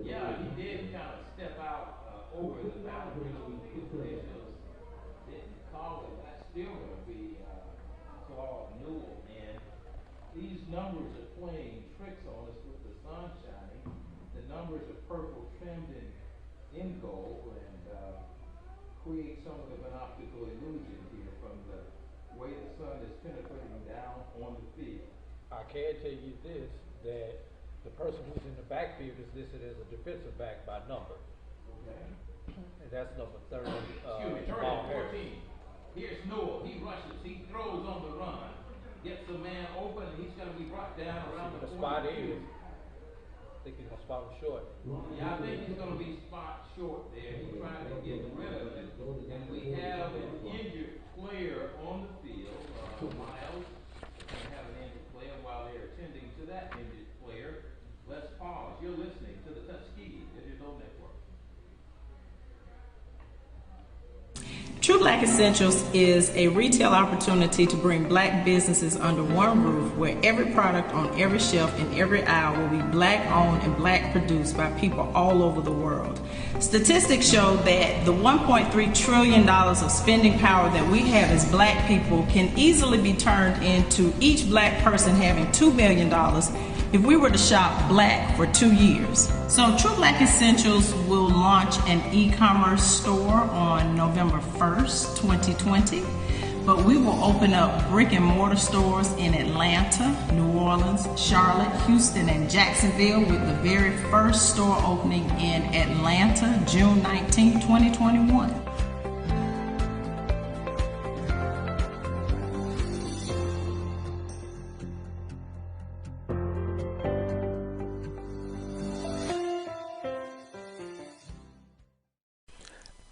Yeah, he did kind of step out over the boundaries with the officials. Didn't call it. That's still going to be Claude Newell. And these numbers are playing tricks on us with the sun shining. The numbers are purple trimmed in gold and create somewhat of an optical illusion here from the way the sun is penetrating down on the field. I can tell you this, that the person who's in the backfield is listed as a defensive back by number. Okay. And that's number 30. Excuse me, 14. Here's Newell. He rushes. He throws on the run. Gets the man open, and he's going to be brought down around the spot 40. is. I think he's going to spot him short. Yeah, I think he's going to be spot short there. He's trying to get rid of it. And we have an injured player on the field. Miles going to have an injured player while they're attending to that injured player. Let's pause. You're listening to the Tuskegee Digital Network. True Black Essentials is a retail opportunity to bring black businesses under one roof where every product on every shelf in every aisle will be black owned and black produced by people all over the world. Statistics show that the $1.3 trillion of spending power that we have as black people can easily be turned into each black person having $2 million if we were to shop black for 2 years. So True Black Essentials will launch an e-commerce store on November 1st, 2020. But we will open up brick and mortar stores in Atlanta, New Orleans, Charlotte, Houston, and Jacksonville, with the very first store opening in Atlanta, June 19, 2021.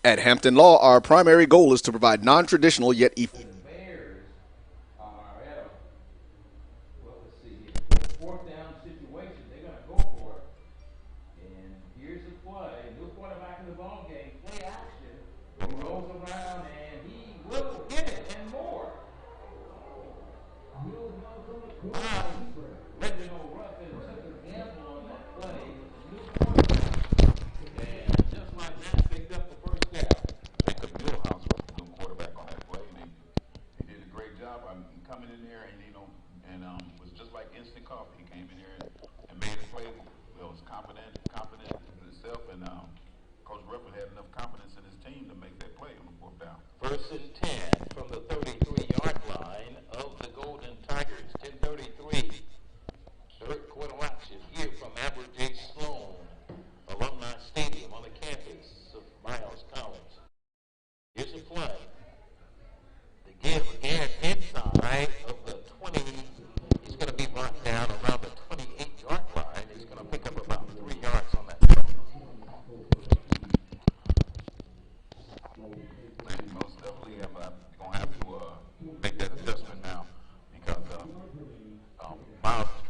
At Hampton Law, our primary goal is to provide non-traditional yet effective. Bears are at a, well, let's see here, 4th down situation. They're going to go for it. And here's the play. New quarterback in the ball game. Play action. He rolls around and he tough. He came in here and made a play. He was confident in himself, and Coach Ruffin had enough confidence in his team to make that play on the fourth down. 1st and 10 from the 33-yard line of the Golden Tigers. 10:33. Third quarter action here from Albert J. Sloan Alumni Stadium on the campus of Miles College. Here's a play. The give again inside of the 20. He's going to be brought down around the 28-yard line. He's going to pick up about 3 yards on that play. And most definitely, I'm going to have to make that adjustment now because Miles is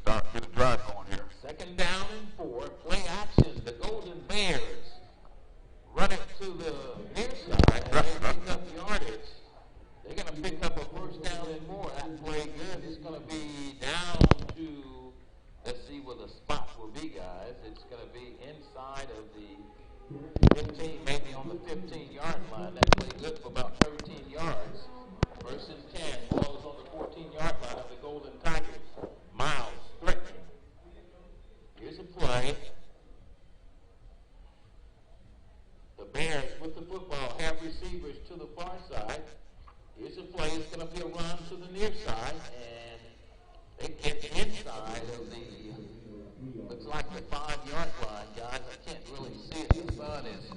trying to get a drive going here. 2nd down and 4. Play action. The Golden Bears run it to the near side. They're going to pick up yardage. They're going to pick up a 1st down and more. That play good. It's going to be down to, let's see where the spot will be, guys. It's going to be inside of the 15, maybe on the 15-yard line. That play good for about 13 yards. 1st and 10. Ball is on the 14-yard line of the Golden Tigers. Miles threatening. Here's a play. The Bears with the football have receivers to the far side. Here's a play. It's going to be a run to the near side, and they get inside of the, looks like the 5-yard line, guys. I can't really see it. The sun is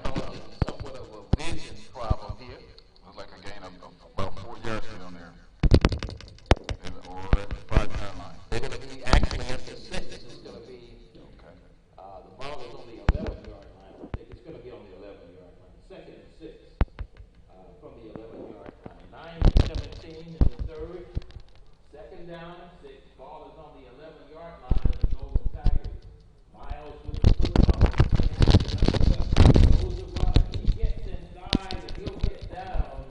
causing somewhat of a vision problem here. Looks like a gain of about 4 yards down there. Or at the 5-yard line. They're going to be actually at the 6. It's going to be, the ball is on the 11-yard line. I think it's going to be on the 11-yard line. 2nd and 6 from the 11-yard line. 9-17 in the 3rd. 2nd down and 6. Ball is on the 11-yard line of the Golden Tigers. Miles with the football. Goes the runner. He gets inside and he'll get down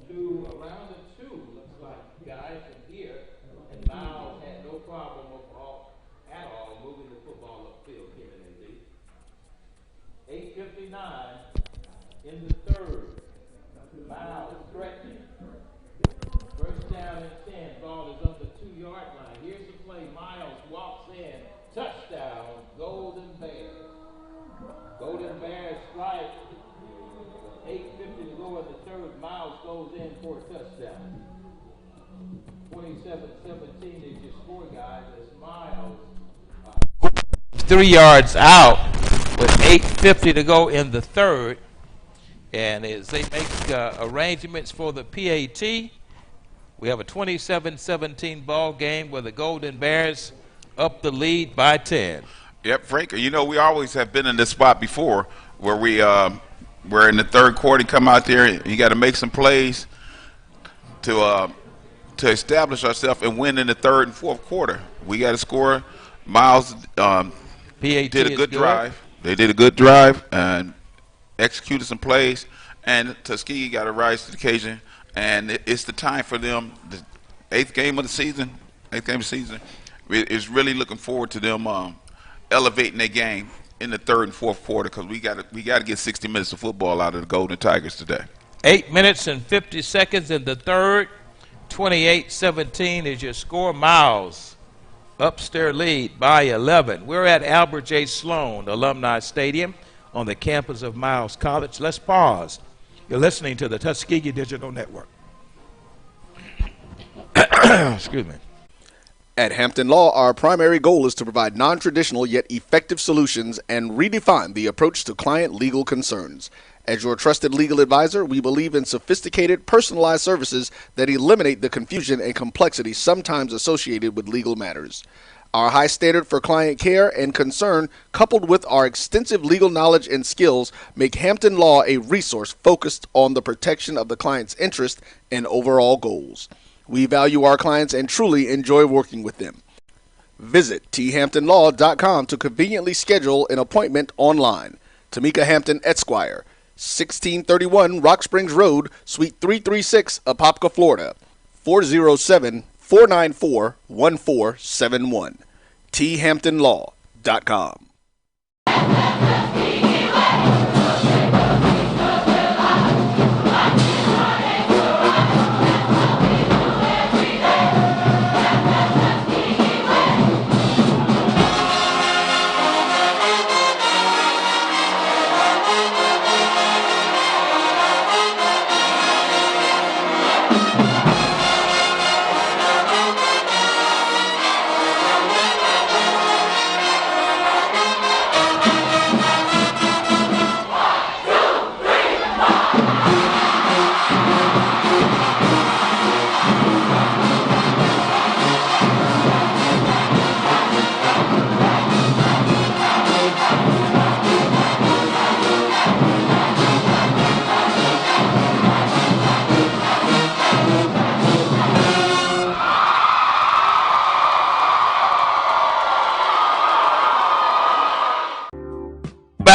to around the 2. Looks like guys from here. And Miles had no problem at all moving the football upfield, Kim and Izzy. 8:59 in the 3rd. Miles threatening. 1st down and 10. Ball is on the 2-yard line. Here's the play. Miles walks in. Touchdown, Golden Bears. Golden Bears strike. 8:50 to go in the 3rd. Miles goes in for a touchdown. 27-17 is your score, guys. As Miles 3 yards out with 8:50 to go in the 3rd. And as they make arrangements for the PAT, we have a 27-17 ball game where the Golden Bears up the lead by 10. Yep, Frank. You know, we always have been in this spot before where we're in the 3rd quarter, come out there, and you got to make some plays to establish ourselves and win in the 3rd and 4th quarter. We got to score. Miles did a good drive. They did a good drive and executed some plays, and Tuskegee got to rise to the occasion. And it's the time for them. The 8th game of the season. Is really looking forward to them elevating their game in the 3rd and 4th quarter because we got to get 60 minutes of football out of the Golden Tigers today. 8 minutes and 50 seconds in the 3rd. 28-17 is your score. Miles ups their lead by 11. We're at Albert J. Sloan Alumni Stadium on the campus of Miles College. Let's pause. You're listening to the Tuskegee Digital Network. Excuse me. At Hampton Law, our primary goal is to provide non-traditional yet effective solutions and redefine the approach to client legal concerns. As your trusted legal advisor, we believe in sophisticated, personalized services that eliminate the confusion and complexity sometimes associated with legal matters. Our high standard for client care and concern, coupled with our extensive legal knowledge and skills, make Hampton Law a resource focused on the protection of the client's interest and overall goals. We value our clients and truly enjoy working with them. Visit thamptonlaw.com to conveniently schedule an appointment online. Tamika Hampton Esquire, 1631 Rock Springs Road, Suite 336, Apopka, Florida, 407-494-1471. thamptonlaw.com.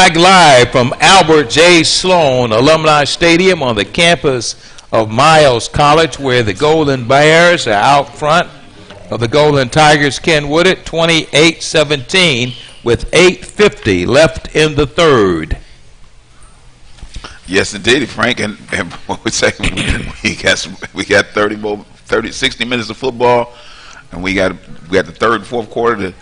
back live from Albert J. Sloan Alumni Stadium on the campus of Miles College, where the Golden Bears are out front of the Golden Tigers. Ken Woodard, 28-17 with 8:50 left in the third. Yes, indeed, Frank. And what we say, we got 60 minutes of football, and we got the third and fourth quarter to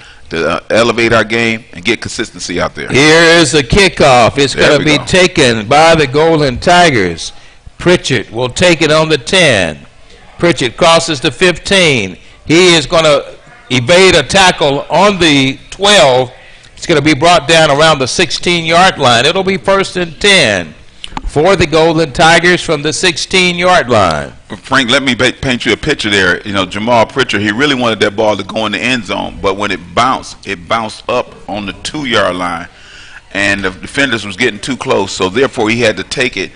elevate our game and get consistency out there. Here is the kickoff. It's going to be taken by the Golden Tigers. Pritchett will take it on the 10. Pritchett crosses the 15. He is going to evade a tackle on the 12. It's going to be brought down around the 16-yard line. It'll be 1st and 10 for the Golden Tigers from the 16-yard line. Frank, let me paint you a picture there. You know, Jamal Pritchard, he really wanted that ball to go in the end zone, but when it bounced up on the 2-yard line, and the defenders was getting too close, so therefore he had to take it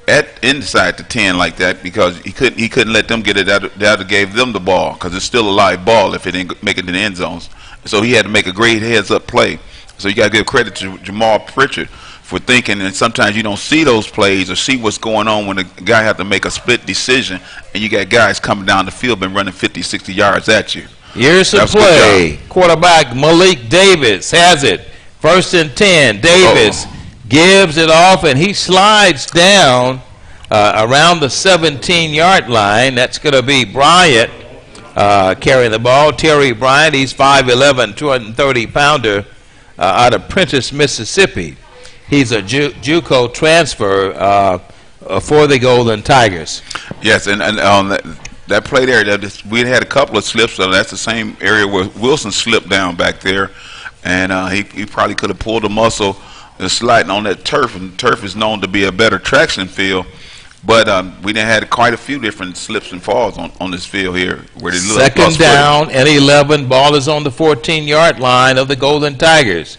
at inside the 10 like that, because he couldn't let them get it. That gave them the ball, because it's still a live ball if it didn't make it in the end zones. So he had to make a great heads-up play. So you got to give credit to Jamal Pritchard for thinking, and sometimes you don't see those plays or see what's going on when a guy has to make a split decision, and you got guys coming down the field and running 50, 60 yards at you. Here's the play. Quarterback Malik Davis has it. 1st and 10. Davis gives it off, and he slides down around the 17-yard line. That's going to be Bryant carrying the ball. Terry Bryant, he's 5'11", 230-pounder out of Prentice, Mississippi. He's a JUCO transfer for the Golden Tigers. Yes, and on that play there, we had a couple of slips, so that's the same area where Wilson slipped down back there, and he probably could have pulled a muscle sliding on that turf, and turf is known to be a better traction field. But we done had quite a few different slips and falls on this field here. Where they Second down and 11. Ball is on the 14-yard line of the Golden Tigers.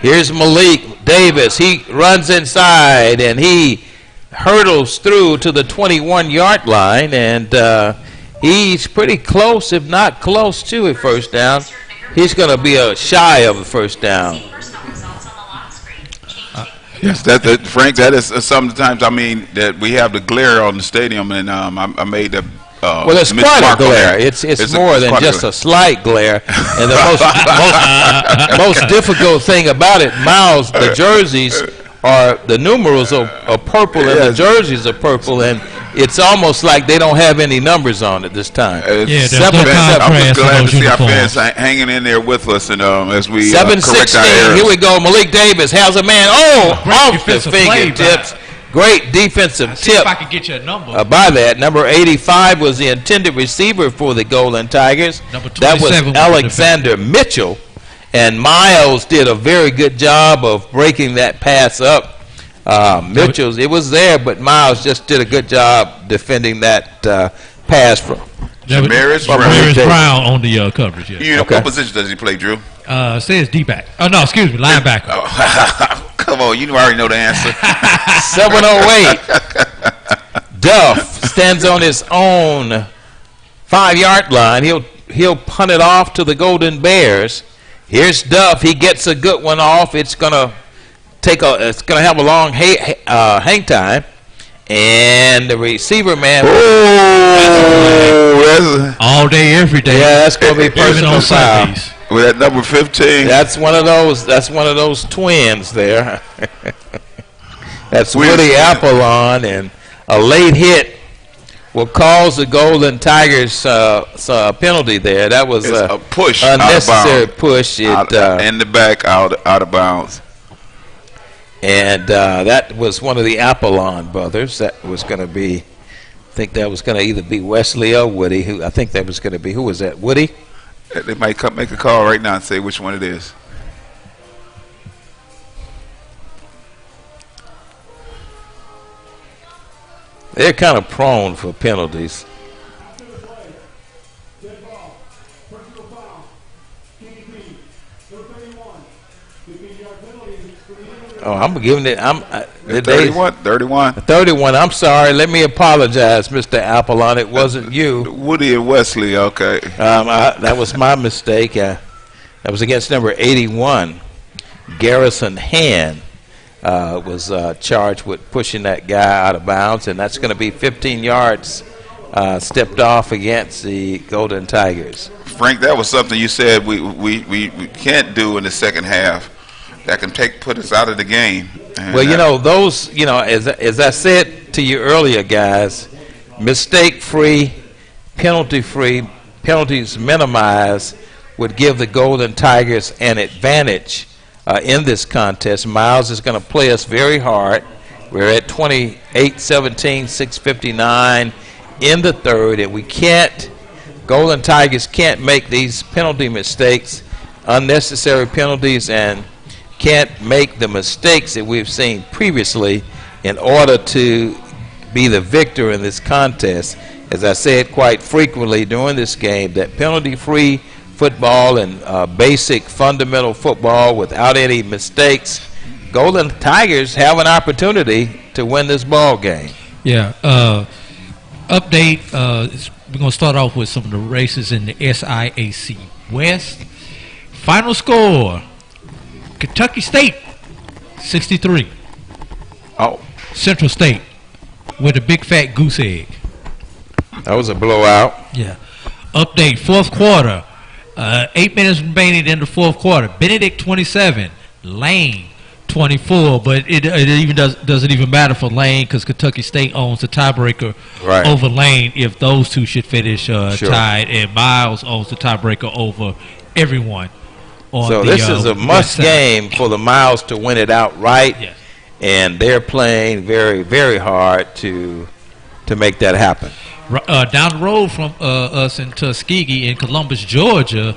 Here's Malik Davis. He runs inside, and he hurdles through to the 21-yard line, and he's pretty close, if not close to a first down. He's going to be shy of a first down. Yes, Frank, that is sometimes, I mean, that we have the glare on the stadium, and I made the well, it's quite a glare. It's more than just a slight glare. And the most difficult thing about it, Miles, the jerseys the numerals are purple, and the jerseys are purple, and it's almost like they don't have any numbers on it this time. I'm just glad to see our fans hanging in there with us, and as we correct our errors. Here we go. Malik Davis has a man off the fingertips. Great defensive tip. If I could get you a number. By that, number 85 was the intended receiver for the Golden Tigers. That was Alexander Mitchell, and Miles did a very good job of breaking that pass up. Mitchell's, it was there, but Miles just did a good job defending that pass from Jamaris Brown on the coverage. Yeah. You know, what position does he play, Drew? Says D-back. Oh, no, excuse me, linebacker. Come on, you already know the answer. 708. Duff stands on his own 5-yard line. He'll punt it off to the Golden Bears. Here's Duff. He gets a good one off. It's gonna have a long hang time, and the receiver man. All day, every day. Yeah, that's gonna be personal foul. With that number 15. That's one of those twins there. That's Woody Apollon, and a late hit will cause the Golden Tigers a penalty there. That was a push, unnecessary push. In the back, out of bounds. And that was one of the Apollon brothers. That was going to be, I think that was going to either be Wesley or Woody. I think that was going to be, who was that, Woody? They might make a call right now and say which one it is. They're kind of prone for penalties. Oh, I'm giving it. 31. 31. I'm sorry. Let me apologize, Mr. Apollon. It wasn't you. Woody and Wesley. Okay. That was my mistake. That was against number 81, Garrison Hand. was charged with pushing that guy out of bounds, and that's going to be 15 yards stepped off against the Golden Tigers. Frank, that was something you said we can't do in the second half. That can put us out of the game. And well, those, as I said to you earlier, guys, mistake-free, penalty-free, penalties minimized would give the Golden Tigers an advantage in this contest. Miles is going to play us very hard. We're at 28-17, 6:59 in the third, and Golden Tigers can't make these penalty mistakes, unnecessary penalties, and can't make the mistakes that we've seen previously in order to be the victor in this contest. As I said quite frequently during this game, that penalty-free football and basic fundamental football without any mistakes, Golden Tigers have an opportunity to win this ball game. Yeah. Update. We're going to start off with some of the races in the SIAC West. Final score. Kentucky State, 63. Oh. Central State with a big fat goose egg. That was a blowout. Yeah. Update, fourth quarter. 8 minutes remaining in the fourth quarter. Benedict 27, Lane 24, but it even doesn't even matter for Lane because Kentucky State owns the tiebreaker over Lane if those two should finish tied, and Miles owns the tiebreaker over everyone. So this is a must game for the Miles to win it outright, yes. And they're playing very, very hard to make that happen. Down the road from us in Tuskegee in Columbus, Georgia,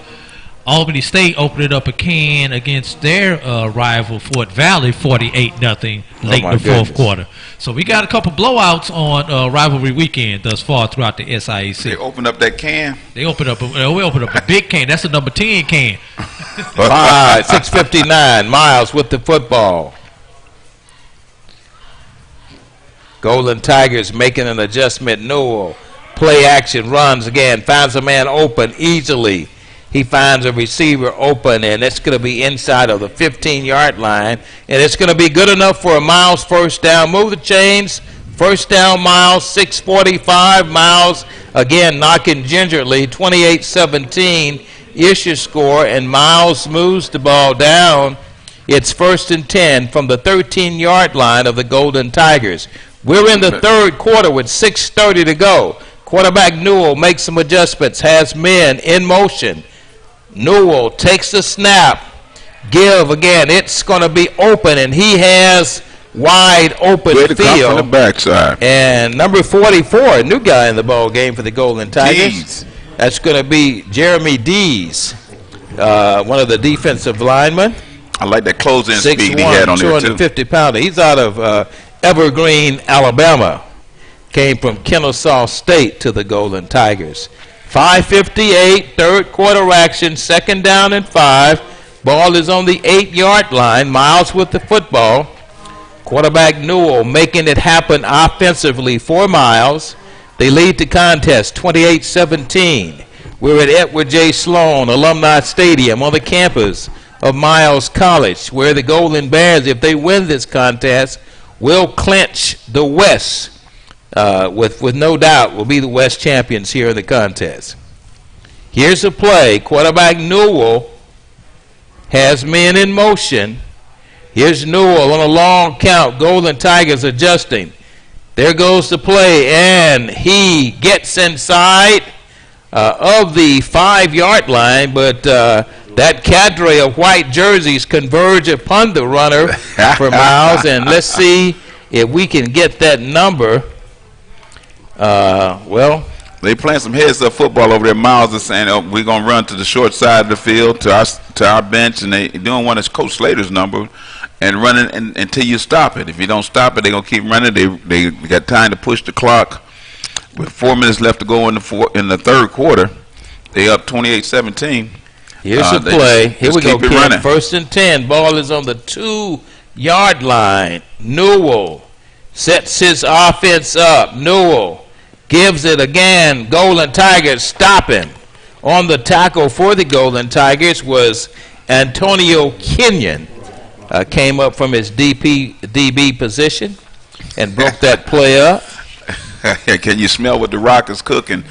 Albany State opened it up a can against their rival Fort Valley, 48-0 late in the fourth quarter. So we got a couple blowouts on rivalry weekend thus far throughout the SIAC. They opened up that can. We opened up a big can. That's a number 10 can. 6:59. Miles with the football. Golden Tigers making an adjustment. Newell play action, runs again, finds a man open easily. He finds a receiver open, and it's going to be inside of the 15-yard line, and it's going to be good enough for a Miles first down. Move the chains. First down, Miles, 6:45. Miles, again, knocking gingerly, 28-17 is your score, and Miles moves the ball down. It's 1st and 10 from the 13-yard line of the Golden Tigers. We're in the third quarter with 6:30 to go. Quarterback Newell makes some adjustments, has men in motion. Newell takes the snap. Give again. It's going to be open, and he has wide open field. From the backside. And number 44, a new guy in the ball game for the Golden Tigers. Dees. That's going to be Jeremy Dees, one of the defensive linemen. I like that closing speed he had on there, too. 250-pounder. He's out of Evergreen, Alabama. Came from Kennesaw State to the Golden Tigers. 5:58, third quarter action, second down and 5. Ball is on the 8-yard line. Miles with the football. Quarterback Newell making it happen offensively for Miles. They lead the contest 28-17. We're at Edward J. Sloan Alumni Stadium on the campus of Miles College, where the Golden Bears, if they win this contest, will clinch the West. With no doubt, will be the West champions here in the contest. Here's the play. Quarterback Newell has men in motion. Here's Newell on a long count. Golden Tigers adjusting. There goes the play, and he gets inside of the 5-yard line, but that cadre of white jerseys converge upon the runner for Miles, and let's see if we can get that number. They playing some heads-up football over there. Miles is saying, we're going to run to the short side of the field, to our bench, and they doing one of Coach Slater's number and running until you stop it. If you don't stop it, they're going to keep running. They got time to push the clock. With 4 minutes left to go in the third quarter, they up 28-17. Here's the play. Here we go, Ken. 1st and 10. Ball is on the 2-yard line. Newell sets his offense up. Newell gives it again. Golden Tigers stopping. On the tackle for the Golden Tigers was Antonio Kenyon. came up from his DB position and broke that play up. Can you smell what the Rock is cooking?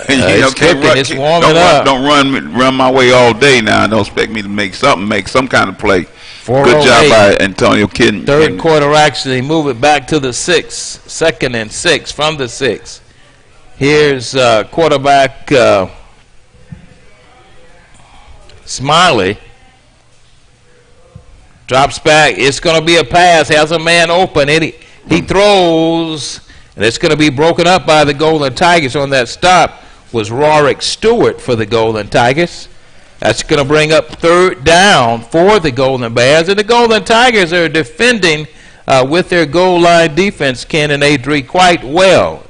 It's cooking. It's warming up. Don't run my way all day now. Don't expect me to make some kind of play. Good job by Antonio Kenyon. Third quarter action. They move it back to the 6. Second and 6 from the 6. Here's quarterback Smiley. Drops back. It's going to be a pass. Has a man open. He throws. And it's going to be broken up by the Golden Tigers. On that stop was Rorick Stewart for the Golden Tigers. That's going to bring up third down for the Golden Bears. And the Golden Tigers are defending with their goal line defense, Ken and Adri, quite well.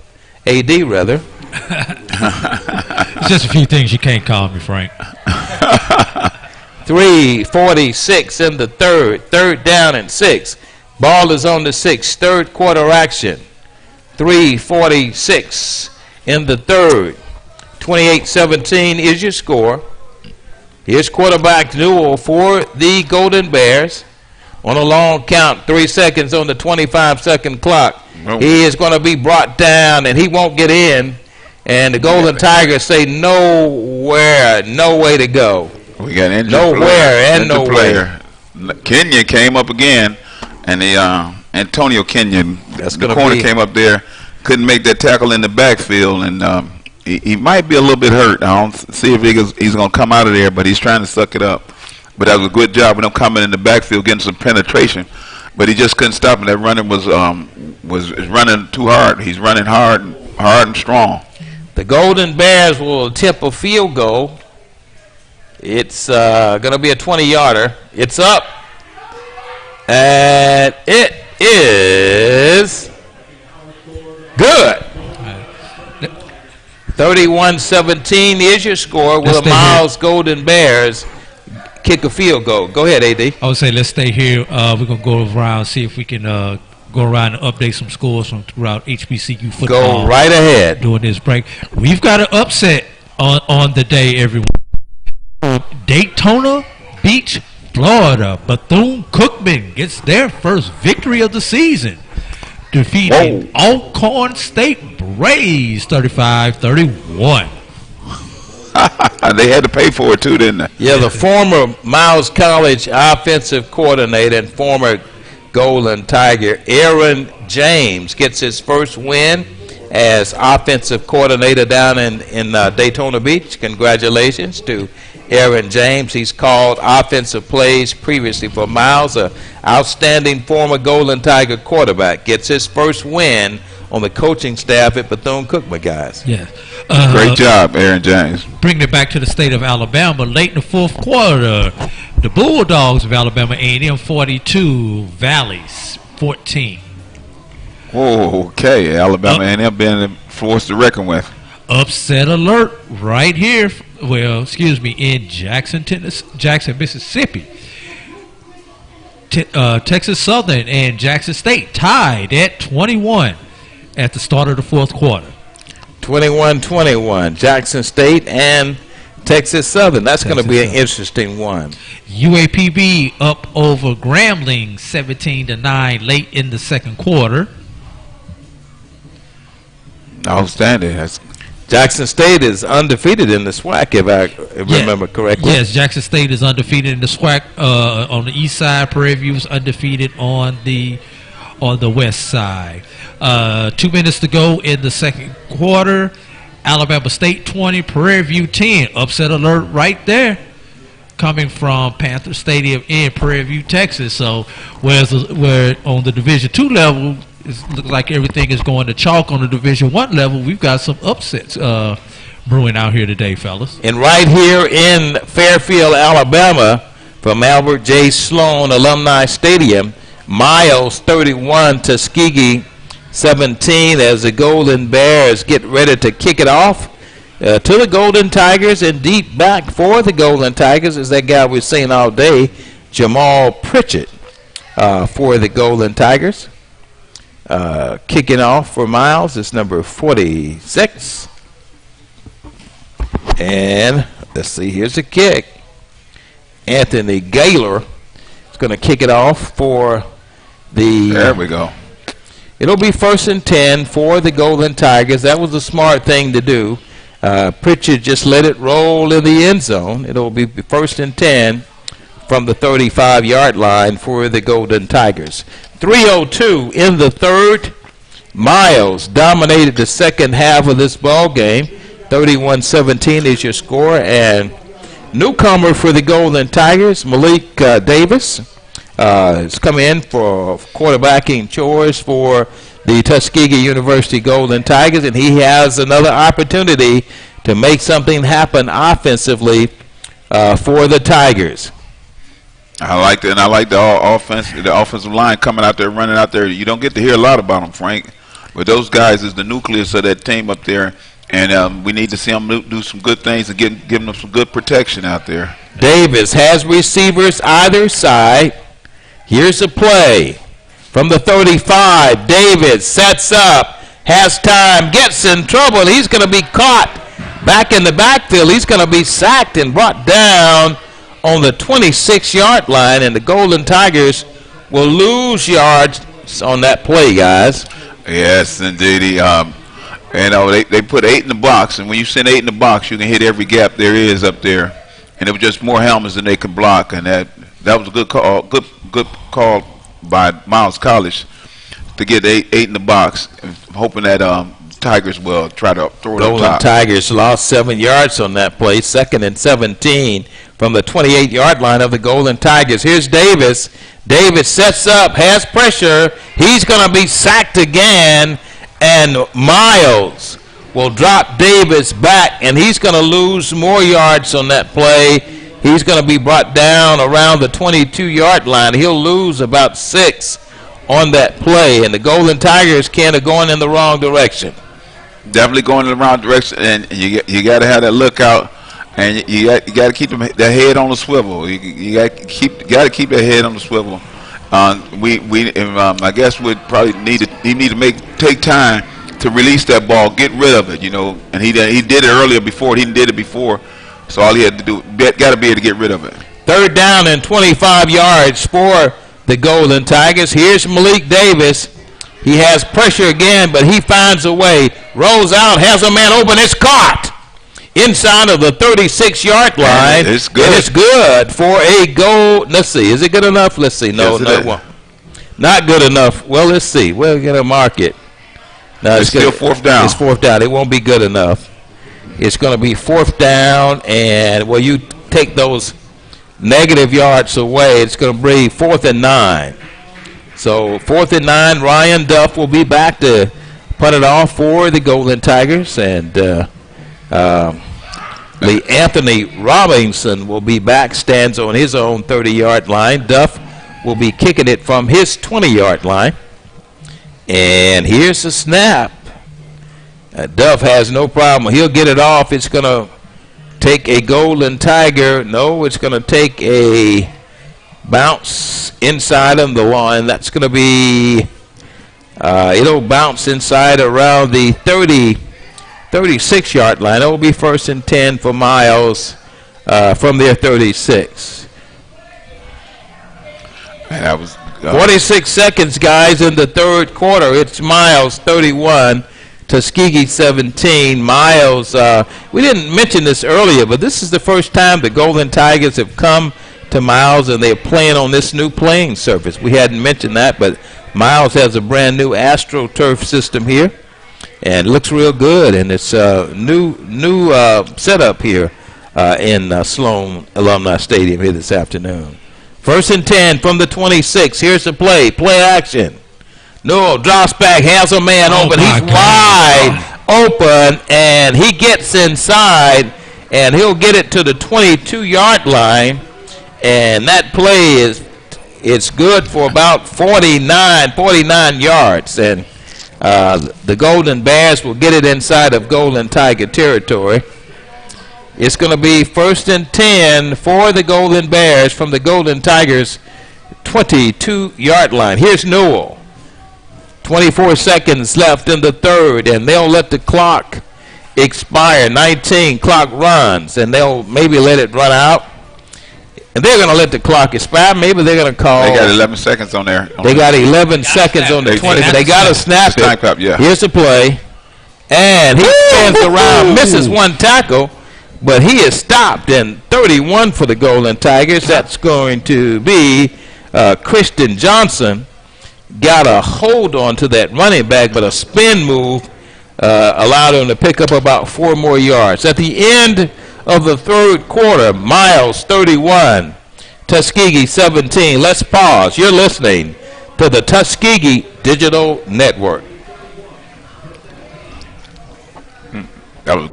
AD, rather. It's just a few things you can't call me, Frank. 3:46 in the third. Third down and 6. Ball is on the 6. Third quarter action. 3:46 in the third. 28-17 is your score. Here's quarterback Newell for the Golden Bears. On a long count, 3 seconds on the 25-second clock. Oh. He is going to be brought down, and he won't get in. And the Golden Tigers say nowhere, no way to go. We got injured nowhere and no way. Kenyon came up again, and the Antonio Kenyon, the corner came up there, couldn't make that tackle in the backfield, and he might be a little bit hurt. I don't see if he's going to come out of there, but he's trying to suck it up. But that was a good job of him coming in the backfield, getting some penetration. But he just couldn't stop him. That running was running too hard. He's running hard and strong. The Golden Bears will attempt a field goal. It's going to be a 20-yarder. It's up. And it is good. 31-17 is your score. Will the Miles Golden Bears kick a field goal? Go ahead, AD. I would say let's stay here. We're going to go around, see if we can go around and update some scores from throughout HBCU football. Go right ahead. During this break. We've got an upset on the day, everyone. Daytona Beach, Florida. Bethune-Cookman gets their first victory of the season, defeating Alcorn State Braves 35-31. They had to pay for it too, didn't they? Yeah, the former Miles College offensive coordinator and former Golden Tiger Aaron James gets his first win as offensive coordinator down in Daytona Beach. Congratulations to Aaron James. He's called offensive plays previously for Miles. An outstanding former Golden Tiger quarterback gets his first win on the coaching staff at Bethune-Cookman, guys. Yeah. Great job, Aaron James. Bringing it back to the state of Alabama, late in the fourth quarter, the Bulldogs of Alabama A&M 42, Valleys 14. Oh, okay. Alabama A&M been a force to reckon with. Upset alert right here. Well, excuse me, in Jackson, Mississippi. Texas Southern and Jackson State tied at 21 at the start of the fourth quarter. 21-21, Jackson State and Texas Southern. That's going to be an interesting one. UAPB up over Grambling 17-9 late in the second quarter. Outstanding. Jackson State is undefeated in the SWAC, if I remember correctly. Yes, Jackson State is undefeated in the SWAC on the east side. Prairie View is undefeated on the west side. 2 minutes to go in the second quarter. Alabama State 20, Prairie View 10. Upset alert right there, coming from Panther Stadium in Prairie View, Texas. So where on the Division II level, it looks like everything is going to chalk. On the Division I level, we've got some upsets brewing out here today, fellas. And right here in Fairfield, Alabama, from Albert J. Sloan Alumni Stadium, Miles 31, Tuskegee 17, as the Golden Bears get ready to kick it off to the Golden Tigers, and deep back for the Golden Tigers is that guy we've seen all day, Jamal Pritchett, for the Golden Tigers. Kicking off for Miles is number 46. And let's see, here's the kick. Anthony Gaylor is going to kick it off for the. There we go. It'll be 1st and 10 for the Golden Tigers. That was a smart thing to do. Pritchard just let it roll in the end zone. It'll be 1st and 10 from the 35-yard line for the Golden Tigers. 3:02 in the third. Miles dominated the second half of this ball game. 31-17 is your score. And newcomer for the Golden Tigers, Malik Davis, has come in for quarterbacking chores for the Tuskegee University Golden Tigers, and he has another opportunity to make something happen offensively for the Tigers. I like that, and I like the offensive line coming out there, running out there. You don't get to hear a lot about them, Frank, but those guys is the nucleus of that team up there, and we need to see them do some good things and give them some good protection out there. Davis has receivers either side. Here's a play from the 35. Davis sets up, has time, gets in trouble, and he's going to be caught back in the backfield. He's going to be sacked and brought down on the 26-yard line, and the Golden Tigers will lose yards on that play, guys. Yes, indeed. They put 8 in the box, and when you send 8 in the box, you can hit every gap there is up there. And it was just more helmets than they could block, and that was a good call by Miles College to get 8 in the box, hoping that Tigers will try to throw it up top. Golden Tigers lost 7 yards on that play. 2nd and 17 from the 28-yard line of the Golden Tigers. Here's Davis. Davis sets up, has pressure. He's going to be sacked again, and Miles will drop Davis back, and he's going to lose more yards on that play. He's going to be brought down around the 22-yard line. He'll lose about 6 on that play, and the Golden Tigers are going in the wrong direction. Definitely going in the wrong direction, and you got to have that lookout, and you got to keep that head on the swivel. You got to keep that head on the swivel. I guess we probably need to take time to release that ball, get rid of it, and he did it earlier before. He did it before, so all he had to do, got to be able to get rid of it. 3rd down and 25 yards for the Golden Tigers. Here's Malik Davis. He has pressure again, but he finds a way. Rolls out, has a man open. It's caught inside of the 36-yard line. It's good. And it's good for a goal. Let's see. Is it good enough? Let's see. No, not good enough. Well, let's see. We're going to mark it. No, it's still 4th down. It's 4th down. It won't be good enough. It's going to be 4th down, and you take those negative yards away, it's going to be 4th and 9. So 4th and 9, Ryan Duff will be back to punt it off for the Golden Tigers, and Anthony Robinson will be back, stands on his own 30-yard line. Duff will be kicking it from his 20-yard line. And here's the snap. Duff has no problem. He'll get it off. It's going to take a Golden Tiger. No, it's going to take a bounce inside of the line. That's going to be, it'll bounce inside around the 36-yard line. It will be 1st and 10 for Miles from their 36. That was 46 seconds, guys, in the third quarter. It's Miles 31, Tuskegee 17. Miles, we didn't mention this earlier, but this is the first time the Golden Tigers have come to Miles, and they're playing on this new playing surface. We hadn't mentioned that, but Miles has a brand new AstroTurf system here, and it looks real good. And it's a new setup here in Sloan Alumni Stadium here this afternoon. 1st and 10 from the 26. Here's the play. Play action. Newell drops back, has a man open. He's wide open, and he gets inside, and he'll get it to the 22-yard line. And that play it's good for about 49 yards. And the Golden Bears will get it inside of Golden Tiger territory. It's going to be 1st and 10 for the Golden Bears from the Golden Tigers' 22-yard line. Here's Newell. 24 seconds left in the third, and they'll let the clock expire. 19 clock runs, and they'll maybe let it run out. And they're going to let the clock expire. Maybe they're going to call. They got 11 seconds on there. They got 11 seconds on the 20, but they got to snap it. Clock, yeah. Here's the play. And he spins around, misses one tackle, but he is stopped. And 31 for the Golden Tigers. That's going to be Christian Johnson. Got a hold on to that running back, but a spin move allowed him to pick up about 4 more yards. At the end of the third quarter, Miles 31, Tuskegee 17. Let's pause. You're listening to the Tuskegee Digital Network. That was.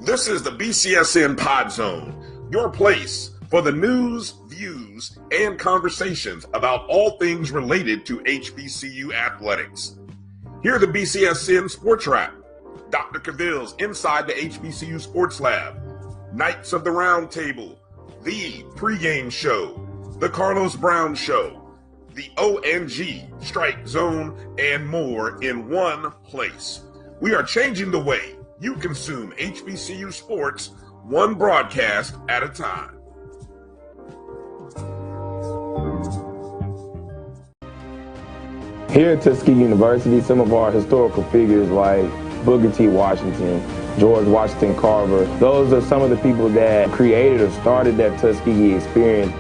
This is the BCSN Pod Zone, your place for the news, views, and conversations about all things related to HBCU athletics. Hear the BCSN Sports Wrap, Dr. Cavill's Inside the HBCU Sports Lab, Knights of the Round Table, the pregame show, the Carlos Brown Show, the ONG Strike Zone, and more in one place. We are changing the way you consume HBCU sports, one broadcast at a time. Here at Tuskegee University, some of our historical figures like Booker T. Washington, George Washington Carver, those are some of the people that created or started that Tuskegee experience.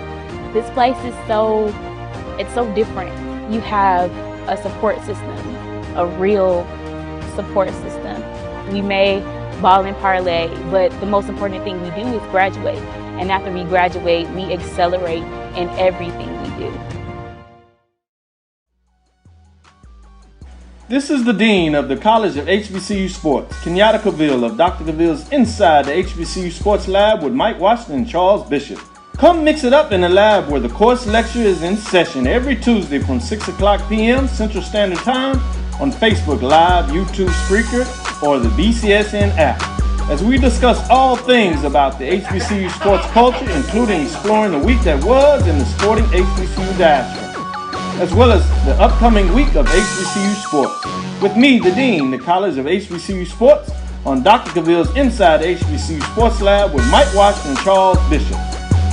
This place is so different. You have a support system, a real support system. We may ball and parlay, but the most important thing we do is graduate. And after we graduate, we accelerate in everything we do. This is the Dean of the College of HBCU Sports, Kenyatta Cavill of Dr. Cavill's Inside the HBCU Sports Lab with Mike Washington and Charles Bishop. Come mix it up in the lab where the course lecture is in session every Tuesday from 6 o'clock p.m. Central Standard Time on Facebook Live, YouTube Spreaker, or the BCSN app, as we discuss all things about the HBCU sports culture, including exploring the week that was in the sporting HBCU diaspora, as well as the upcoming week of HBCU sports. With me, the Dean, the College of HBCU Sports, on Dr. Cavill's Inside the HBCU Sports Lab with Mike Washington and Charles Bishop.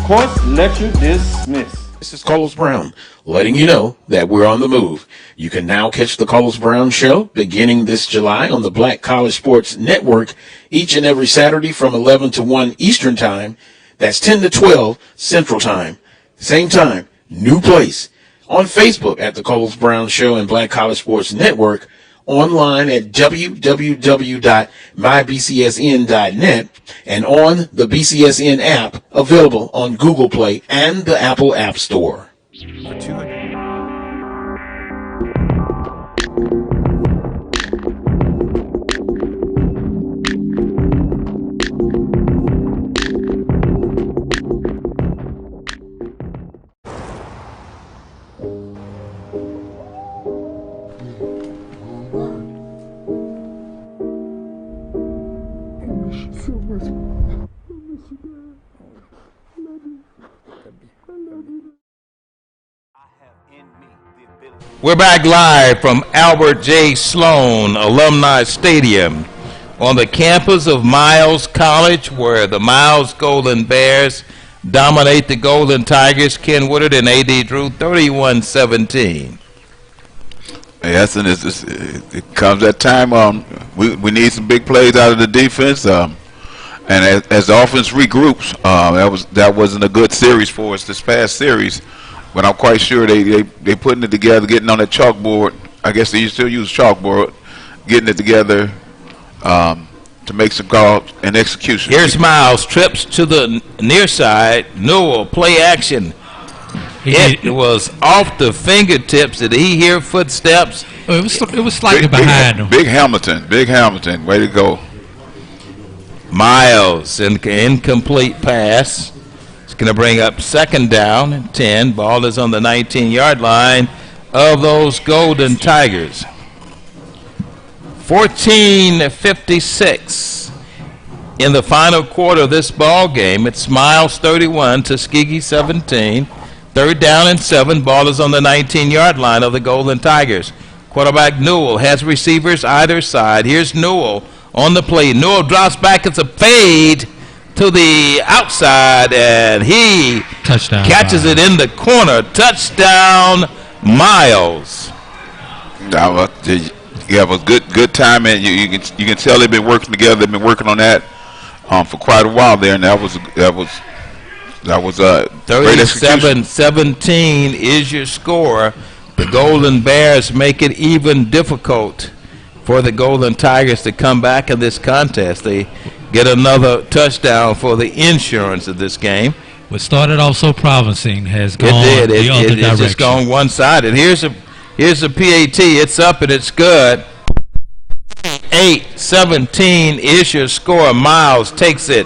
Course lecture dismissed. This is Carlos Brown, letting you know that we're on the move. You can now catch the Carlos Brown Show beginning this July on the Black College Sports Network each and every Saturday from 11 to 1 Eastern Time. That's 10 to 12 Central Time. Same time, new place. On Facebook at the Carlos Brown Show and Black College Sports Network. Online at www.mybcsn.net and on the BCSN app available on Google Play and the Apple App Store. For 200. We're back live from Albert J. Sloan Alumni Stadium on the campus of Miles College, where the Miles Golden Bears dominate the Golden Tigers. Ken Woodard and A.D. Drew, 31-17. Yes, and it comes that time. We need some big plays out of the defense. And as the offense regroups, that wasn't a good series for us this past series. But I'm quite sure they putting it together, getting on that chalkboard. I guess they still use chalkboard, getting it together to make some calls and execution. Here's Miles, trips to the near side. Newell, play action. It was off the fingertips. Did he hear footsteps? It was slightly behind him. Big Hamilton, way to go. Miles, incomplete pass. Going to bring up second down and 10. Ball is on the 19-yard line of those Golden Tigers. 14:56 in the final quarter of this ball game. It's Miles 31, Tuskegee 17. Third down and 7. Ball is on the 19-yard line of the Golden Tigers. Quarterback Newell has receivers either side. Here's Newell on the play. Newell drops back. It's a fade to the outside, and he catches it in the corner. Touchdown, Miles. Yeah, it was good time, and you can tell they've been working together. They've been working on that for quite a while there, and that was great execution. 37-17 is your score. The Golden Bears make it even difficult for the Golden Tigers to come back in this contest. They get another touchdown for the insurance of this game. What started off so promising has gone the other direction. It's just gone one-sided. Here's a PAT. It's up and it's good. 8-17 is your score. Miles takes it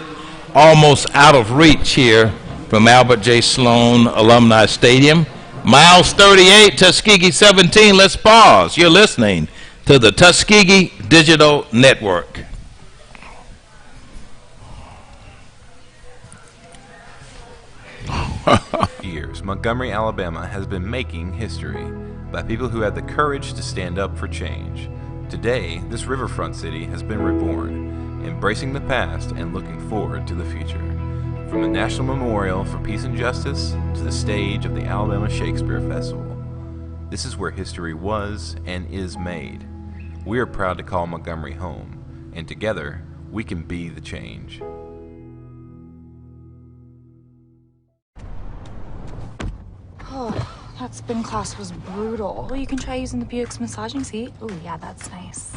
almost out of reach here from Albert J. Sloan Alumni Stadium. Miles 38, Tuskegee 17. Let's pause. You're listening to the Tuskegee Digital Network. Years, Montgomery, Alabama has been making history by people who had the courage to stand up for change. Today, this riverfront city has been reborn, embracing the past and looking forward to the future. From the National Memorial for Peace and Justice to the stage of the Alabama Shakespeare Festival, this is where history was and is made. We are proud to call Montgomery home, and together, we can be the change. Oh, that spin class was brutal. Well, you can try using the Buick's massaging seat. Ooh, yeah, that's nice.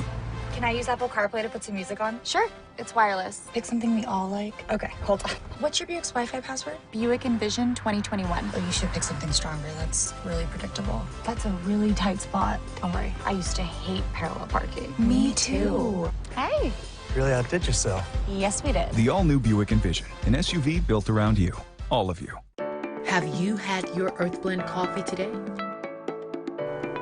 Can I use Apple CarPlay to put some music on? Sure, it's wireless. Pick something we all like. Okay, hold on. What's your Buick's Wi-Fi password? Buick Envision 2021. Oh, you should pick something stronger. That's really predictable. That's a really tight spot. Don't worry, I used to hate parallel parking. Me too. Hey. Really outdid yourself. Yes, we did. The all-new Buick Envision, an SUV built around you. All of you. Have you had your Earthblend coffee today?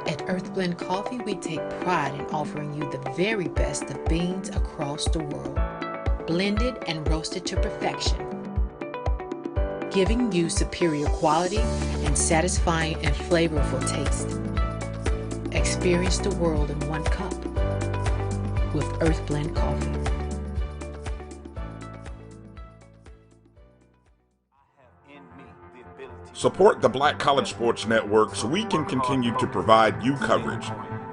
At Earthblend Coffee, we take pride in offering you the very best of beans across the world, blended and roasted to perfection, giving you superior quality and satisfying and flavorful taste. Experience the world in one cup with Earthblend Coffee. Support the Black College Sports Network so we can continue to provide you coverage.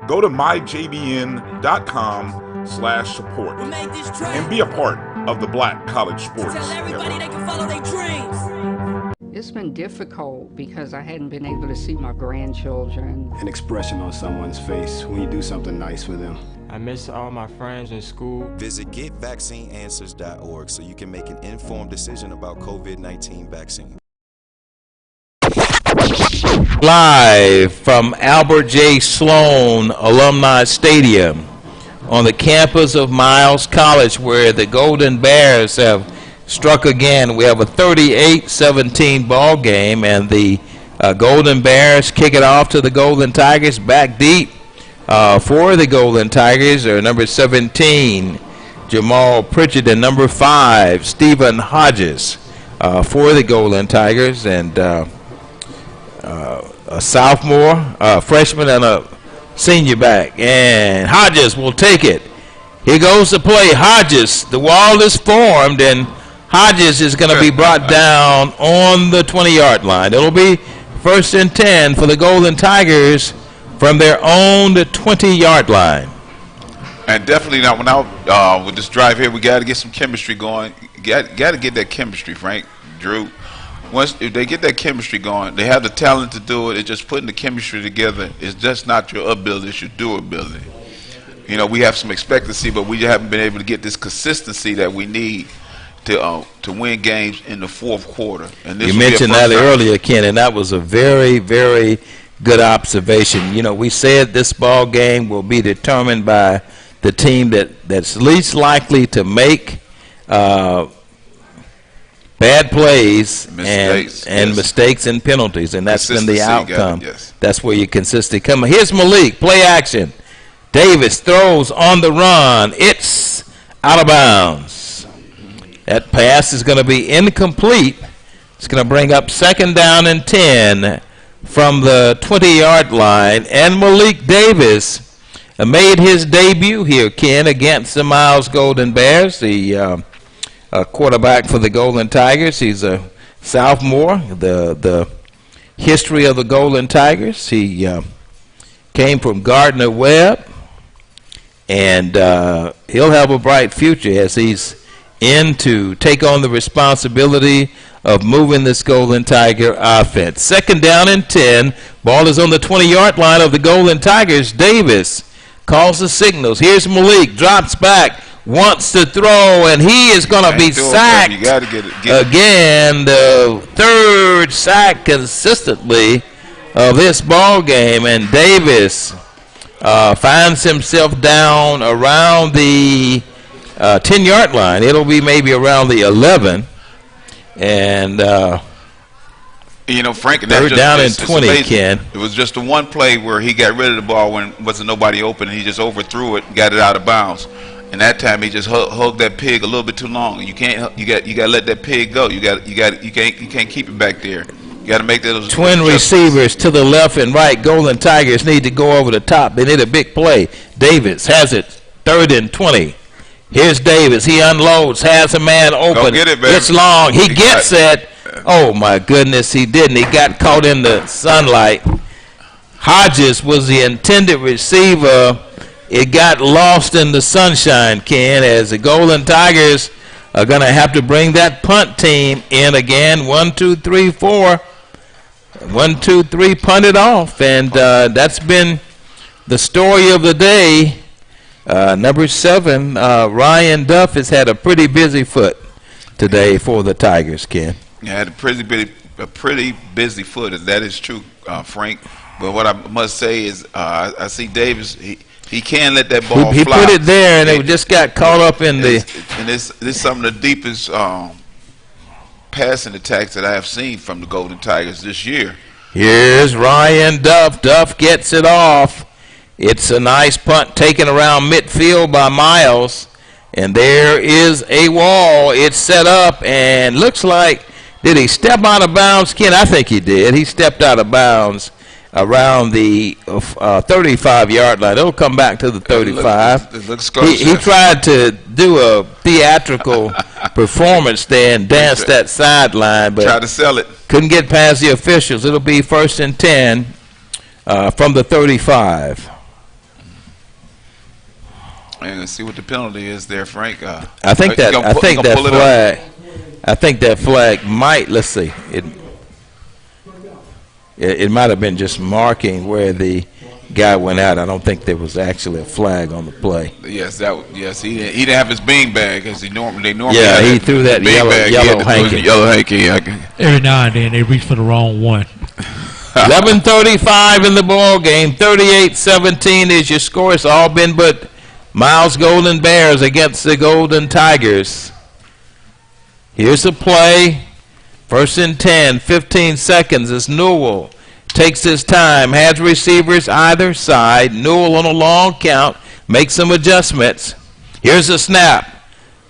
Go to myjbn.com/support and be a part of the Black College Sports Network. They can follow their dreams. It's been difficult because I hadn't been able to see my grandchildren. An expression on someone's face when you do something nice for them. I miss all my friends in school. Visit getvaccineanswers.org so you can make an informed decision about COVID-19 vaccine. Live from Albert J. Sloan Alumni Stadium on the campus of Miles College, where the Golden Bears have struck again. We have a 38-17 ball game, and the Golden Bears kick it off to the Golden Tigers back deep. For the Golden Tigers are number 17, Jamal Pritchett, and number 5, Stephen Hodges for the Golden Tigers, and a sophomore, a freshman, and a senior back. And Hodges will take it. Here goes the play. Hodges, the wall is formed, and Hodges is going to be brought down on the 20-yard line. It'll be 1st and 10 for the Golden Tigers from their own 20-yard line. And definitely now, with this drive here, we got to get some chemistry going. Got to get that chemistry, Frank, Drew. If they get that chemistry going, they have the talent to do it. It's just putting the chemistry together. It's just not your ability, it's your durability. You know, we have some expectancy, but we haven't been able to get this consistency that we need to win games in the fourth quarter. And this you mentioned that earlier, Ken, and that was a very, very good observation. You know, we said this ball game will be determined by the team that's least likely to make bad plays and mistakes and penalties, and that's been the outcome. That's where you consistently come. Here's Malik, play action. Davis throws on the run. It's out of bounds. That pass is going to be incomplete. It's going to bring up 2nd down and 10 from the 20-yard line, and Malik Davis made his debut here, Ken, against the Miles Golden Bears, the quarterback for the Golden Tigers. He's a sophomore. The history of the Golden Tigers, he came from Gardner Webb, and he'll have a bright future as he's in to take on the responsibility of moving this Golden Tiger offense. 2nd down and 10. Ball is on the 20-yard line of the Golden Tigers. Davis calls the signals. Here's Malik, drops back, wants to throw, and he is going to be sacked. You got to get it. Again, the 3rd sack consistently of this ball game, and Davis finds himself down around the 10-yard line. It'll be maybe around the 11, and Frank, they're down in 20. amazing. Ken, it was just the one play where he got rid of the ball when wasn't nobody open, and he just overthrew it, and got it out of bounds. And that time he just hugged that pig a little bit too long. You got to let that pig go. You can't keep it back there. You got to make those twin receivers to the left and right. Golden Tigers need to go over the top. They need a big play. Davis has it, 3rd and 20. Here's Davis. He unloads, has a man open. Go get it, baby. It's long. He gets it. Oh, my goodness, he didn't. He got caught in the sunlight. Hodges was the intended receiver. It got lost in the sunshine, Ken, as the Golden Tigers are going to have to bring that punt team in again. 1, 2, 3, 4. 1, 2, 3, punt it off. And that's been the story of the day. Number 7, Ryan Duff has had a pretty busy foot today for the Tigers, Ken. Yeah, had a pretty busy foot. That is true, Frank. But what I must say is I see Davis, he can't let that ball he fly. Put it there, and it just got caught up in the... And this some of the deepest passing attacks that I have seen from the Golden Tigers this year. Here's Ryan Duff. Duff gets it off. It's a nice punt taken around midfield by Miles. And there is a wall. It's set up and looks like, did he step out of bounds, Ken? I think he did. He stepped out of bounds around the 35-yard line. It'll come back to the 35. It looks he tried to do a theatrical performance there and dance that sideline, but tried to sell it. Couldn't get past the officials. It'll be 1st and 10 from the 35. And let's see what the penalty is there, Frank. I think that flag might. Let's see. It might have been just marking where the guy went out. I don't think there was actually a flag on the play. Yes, he didn't have his beanbag as they normally. Yeah, he threw that yellow hanky. Every now and then they reach for the wrong one. 11:35 in the ball game. 38-17 is your score. It's all been but Miles Golden Bears against the Golden Tigers. Here's the play. 1st and 10, 15 seconds as Newell takes his time, has receivers either side. Newell on a long count, makes some adjustments. Here's the snap.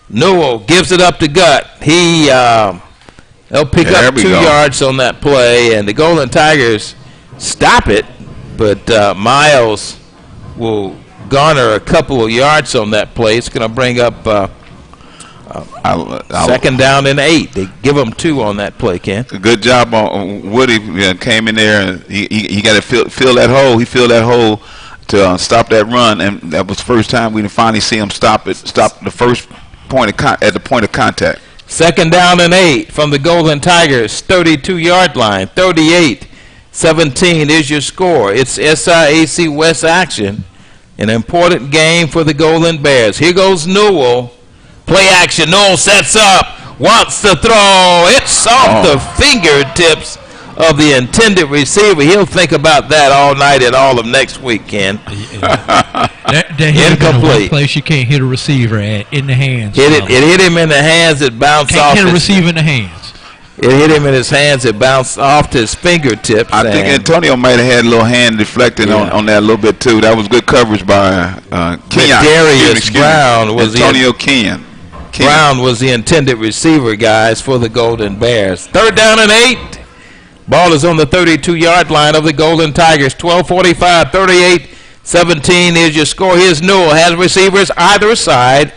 Newell gives it up to Gut. They'll pick up 2 yards on that play, and the Golden Tigers stop it, but Miles will garner a couple of yards on that play. It's going to bring up 2nd down and 8. They give them 2 on that play, Ken. Good job on Woody. Came in there and he got to fill that hole. He filled that hole to stop that run, and that was the first time we finally see him stop the first point at the point of contact. 2nd down and 8 from the Golden Tigers, 32-yard line. 38-17 is your score. It's SIAC West action, an important game for the Golden Bears. Here goes Newell. Play action. Newell sets up, wants to throw. It's off the fingertips of the intended receiver. He'll think about that all night and all of next week, Ken. Incomplete. Place you can't hit a receiver at in the hands. It hit him in the hands. It bounced off. Can't hit a receiver in the hands. It hit him in his hands. It bounced off to his fingertips. I think Antonio might have had a little hand deflecting on that a little bit too. That was good coverage by Kenyon. Darius Brown was Antonio Kenyon. Brown was the intended receiver, guys, for the Golden Bears. 3rd down and 8. Ball is on the 32-yard line of the Golden Tigers. 12:45, 17 is your score. Here's Newell, has receivers either side.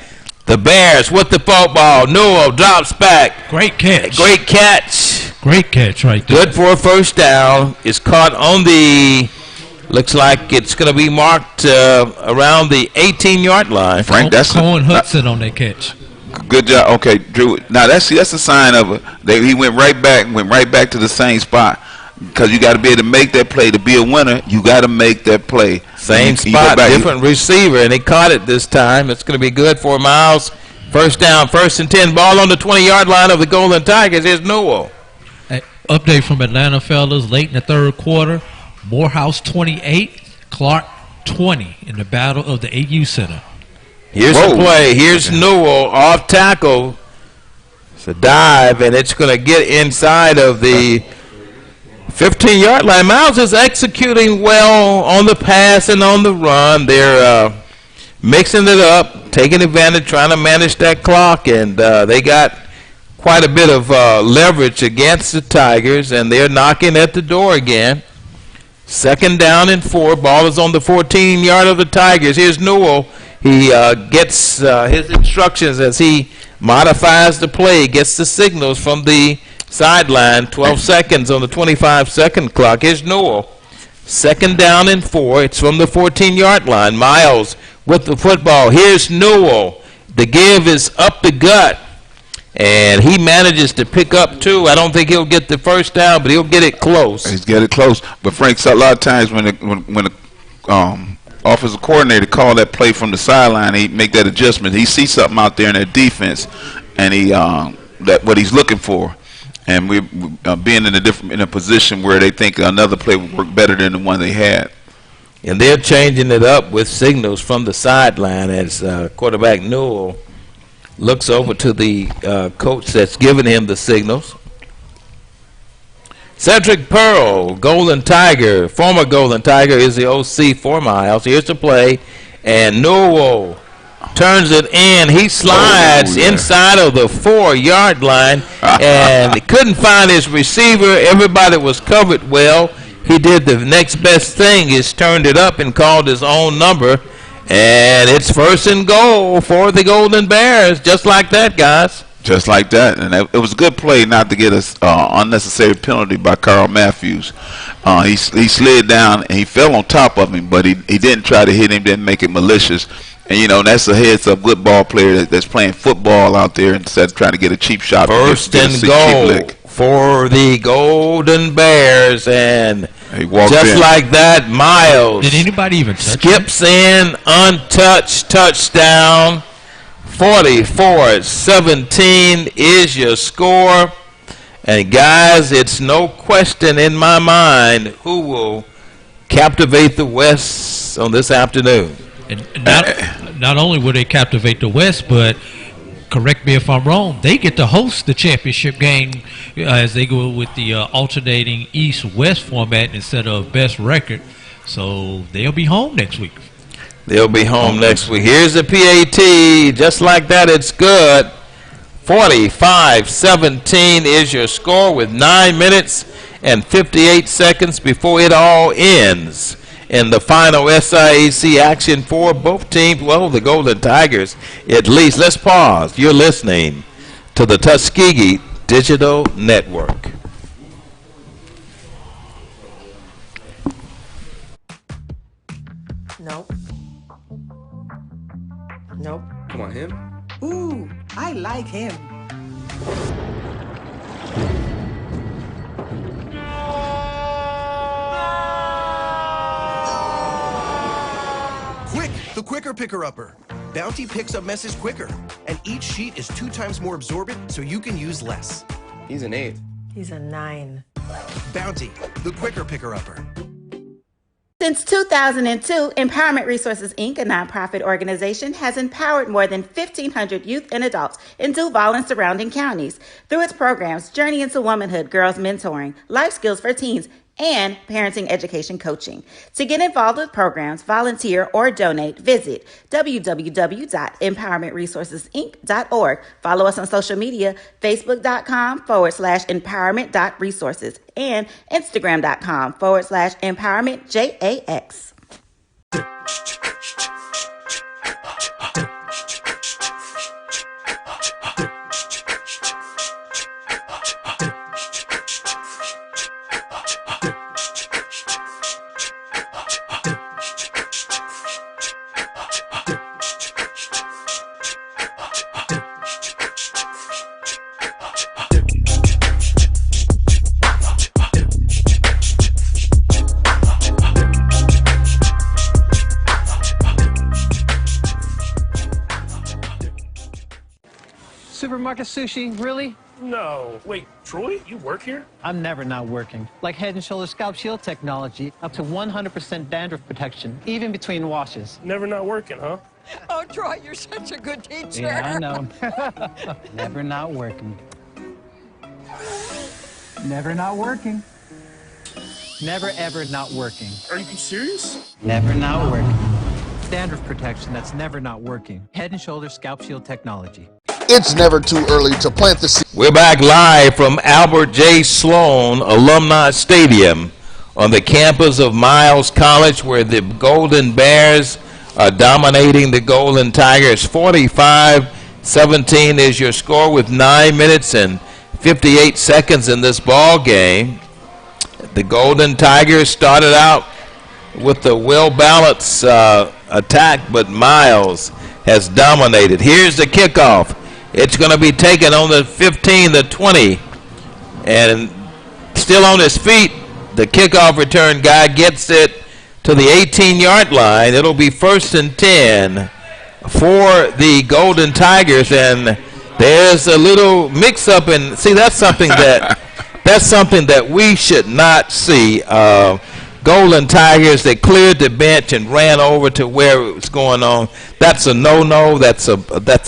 The Bears with the football. Newell drops back. Great catch. Great catch. Great catch right there. Good for a first down. It's caught on looks like it's going to be marked around the 18-yard line. Frank, that's Cohen Hudson on that catch. Good job. Okay, Drew. Now that's a sign of it. He went right back to the same spot. Because you got to be able to make that play. To be a winner, you got to make that play. Same spot, different receiver, and he caught it this time. It's going to be good for Miles. First down, 1st and 10. Ball on the 20-yard line of the Golden Tigers. Here's Newell. Hey, update from Atlanta, fellas. Late in the third quarter, Morehouse 28, Clark 20 in the battle of the AU Center. Here's the play. Here's Newell off tackle. It's a dive, and it's going to get inside of the 15-yard line. Miles is executing well on the pass and on the run. They're mixing it up, taking advantage, trying to manage that clock, and they got quite a bit of leverage against the Tigers, and they're knocking at the door again. 2nd down and 4. Ball is on the 14-yard of the Tigers. Here's Newell. He gets his instructions as he modifies the play, gets the signals from the sideline. 12 seconds on the 25-second clock. Here's Newell. 2nd down and 4. It's from the 14-yard line. Miles with the football. Here's Newell. The give is up the gut, and he manages to pick up 2. I don't think he'll get the first down, but he'll get it close. He's get it close. But Frank, a lot of times when the offensive coordinator call that play from the sideline, he make that adjustment. He sees something out there in that defense, and he that what he's looking for. And we're being in a position where they think another play would work better than the one they had. And they're changing it up with signals from the sideline as quarterback Newell looks over to the coach that's giving him the signals. Cedric Pearl, Golden Tiger, former Golden Tiger, is the OC for Miles. Here's the play, and Newell turns it in. He slides inside of the 4-yard line, and he couldn't find his receiver. Everybody was covered well. He did the next best thing, is turned it up and called his own number, and it's 1st and goal for the Golden Bears, just like that, guys. Just like that, and it was a good play not to get an unnecessary penalty by Carl Matthews. He slid down and he fell on top of him, but he didn't try to hit him, didn't make it malicious. And that's a heads-up good ball player that's playing football out there instead of trying to get a cheap shot. 1st and goal for the Golden Bears, and just like that, Miles. Did anybody even touch skips in untouched, touchdown. 44-17 is your score. And guys, it's no question in my mind who will captivate the West on this afternoon. And not only will they captivate the West, but correct me if I'm wrong, they get to host the championship game as they go with the alternating East-West format instead of best record. So they'll be home next week. They'll be home next week. Here's the PAT. Just like that, it's good. 45-17 is your score with 9 minutes and 58 seconds before it all ends. In the final SIAC action for both teams, well, the Golden Tigers at least. Let's pause. You're listening to the Tuskegee Digital Network. Nope. Nope. Come on, him? Ooh, I like him. Quick, the quicker picker-upper. Bounty picks up messes quicker, and each sheet is 2 times more absorbent, so you can use less. He's an 8. He's a 9. Bounty, the quicker picker-upper. Since 2002, Empowerment Resources, Inc., a nonprofit organization, has empowered more than 1,500 youth and adults in Duval and surrounding counties through its programs Journey into Womanhood, Girls Mentoring, Life Skills for Teens, and Parenting Education Coaching. To get involved with programs, volunteer, or donate, visit www.empowermentresourcesinc.org. Follow us on social media, facebook.com/empowerment.resources and Instagram.com/empowermentJAX. Supermarket sushi, really? No. Wait, Troy, you work here? I'm never not working. Like Head & Shoulders Scalp Shield technology, up to 100% dandruff protection, even between washes. Never not working, huh? Oh, Troy, you're such a good teacher. Yeah, I know. Never not working. Never not working. Never ever not working. Are you serious? Never not working. Dandruff protection that's never not working. Head & Shoulders Scalp Shield technology. It's never too early to plant the seed. We're back live from Albert J. Sloan Alumni Stadium on the campus of Miles College, where the Golden Bears are dominating the Golden Tigers. 45-17 is your score with 9 minutes and 58 seconds in this ball game. The Golden Tigers started out with a well-balanced attack, but Miles has dominated. Here's the kickoff. It's going to be taken on the 15, the 20, and still on his feet. The kickoff return guy gets it to the 18-yard line. It'll be 1st and 10 for the Golden Tigers, and there's a little mix-up. And see, that's something that we should not see. Golden Tigers, they cleared the bench and ran over to where it was going on. That's a no-no. That's a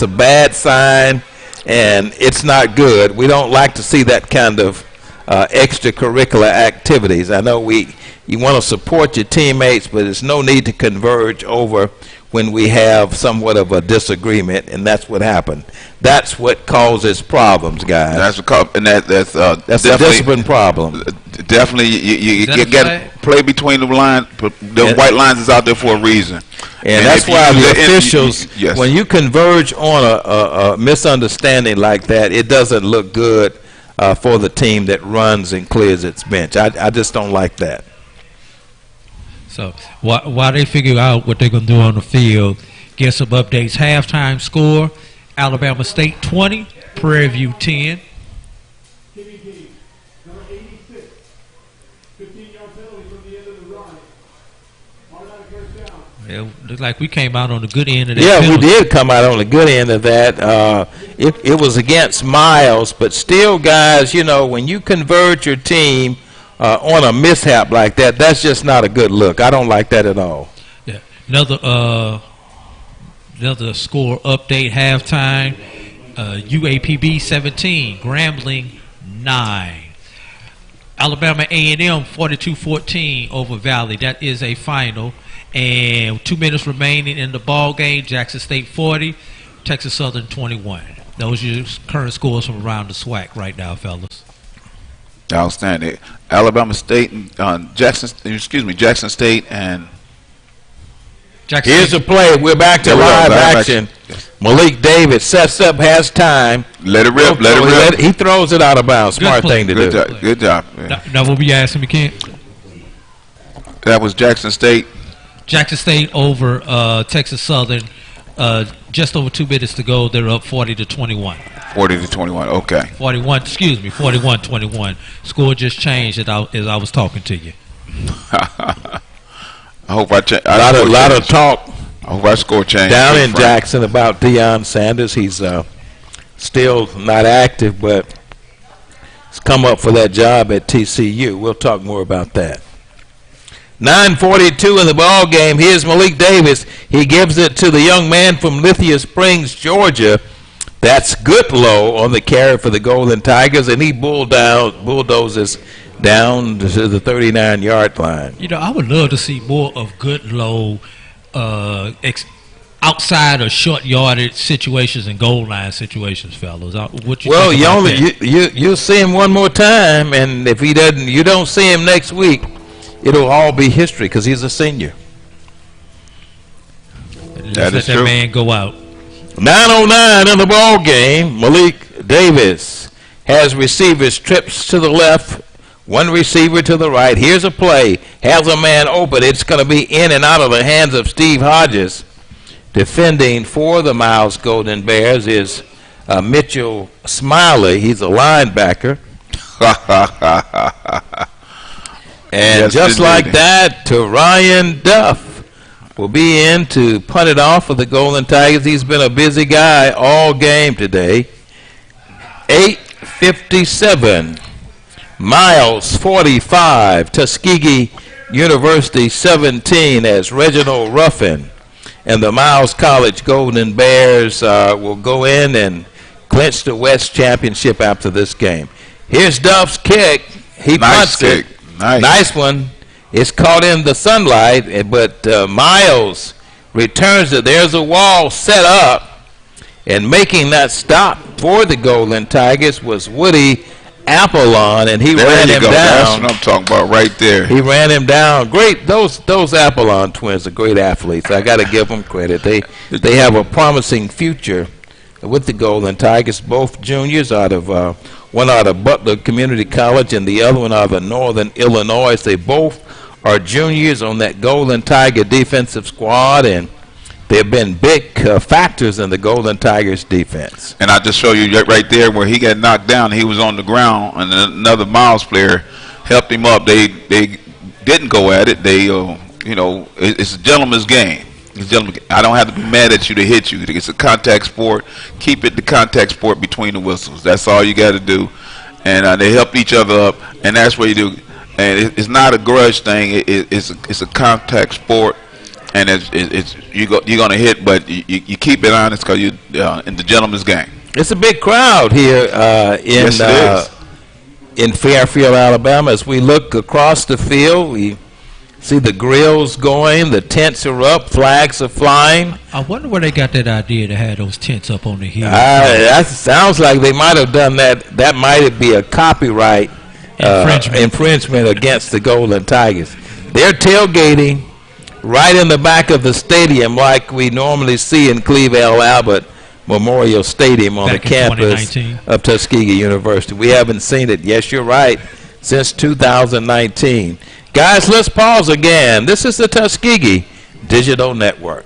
bad sign, and it's not good. We don't like to see that kind of extracurricular activities. I know you want to support your teammates, but there's no need to converge over when we have somewhat of a disagreement, and that's what happened. That's what causes problems, guys. That's a discipline problem. Definitely, you got to play between the lines. The white lines is out there for a reason. And that's why the officials, when you converge on a misunderstanding like that, it doesn't look good for the team that runs and clears its bench. I just don't like that. So while they figure out what they're going to do on the field, get some updates. Halftime score, Alabama State 20, Prairie View 10. It looked like we came out on the good end of that. Yeah, penalty. we did come out on the good end of that. It was against Miles, but still, guys, when you convert your team on a mishap like that, that's just not a good look. I don't like that at all. Yeah. Another score update, halftime. UAPB 17, Grambling 9. Alabama A&M 42-14 over Valley. That is a final. And 2 minutes remaining in the ball game. Jackson State 40, Texas Southern 21. Those are your current scores from around the SWAC right now, fellas. Outstanding. Alabama State and Jackson State and here's the play. We're back to live action. Yes. Malik Davis sets up, has time. Let it rip. Let it rip. He throws it out of bounds. Smart thing to do. Good job. Yeah. Now what were you asking me, Ken? That was Jackson State. Jackson State over Texas Southern. Just over 2 minutes to go. They're up 40-21. 40-21. Okay. 41-21. Score just changed as I was talking to you. I hope a lot of talk. I hope our score changed down in Jackson about Deion Sanders. He's still not active, but he's come up for that job at TCU. We'll talk more about that. 9:42 in the ball game. Here's Malik Davis. He gives it to the young man from Lithia Springs, Georgia. That's Goodlow on the carry for the Golden Tigers, and he bulldozes down to the 39-yard line. I would love to see more of Goodlow outside of short yardage situations and goal line situations, fellas. You'll see him one more time, and if he doesn't, you don't see him next week, it'll all be history because he's a senior. Just let that man go out. 9:09 in the ball game. Malik Davis has receivers trips to the left, one receiver to the right. Here's a play. Has a man open. It's going to be in and out of the hands of Steve Hodges. Defending for the Miles Golden Bears is Mitchell Smiley. He's a linebacker. And yes, just like that, to Ryan Duff will be in to punt it off for the Golden Tigers. He's been a busy guy all game today. 8:57. Miles 45. Tuskegee University 17 as Reginald Ruffin and the Miles College Golden Bears will go in and clinch the West Championship after this game. Here's Duff's kick. He punts it. Nice one. It's caught in the sunlight, but Miles returns it. There's a wall set up, and making that stop for the Golden Tigers was Woody Apollon, and he ran him down. That's what I'm talking about right there. He ran him down. Great. Those Apollon twins are great athletes. I got to give them credit. They have a promising future with the Golden Tigers. Both juniors one out of Butler Community College and the other one out of Northern Illinois. They both are juniors on that Golden Tiger defensive squad, and they've been big factors in the Golden Tigers defense. And I just show you right there where he got knocked down. He was on the ground, and another Miles player helped him up. They didn't go at it. They it's a gentleman's game. I don't have to be mad at you to hit you. It's a contact sport. Keep it the contact sport between the whistles. That's all you got to do. And they help each other up, and that's what you do. And it's not a grudge thing. It's a contact sport, and you're gonna hit, but you keep it honest because you're in the gentleman's game. It's a big crowd here in Fairfield, Alabama. As we look across the field, we see the grills going, the tents are up, flags are flying. I wonder where they got that idea to have those tents up on the hill. That sounds like they might have done that. That might be a copyright infringement against the Golden Tigers. They're tailgating right in the back of the stadium like we normally see in Cleve L. Albert Memorial Stadium on the campus of Tuskegee University. We haven't seen it, yes, you're right, since 2019. Guys, let's pause again. This is the Tuskegee Digital Network.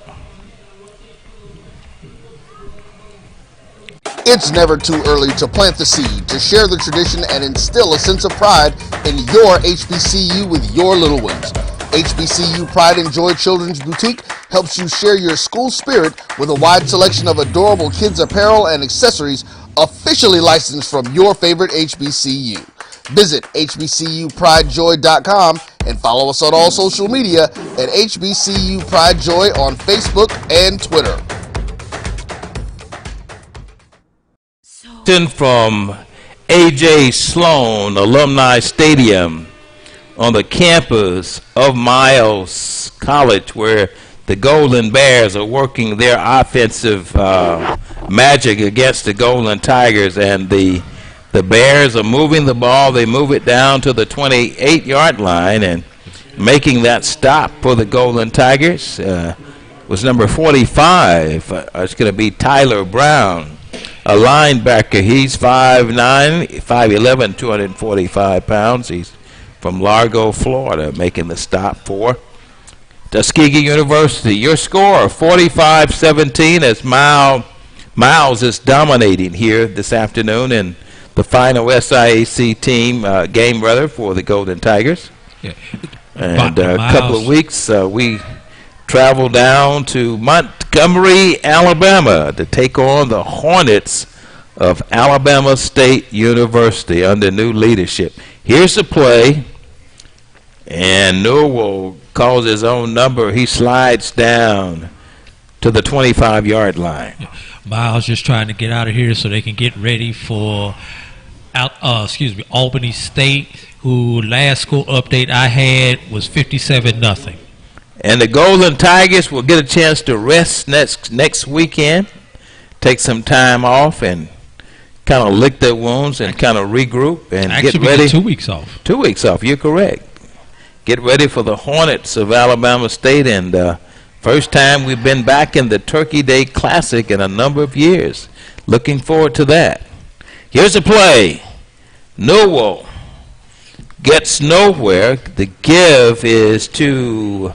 It's never too early to plant the seed, to share the tradition, and instill a sense of pride in your HBCU with your little ones. HBCU Pride and Joy Children's Boutique helps you share your school spirit with a wide selection of adorable kids apparel and accessories officially licensed from your favorite HBCU. Visit hbcupridejoy.com and follow us on all social media at HBCU Pride Joy on Facebook and Twitter. From A.J. Sloan Alumni Stadium on the campus of Miles College, where the Golden Bears are working their offensive magic against the Golden Tigers, and the Bears are moving the ball. They move it down to the 28-yard line, and making that stop for the Golden Tigers was number 45. It's going to be Tyler Brown, a linebacker. He's 5'9", 5'11", 245 pounds. He's from Largo, Florida, making the stop for Tuskegee University. Your score, 45-17, as Miles is dominating here this afternoon in the final SIAC team game, for the Golden Tigers. Yeah. And a couple of weeks, we travel down to Montgomery, Alabama, to take on the Hornets of Alabama State University under new leadership. Here's the play, and Newell calls his own number. He slides down to the 25-yard line. Miles just trying to get out of here so they can get ready for Albany State, who last school update I had was 57-0. And the Golden Tigers will get a chance to rest next weekend, take some time off, and kind of lick their wounds and kind of regroup and get ready. 2 weeks off. 2 weeks off, you're correct. Get ready for the Hornets of Alabama State, and First time we've been back in the Turkey Day Classic in a number of years. Looking forward to that. Here's a play. Newell gets nowhere. The give is to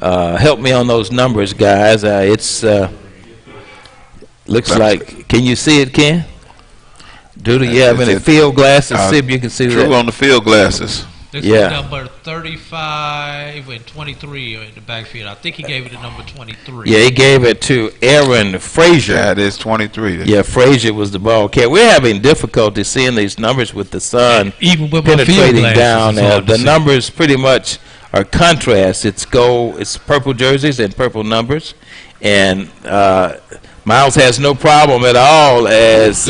help me on those numbers, guys. It's looks like. Can you see it, Ken? Do you have any field glasses? See if you can see that. True on the field glasses. This is number 35 and 23 in the backfield. I think he gave it to number 23. Yeah, he gave it to Aaron Frazier. That is 23. Yeah, Frazier was the ball carrier. We're having difficulty seeing these numbers with the sun even with penetrating my field down. glasses, The numbers pretty much are contrast. It's purple jerseys and purple numbers, and Miles has no problem at all as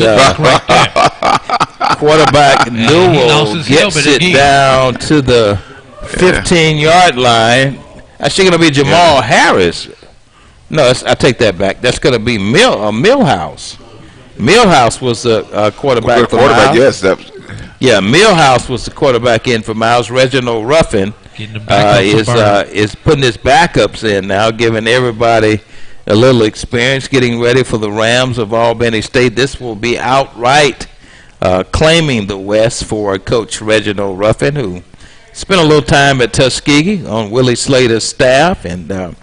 quarterback Newell gets it down to the 15-yard line. Actually going to be Jamal Harris. No, I take that back. That's going to be Millhouse. Millhouse was the quarterback for Miles. Yes, yeah, Millhouse was the quarterback in for Miles. Reginald Ruffin is putting his backups in now, giving everybody a little experience, getting ready for the Rams of Albany State. This will be outright claiming the West for Coach Reginald Ruffin, who spent a little time at Tuskegee on Willie Slater's staff. And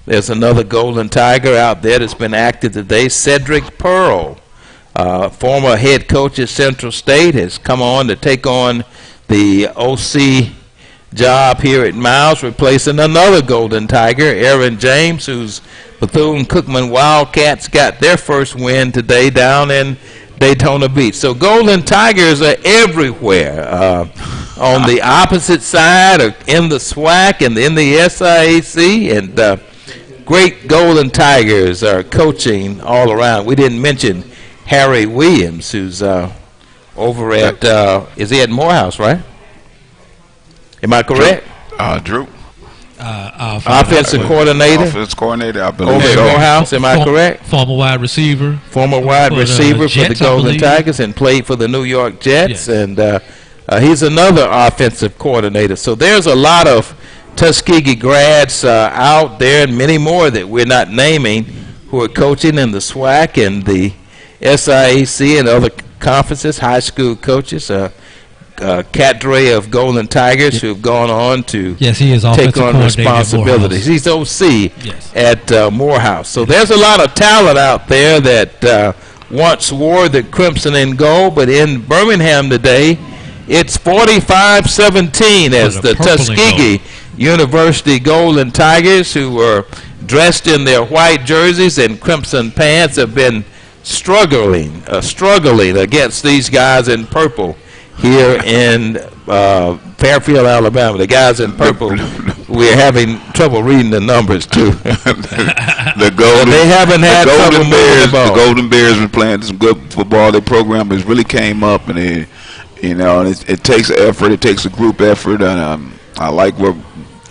there's another Golden Tiger out there that's been active today, Cedric Pearl, former head coach at Central State, has come on to take on the OC job here at Miles, replacing another Golden Tiger, Aaron James, whose Bethune-Cookman Wildcats got their first win today down in Daytona Beach. So Golden Tigers are everywhere. On the opposite side, or in the SWAC and in the SIAC, and great Golden Tigers are coaching all around. We didn't mention Harry Williams, who's over at, is he at Morehouse, right? Am I correct? Drew. Offensive coordinator. Offensive coordinator, I believe. Over at Morehouse, am I correct? Former wide receiver. Former wide receiver for the Golden Tigers and played for the New York Jets. Yes. And he's another offensive coordinator. So there's a lot of Tuskegee grads out there, and many more that we're not naming, who are coaching in the SWAC and the SIAC and other conferences, high school coaches. Cadre of Golden Tigers who have gone on to take on responsibilities. He's OC at Morehouse. So there's a lot of talent out there that once wore the crimson and gold, but in Birmingham today, it's 45-17 as the Tuskegee University Golden Tigers, who were dressed in their white jerseys and crimson pants, have been struggling against these guys in purple here in Fairfield, Alabama. The guys in purple, we're having trouble reading the numbers too. They haven't had trouble moving the ball. The Golden Bears been playing some good football. Their program has really came up, and it takes effort. It takes a group effort, and I like where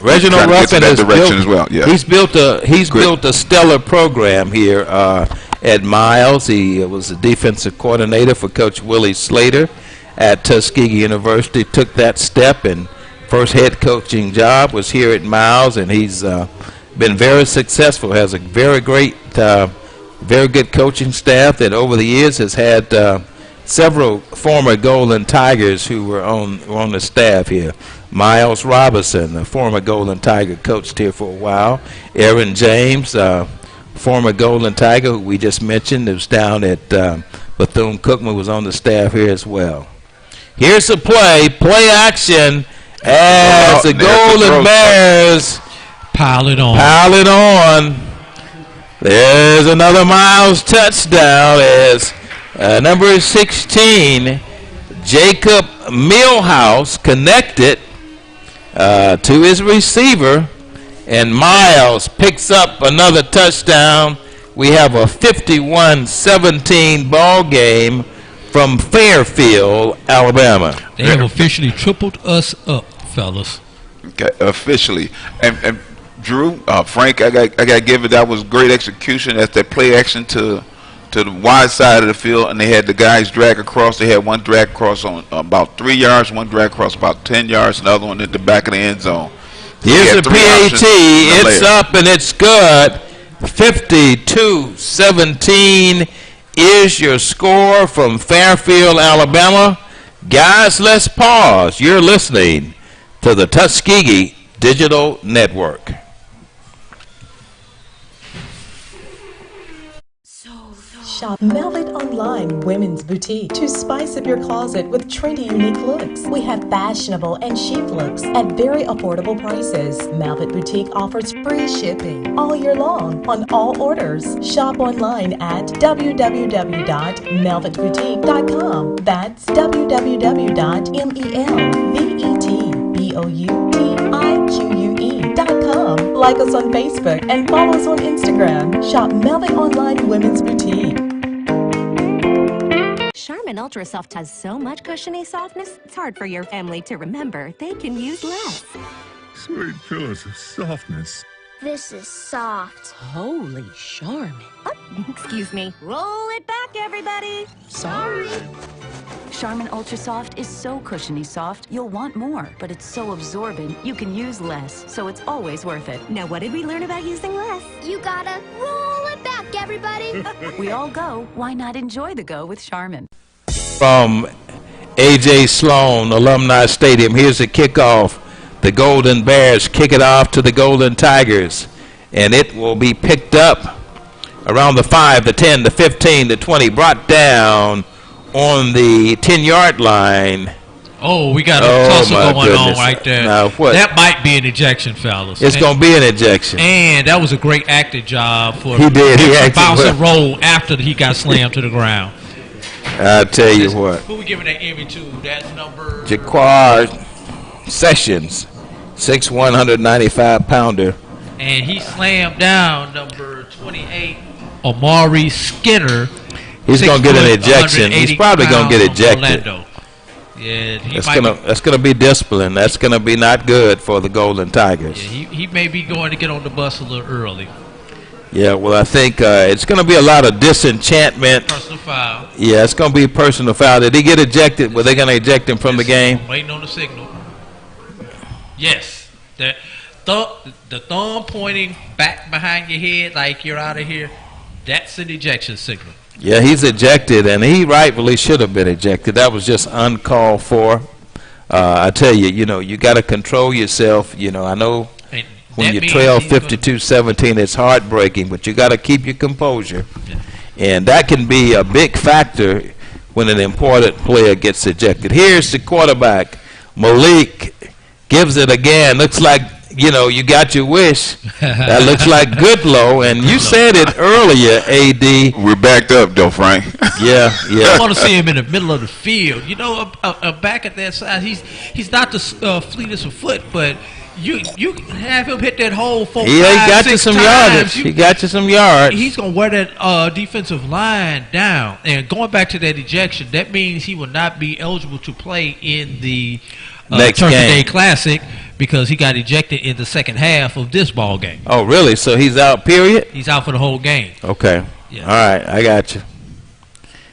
Reginald Ruffin has built, as well. Yeah. He's built a stellar program here at Miles. He was the defensive coordinator for Coach Willie Slater at Tuskegee University. Took that step, and first head coaching job was here at Miles, and he's been very successful. Has a very great, very good coaching staff that over the years has had several former Golden Tigers who were on the staff here. Miles Robinson, a former Golden Tiger, coached here for a while. Aaron James, former Golden Tiger, who we just mentioned, was down at Bethune-Cookman, was on the staff here as well. Here's the play action as the Golden Bears pile it on. There's another Miles touchdown as number 16, Jacob Millhouse, connected to his receiver, and Miles picks up another touchdown. We have a 51-17 ball game from Fairfield, Alabama. They have officially tripled us up, fellas. Okay, officially. And Drew, Frank, I got to give it, that was great execution. That's that play action to the wide side of the field, and they had the guys drag across. They had one drag across on about 3 yards, one drag across about 10 yards, another one at the back of the end zone. Here's the PAT. It's up and it's good. 52-17 is your score from Fairfield, Alabama. Guys, let's pause. You're listening to the Tuskegee Digital Network. Shop Velvet Online Women's Boutique to spice up your closet with trendy, unique looks. We have fashionable and chic looks at very affordable prices. Velvet Boutique offers free shipping all year long on all orders. Shop online at www.melvetboutique.com. That's www.melvetboutique.com. Like us on Facebook and follow us on Instagram. Shop Velvet Online Women's Boutique. Charmin Ultra Soft has so much cushiony softness, it's hard for your family to remember they can use less. Sweet pillows of softness. This is soft. Holy Charmin. Oh, excuse me. Roll it back, everybody. Sorry. Charmin Ultra Soft is so cushiony soft, you'll want more. But it's so absorbent, you can use less. So it's always worth it. Now, what did we learn about using less? You gotta roll it back, everybody. We all go. Why not enjoy the go with Charmin? From A.J. Sloan Alumni Stadium, here's the kickoff. The Golden Bears kick it off to the Golden Tigers, and it will be picked up around the 5, the 10, the 15, the 20, brought down on the 10-yard line. Oh, we got a tussle going on right there. Now, what? That might be an ejection, fellas. It's going to be an ejection. And that was a great acting job for he did. He to acted bounce well. and roll after he got slammed to the ground. I'll tell you what. Who we giving that envy to? That's number... Jaquar Sessions, 6'1", 195-pounder. And he slammed down number 28, Amari Skinner. He's going to get an ejection. He's probably going to get ejected. Yeah, that's gonna be discipline. That's gonna be not good for the Golden Tigers. Yeah, he may be going to get on the bus a little early. Yeah, well, I think it's gonna be a lot of disenchantment. Personal foul. Yeah, it's gonna be personal foul. Did he get ejected? Were they gonna eject him from the game? I'm waiting on the signal. Yes, the thumb pointing back behind your head like you're out of here. That's an ejection signal. Yeah, he's ejected, and he rightfully should have been ejected. That was just uncalled for. I tell you, you got to control yourself. I know when you're 12, 52-17, it's heartbreaking, but you got to keep your composure. Yeah. And that can be a big factor when an important player gets ejected. Here's the quarterback. Malik gives it again. Looks like you got your wish. That looks like Goodlow, and you said it earlier, AD. We're backed up, though, Frank. Yeah. I want to see him in the middle of the field. Back at that side, he's not the fleetest of foot, but you have him hit that hole 4, 5, 6 times. He got you some yardage. He got you some yards. He's going to wear that defensive line down. And going back to that ejection, that means he will not be eligible to play in the next Turkey game. Day Classic, because he got ejected in the second half of this ball game. Oh, really? So he's out, period? He's out for the whole game. Okay. Yeah. All right, I got you.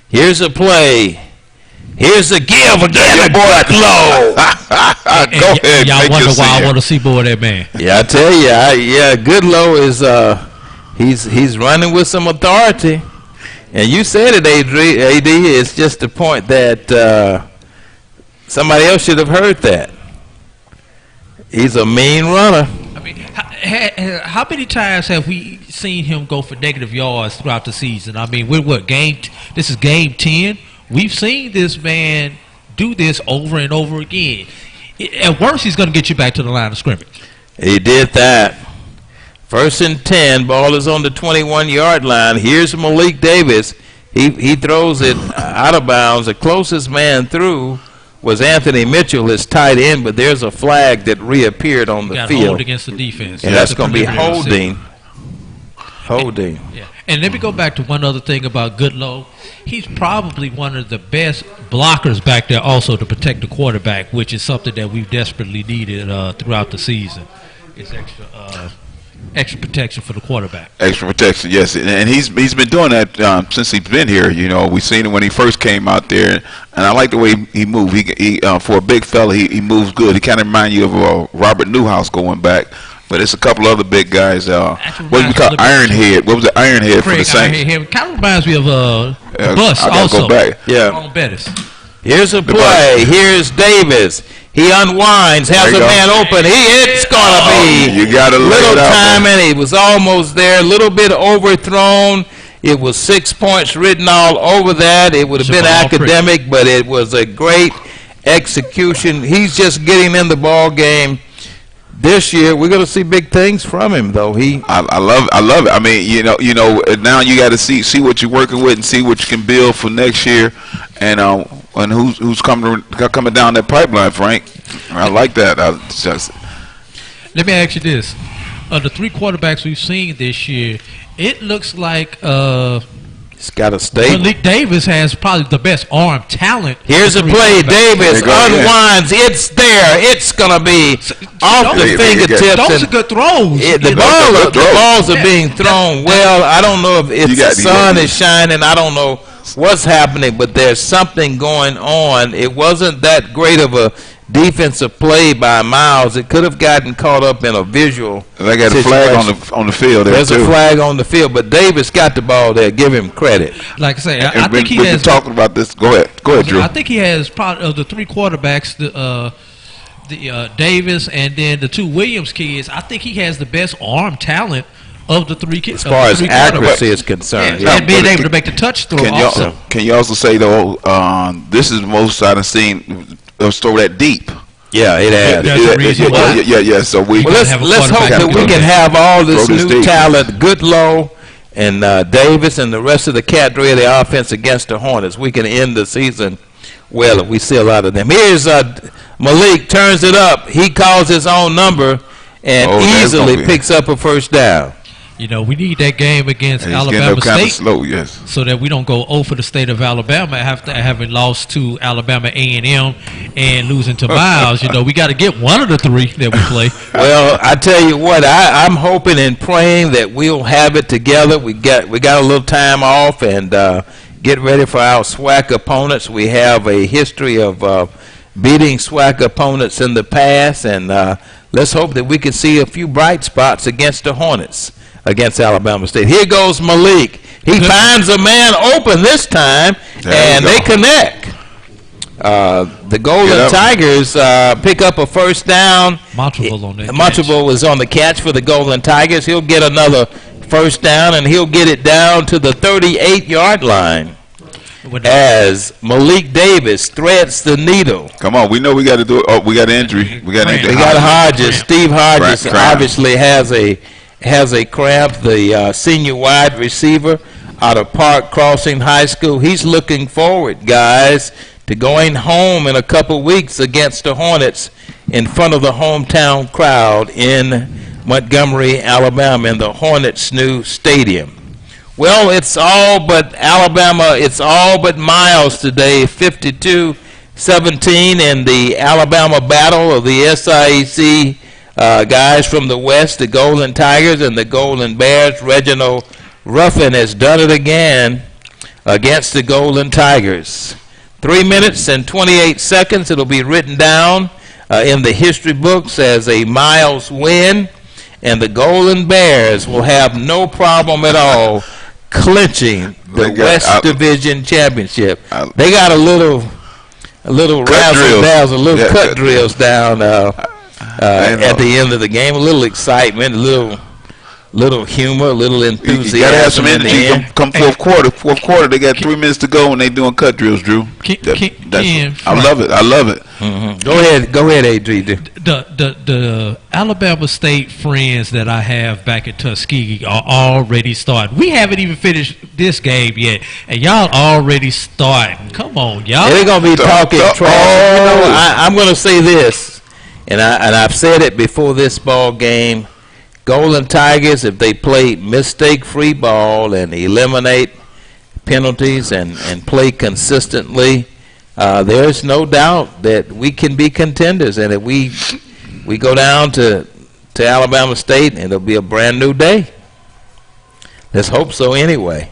Here's a play. Here's a give again. Goodlow. Go ahead. Y'all wonder why I want to see more of that man. Yeah, I tell you. Goodlow is he's running with some authority. And you said it, AD. It's just the point that somebody else should have heard that. He's a mean runner. I mean, how many times have we seen him go for negative yards throughout the season? I mean, this is game 10. We've seen this man do this over and over again. At worst, he's going to get you back to the line of scrimmage. He did that. 1st and 10. Ball is on the 21-yard line. Here's Malik Davis. He throws it out of bounds. The closest man through was Anthony Mitchell, his tight end, but there's a flag that reappeared on the field. Hold against the defense. And that's going to be holding. Holding. Yeah. And let me go back to one other thing about Goodlow. He's probably one of the best blockers back there also to protect the quarterback, which is something that we've desperately needed throughout the season. It's extra Extra protection for the quarterback. Extra protection, yes, and he's been doing that since he's been here. You know, we seen him when he first came out there, and I like the way he moved. He for a big fella, he moves good. He kind of reminds you of Robert Newhouse going back. But it's a couple other big guys. What we call Ironhead. What was the Ironhead for the Saints? Ironhead kind of reminds me of Bus I gotta also. go back. Yeah. On Bettis. Here's a play. Here's Davis. He unwinds, has a man open. It's gonna be you gotta little it out, time, man. and he was almost there. A little bit overthrown. It was 6 points written all over that. It would have been academic, but it was a great execution. He's just getting in the ball game. This year, we're going to see big things from him, though. I love it. I mean, you know, now you got to see what you're working with and see what you can build for next year, and who's coming down that pipeline, Frank. I like that. Let me ask you this: of the 3 quarterbacks we've seen this year, it looks like it's got a stable. Malik Davis has probably the best arm talent. Here's a play. Davis unwinds. It's there. It's going to be off the fingertips. Those are good throws. The balls are being thrown well. I don't know if the sun is shining. I don't know what's happening, but there's something going on. It wasn't that great of a defensive play by Miles. It could have gotten caught up in a visual They got a flag on the field there. There's a flag on the field, but Davis got the ball there. Give him credit. Like I say, I think he has has. Talking about this. Go ahead, Drew. I think he has probably of the 3 quarterbacks, the Davis and then the 2 Williams kids. I think he has the best arm talent of the 3 kids. As far as accuracy is concerned, and being able to make the touch throw. Can you also say though, this is the most I've seen throw that deep. Yeah, it has. Yeah. So let's hope that we can have all this new talent, Goodlow and Davis and the rest of the cadre of the offense against the Hornets. We can end the season well if we see a lot of them. Here's Malik, turns it up. He calls his own number and easily picks up a first down. You know, we need that game against Alabama State so that we don't go 0 for the state of Alabama after having lost to Alabama A&M and losing to Miles. You know, we got to get one of the 3 that we play. Well, I tell you what, I'm hoping and praying that we'll have it together. We got a little time off and get ready for our SWAC opponents. We have a history of beating SWAC opponents in the past, and let's hope that we can see a few bright spots against the Hornets. Against Alabama State. Here goes Malik. He finds a man open this time, and they connect. The Golden Tigers pick up a first down. Montreville was on the catch for the Golden Tigers. He'll get another first down, and he'll get it down to the 38-yard line as Malik Davis threads the needle. Come on, we know we got to do it. Oh, we got an injury. We got Hodges. Steve Hodges obviously has a cramp, the senior wide receiver out of Park Crossing High School. He's looking forward, guys, to going home in a couple weeks against the Hornets in front of the hometown crowd in Montgomery, Alabama, in the Hornets' new stadium. Well, it's all but Alabama. It's all but Miles today, 52-17 in the Alabama battle of the SIAC guys from the West, the Golden Tigers and the Golden Bears. Reginald Ruffin has done it again against the Golden Tigers. 3 minutes and 28 seconds. It'll be written down in the history books as a Miles win, and the Golden Bears will have no problem at all clinching the West Division Championship. They got a little razzle-dazzle, little cut drills down at the end of the game. A little excitement, a little humor, a little enthusiasm. You gotta have some energy. Come fourth quarter, they got 3 minutes to go and they doing cut drills, Drew. I love it. Mm-hmm. Go ahead, Adrian. The Alabama State friends that I have back at Tuskegee are already starting. We haven't even finished this game yet, and y'all already starting. Come on, y'all. They're gonna be talking trash. You know, I'm gonna say this, and I've said it before this ball game. Golden Tigers, if they play mistake-free ball and eliminate penalties and play consistently, there's no doubt that we can be contenders. And if we go down to to Alabama State, and it'll be a brand new day. Let's hope so anyway.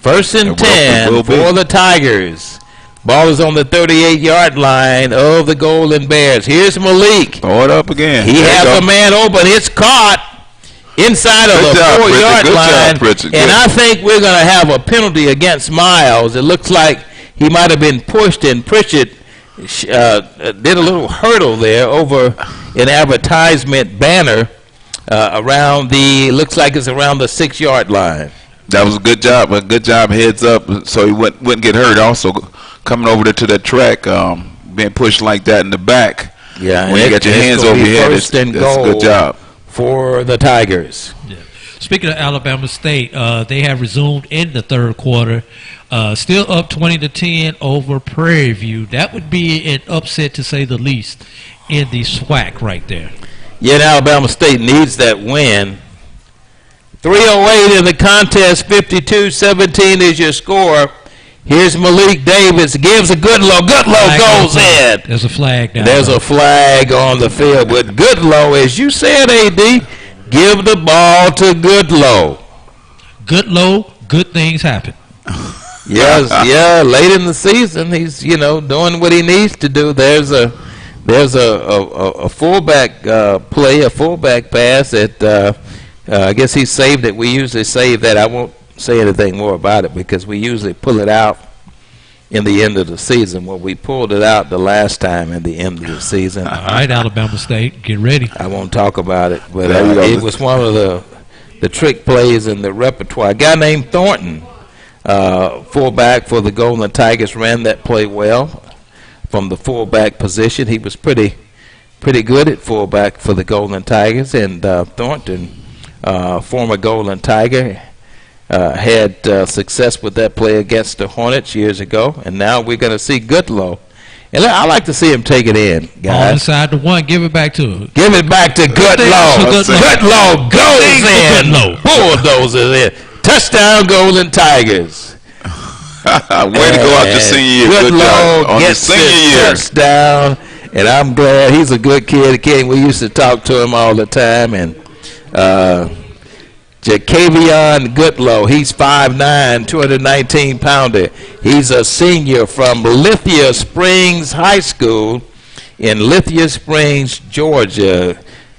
1st and 10 for the Tigers. Ball is on the 38-yard line of the Golden Bears. Here's Malik. Throw it up again. He has a man open. It's caught inside of the 4-yard line. And I think we're going to have a penalty against Miles. It looks like he might have been pushed, and Pritchett did a little hurdle there over an advertisement banner around looks like it's around the 6-yard line. That was a good job. A good job heads up so he wouldn't get hurt. Also, coming over there to that track, being pushed like that in the back. Yeah, when you got your hands over your head, it's a good job for the Tigers. Yeah. Speaking of Alabama State, they have resumed in the third quarter, still up 20-10 over Prairie View. That would be an upset to say the least in the SWAC right there. Yeah, and Alabama State needs that win. 3:08 in the contest, 52-17 is your score. Here's Malik Davis, gives a Goodlow. Goodlow goes in. There's a flag down There's a flag on the field. But Goodlow, as you said, AD, give the ball to Goodlow. Goodlow, good things happen. Yes, yeah, late in the season, he's, doing what he needs to do. There's a fullback play, a fullback pass that I guess he saved it. We usually save that. I won't say anything more about it because we usually pull it out in the end of the season. Well, we pulled it out the last time in the end of the season. All right, Alabama State, get ready. I won't talk about it, but it was one of the trick plays in the repertoire. A guy named Thornton, fullback for the Golden Tigers, ran that play well from the fullback position. He was pretty good at fullback for the Golden Tigers, and Thornton, former Golden Tiger, had success with that play against the Hornets years ago, and now we're going to see Goodlow. And I like to see him take it in, guys. On inside the one, give it back to him. Give it back to Goodlow. Goodlow goes in. Bulldozes in. Touchdown, Golden Tigers. Way to go out your senior year. Good job on the senior year. Touchdown, and I'm glad. He's a good kid. We used to talk to him all the time, and Jacavion Goodlow, he's 5'9", 219-pounder. He's a senior from Lithia Springs High School in Lithia Springs, Georgia.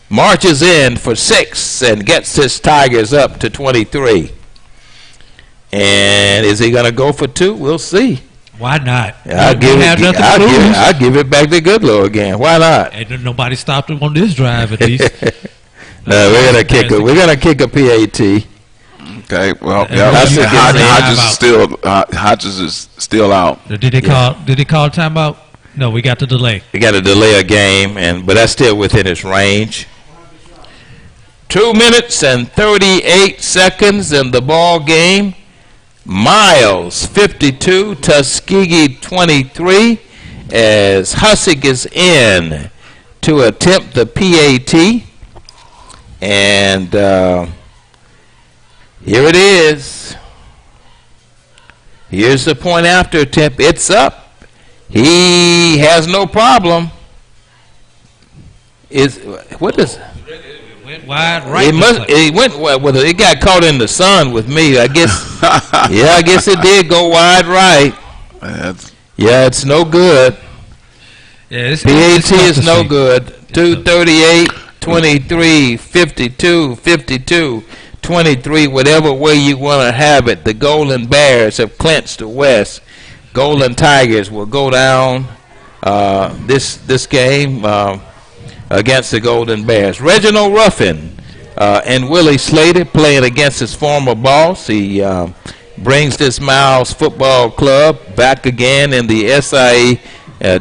Marches in for 6 and gets his Tigers up to 23. And is he going to go for 2? We'll see. Why not? I'll give it back to Goodlow again. Why not? Ain't nobody stopped him on this drive at least. No, we're gonna kick a PAT. Okay, well, Hodges is still out. Did they call a timeout? No, we got to delay. We got to delay a game, but that's still within his range. 2 minutes and 38 seconds in the ball game. Miles 52, Tuskegee 23, as Hussick is in to attempt the PAT. And here it is. Here's the point after attempt. It's up. He has no problem. What is it? Went wide right. It went with it. It got caught in the sun with me. I guess. Yeah, I guess it did go wide right. Yeah, it's no good. Yeah, PAT is no good. 238. 23, 52, 52, 23, whatever way you want to have it. The Golden Bears have clinched the West. Golden Tigers will go down this game against the Golden Bears. Reginald Ruffin and Willie Slater playing against his former boss. He brings this Miles Football Club back again in the SIE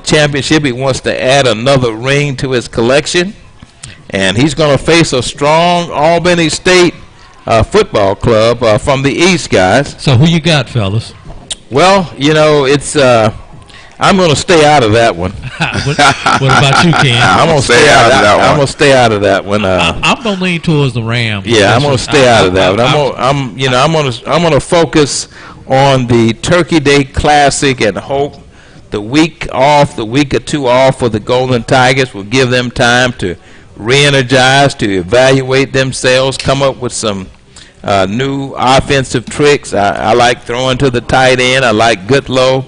championship. He wants to add another ring to his collection. And he's going to face a strong Albany State football club from the East, guys. So who you got, fellas? Well, it's I'm going to stay out of that one. What about you, Ken? I'm going to stay out of that one. I'm going to stay out of that one. I'm going to lean towards the Rams. Yeah, I'm going to stay out of that one. I'm going to focus on the Turkey Day Classic and hope the week or two off for the Golden Tigers will give them time to re-energized to evaluate themselves, come up with some new offensive tricks. I like throwing to the tight end. I like Goodlow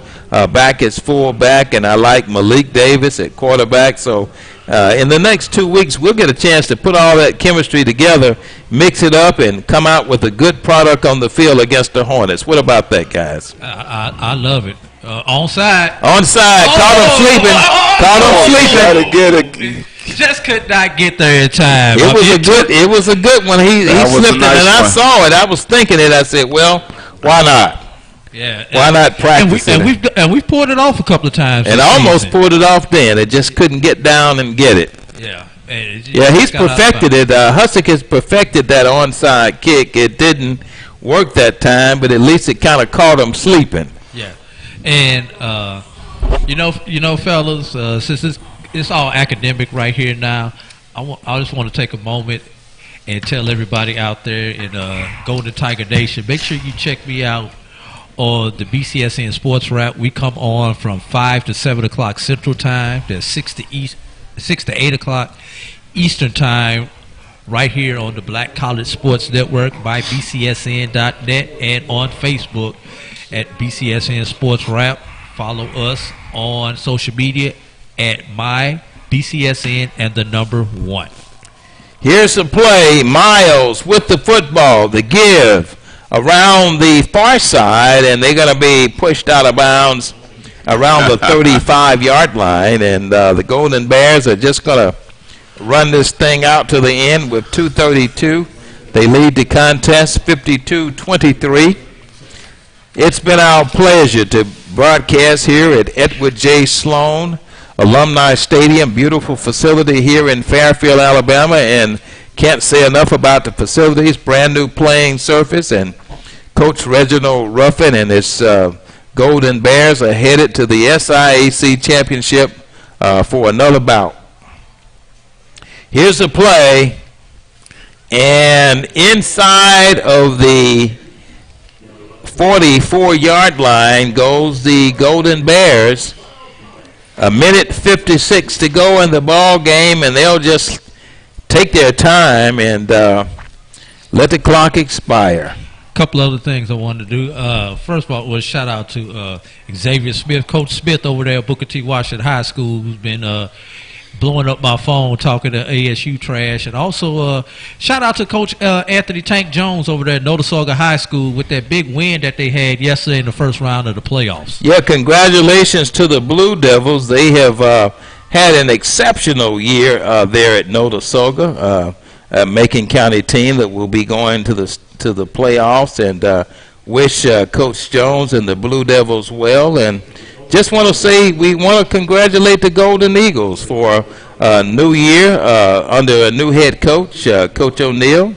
back as fullback, and I like Malik Davis at quarterback. So in the next 2 weeks, we'll get a chance to put all that chemistry together, mix it up, and come out with a good product on the field against the Hornets. What about that, guys? I love it. Onside. Onside. Caught him sleeping. Just could not get there in time. It was a good one. He slipped it, and I saw it. I was thinking it. I said, well, why not? Yeah. Why not practice it? And we've pulled it off a couple of times. And almost pulled it off then. It just couldn't get down and get it. Yeah. He's perfected it. Hussick has perfected that onside kick. It didn't work that time, but at least it kind of caught him sleeping. Yeah. And, fellas, since it's all academic right here now, I just want to take a moment and tell everybody out there in Golden Tiger Nation, make sure you check me out on the BCSN Sports Wrap. We come on from 5 to 7 o'clock Central Time. That's 6 to 8 o'clock Eastern Time, right here on the Black College Sports Network by BCSN.net and on Facebook at BCSN Sports Wrap. Follow us on social media at my BCSN and the number 1. Here's some play. Miles with the football. The give around the far side, and they're going to be pushed out of bounds around the 35-yard line, and the Golden Bears are just going to run this thing out to the end with 2:32. They lead the contest 52-23. It's been our pleasure to broadcast here at Edward J. Sloan Alumni Stadium, beautiful facility here in Fairfield, Alabama, and can't say enough about the facilities, brand new playing surface, and Coach Reginald Ruffin and his Golden Bears are headed to the SIAC Championship for another bout. Here's the play, and inside of the 44-yard line goes the Golden Bears. 1:56 to go in the ball game, and they'll just take their time and let the clock expire. A couple other things I wanted to do. First of all, was shout out to Xavier Smith, Coach Smith over there at Booker T. Washington High School, who's been blowing up my phone talking to ASU trash. And also shout out to Coach Anthony Tank Jones over there at Notasulga High School with that big win that they had yesterday in the first round of the playoffs. Yeah, congratulations to the Blue Devils. They have had an exceptional year there at Notasulga, a Macon County team that will be going to the playoffs, and wish Coach Jones and the Blue Devils well. And just want to say we want to congratulate the Golden Eagles for a new year under a new head coach, Coach O'Neill,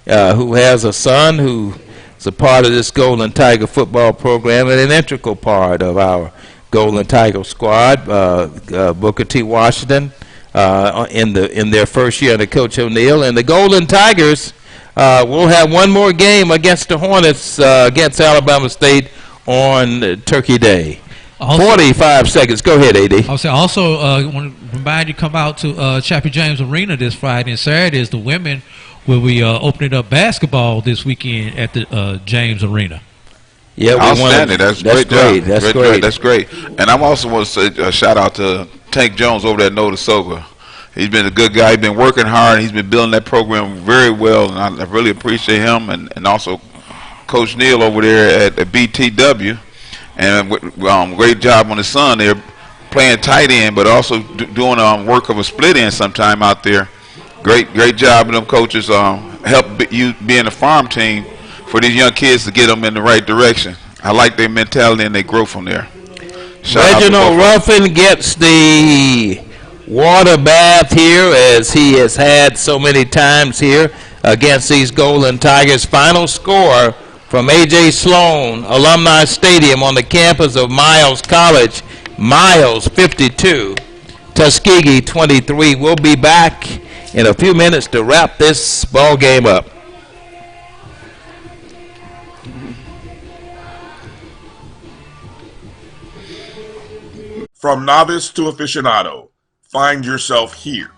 who has a son who is a part of this Golden Tiger football program and an integral part of our Golden Tiger squad. Booker T. Washington in their first year under Coach O'Neill, and the Golden Tigers will have one more game against the Hornets against Alabama State on Turkey Day. Also, 45 seconds. Go ahead, AD. I want to remind you, come out to Chappie James Arena this Friday and Saturday. Is the women will be opening up basketball this weekend at the James Arena. Yeah, outstanding. That's great. That's great. And I'm also want to say a shout out to Tank Jones over there at Notasulga. He's been a good guy. He's been working hard. He's been building that program very well, and I really appreciate him. And also Coach Neal over there at BTW. And great job on his son. They're playing tight end, but also doing work of a split end sometime out there. Great job of them coaches. Help you being a farm team for these young kids to get them in the right direction. I like their mentality and they grow from there. Reginald Ruffin gets the water bath here, as he has had so many times here against these Golden Tigers. Final score from A.J. Sloan Alumni Stadium on the campus of Miles College. Miles 52, Tuskegee 23. We'll be back in a few minutes to wrap this ball game up. From novice to aficionado, find yourself here.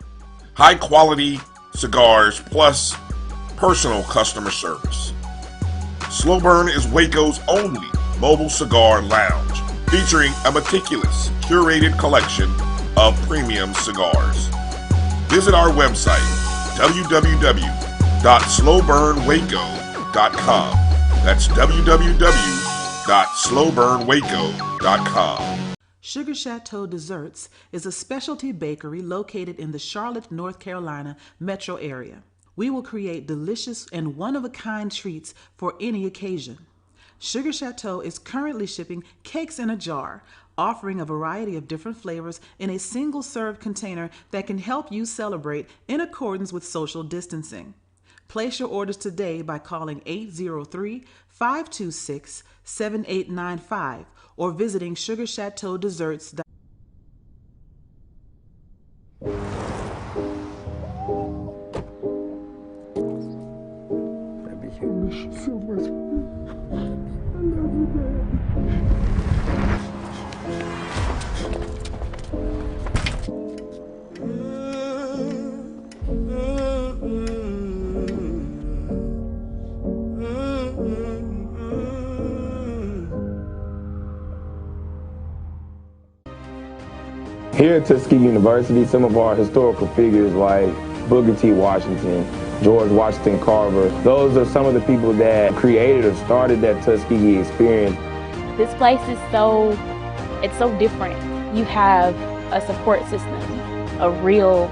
high quality cigars plus personal customer service. Slow Burn is Waco's only mobile cigar lounge, featuring a meticulous, curated collection of premium cigars. Visit our website, www.slowburnwaco.com. That's www.slowburnwaco.com. Sugar Chateau Desserts is a specialty bakery located in the Charlotte, North Carolina metro area. We will create delicious and one-of-a-kind treats for any occasion. Sugar Chateau is currently shipping cakes in a jar, offering a variety of different flavors in a single-serve container that can help you celebrate in accordance with social distancing. Place your orders today by calling 803-526-7895 or visiting sugarchateaudesserts.com. So much. Here at Tuskegee University, some of our historical figures like Booker T. Washington, George Washington Carver, those are some of the people that created or started that Tuskegee experience. This place is so different. You have a support system, a real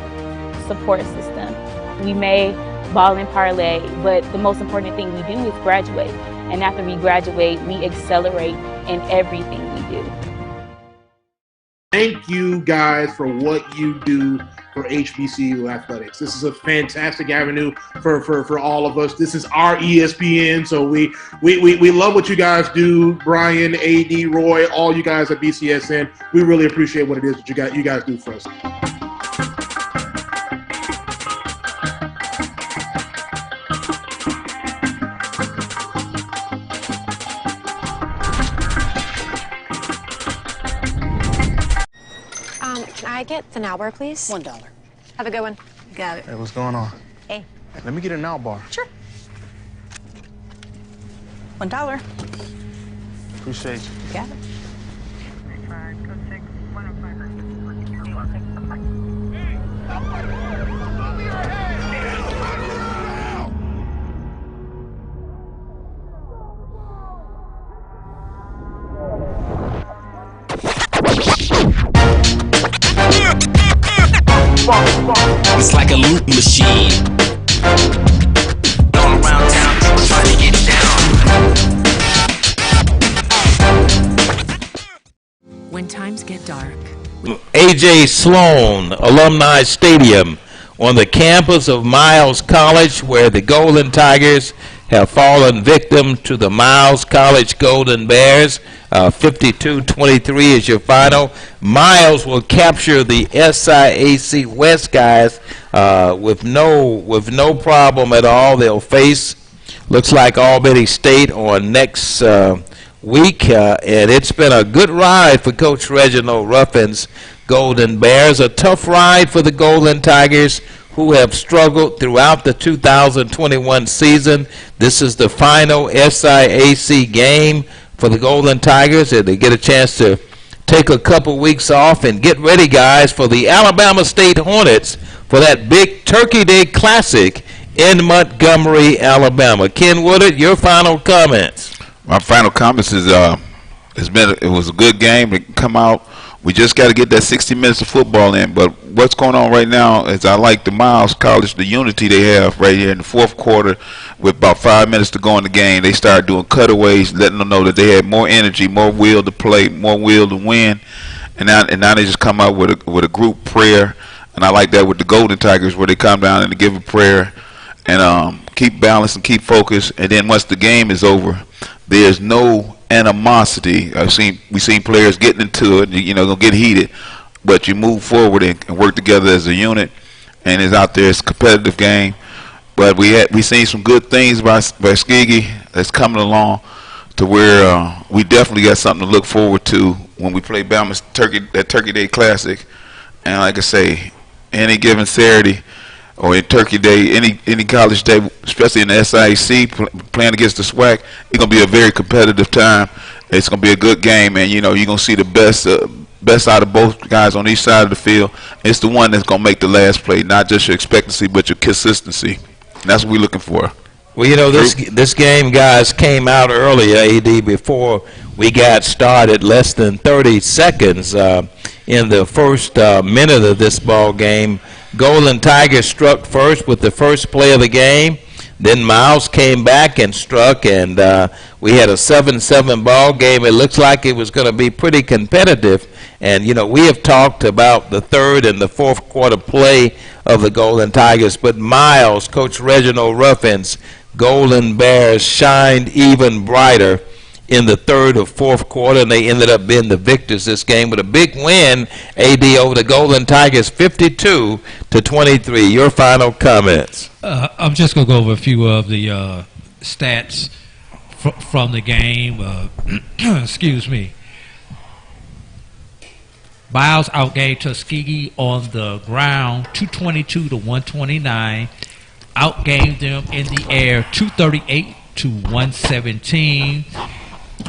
support system. We may ball and parlay, but the most important thing we do is graduate. And after we graduate, we accelerate in everything we do. Thank you guys for what you do for HBCU athletics. This is a fantastic avenue for all of us. This is our ESPN, so we love what you guys do. Brian, AD, Roy, all you guys at BCSN. We really appreciate what it is that you guys do for us. Can I get the now bar, please? $1. Have a good one. Got it. Hey, what's going on? Hey. Let me get a now bar. Sure. $1. Appreciate you. Got it. It's like a loop machine. All around town, people trying to get down. When times get dark. A.J. Sloan Alumni Stadium on the campus of Miles College, where the Golden Tigers have fallen victim to the Miles College Golden Bears. 52-23 is your final. Miles will capture the SIAC West guys with no problem at all. They'll face, looks like, Albany State on next week, and it's been a good ride for Coach Reginald Ruffin's Golden Bears. A tough ride for the Golden Tigers, who have struggled throughout the 2021 season. This is the final SIAC game for the Golden Tigers, and they get a chance to take a couple weeks off and get ready, guys, for the Alabama State Hornets for that big Turkey Day Classic in Montgomery, Alabama. Ken Woodard, your final comments. My final comments is it was a good game to come out. We just got to get that 60 minutes of football in. But what's going on right now is I like the Miles College, the unity they have right here in the fourth quarter with about 5 minutes to go in the game. They started doing cutaways, letting them know that they had more energy, more will to play, more will to win. And now they just come out with a group prayer. And I like that with the Golden Tigers, where they come down and they give a prayer and keep balance and keep focus. And then once the game is over, there's no animosity. We've seen players getting into it, gonna get heated, but you move forward and work together as a unit. And it's out there, it's a competitive game. But we seen some good things by Tuskegee that's coming along to where we definitely got something to look forward to when we play Bama's Turkey Day Classic. And like I say, any given Saturday or in Turkey Day, any college day, especially in the SIAC, playing against the SWAC, it's going to be a very competitive time. It's going to be a good game, and you're going to see the best out of both guys on each side of the field. It's the one that's going to make the last play, not just your expectancy, but your consistency. And that's what we're looking for. Well, this game, guys, came out earlier, AD, before we got started, less than 30 seconds in the first minute of this ball game. Golden Tigers struck first with the first play of the game. Then Miles came back and struck, and we had a 7-7 ball game. It looks like it was going to be pretty competitive. And, we have talked about the third and the fourth quarter play of the Golden Tigers, but Miles, Coach Reginald Ruffin's Golden Bears, shined even brighter in the third or fourth quarter, and they ended up being the victors this game with a big win, AD, over the Golden Tigers, 52-23. Your final comments? I'm just going to go over a few of the stats from the game. Excuse me. Miles outgained Tuskegee on the ground 222-129. Outgained them in the air 238-117.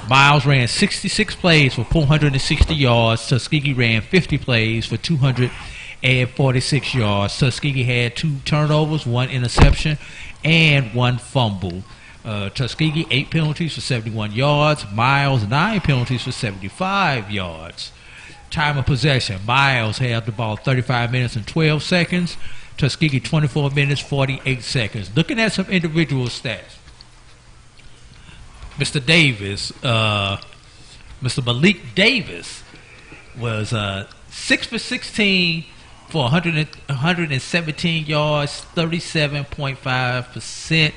Miles ran 66 plays for 460 yards. Tuskegee ran 50 plays for 246 yards. Tuskegee had 2 turnovers, 1 interception, and 1 fumble. Tuskegee 8 penalties for 71 yards. Miles 9 penalties for 75 yards. Time of possession, Miles had the ball 35 minutes and 12 seconds. Tuskegee 24 minutes, 48 seconds. Looking at some individual stats. Mr. Davis, Mr. Malik Davis was 6 for 16 for 117 yards, 37.5%,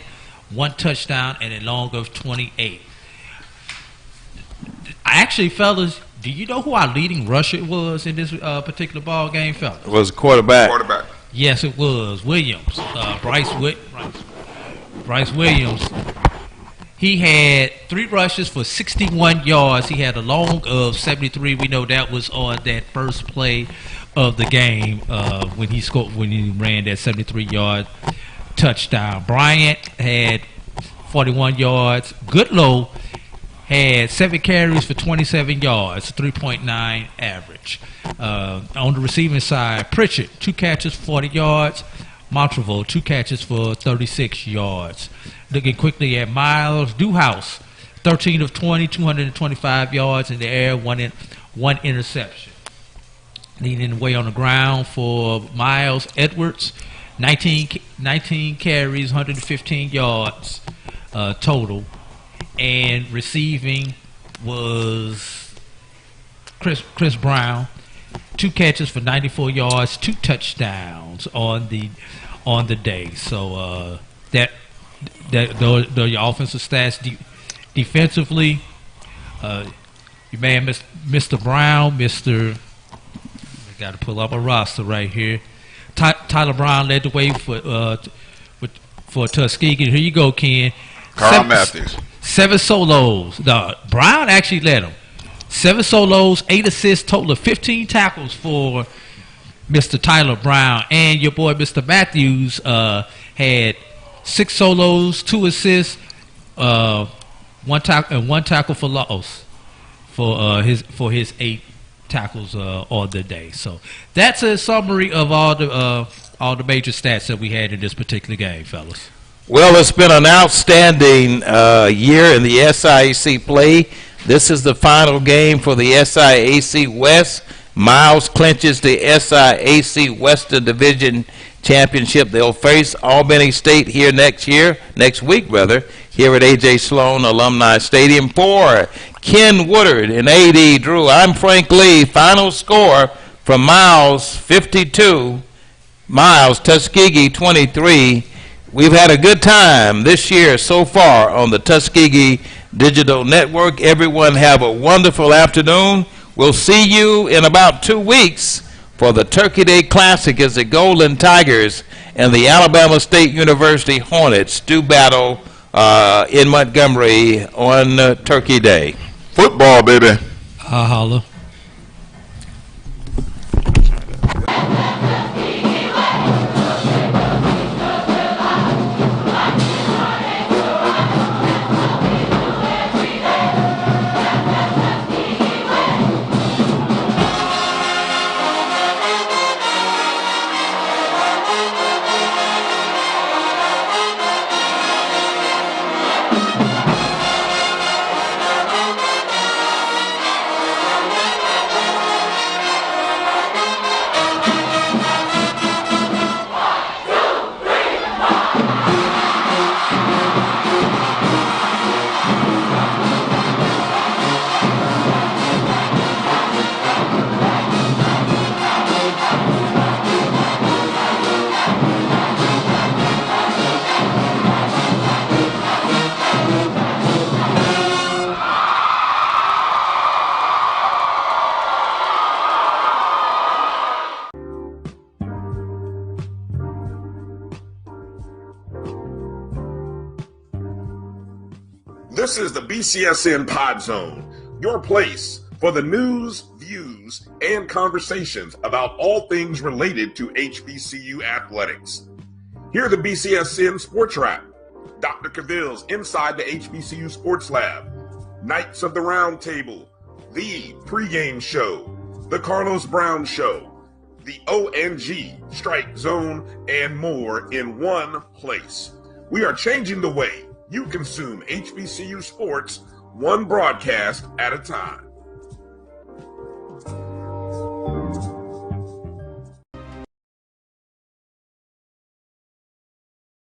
1 touchdown, and a long of 28. Actually, fellas, do you know who our leading rusher was in this particular ball game, fellas? It was quarterback. Yes, it was Williams. Bryce Williams. He had 3 rushes for 61 yards. He had a long of 73. We know that was on that first play of the game when he ran that 73-yard touchdown. Bryant had 41 yards. Goodlow had 7 carries for 27 yards, 3.9 average. On the receiving side, Pritchett, 2 catches, 40 yards. Montreville, 2 catches for 36 yards. Looking quickly at Miles, Dewhouse, 13 of 20, 225 yards in the air, 1 interception. Leading the way on the ground for Miles, Edwards, 19 carries, 115 yards total. And receiving was Chris Brown, 2 catches for 94 yards, 2 touchdowns on the day. So those are your offensive stats. Defensively, you may have Mr. Brown, I got to pull up a roster right here. Tyler Brown led the way for Tuskegee. Here you go, Ken. Carl Matthews. 7 solos. Brown actually led them. 7 solos, 8 assists, total of 15 tackles for Mr. Tyler Brown. And your boy, Mr. Matthews, had 6 solos, 2 assists, 1 tackle for loss for his 8 tackles on the day. So that's a summary of all the major stats that we had in this particular game, fellas. Well, it's been an outstanding year in the SIAC play. This is the final game for the SIAC West. Miles clinches the SIAC Western Division Championship. They'll face Albany State here next week, here at A.J. Sloan Alumni Stadium. For Ken Woodard and A.D. Drew, I'm Frank Lee. Final score from Miles, 52. Miles, Tuskegee, 23. We've had a good time this year so far on the Tuskegee Digital Network. Everyone have a wonderful afternoon. We'll see you in about 2 weeks for the Turkey Day Classic as the Golden Tigers and the Alabama State University Hornets do battle in Montgomery on Turkey Day. Football, baby. Holla. This is the BCSN Pod Zone, your place for the news, views, and conversations about all things related to HBCU athletics. Hear the BCSN Sports Wrap, Dr. Cavill's Inside the HBCU Sports Lab, Knights of the Round Table, the pregame show, the Carlos Brown Show, the ONG Strike Zone, and more in one place. We are changing the way you consume HBCU sports, one broadcast at a time.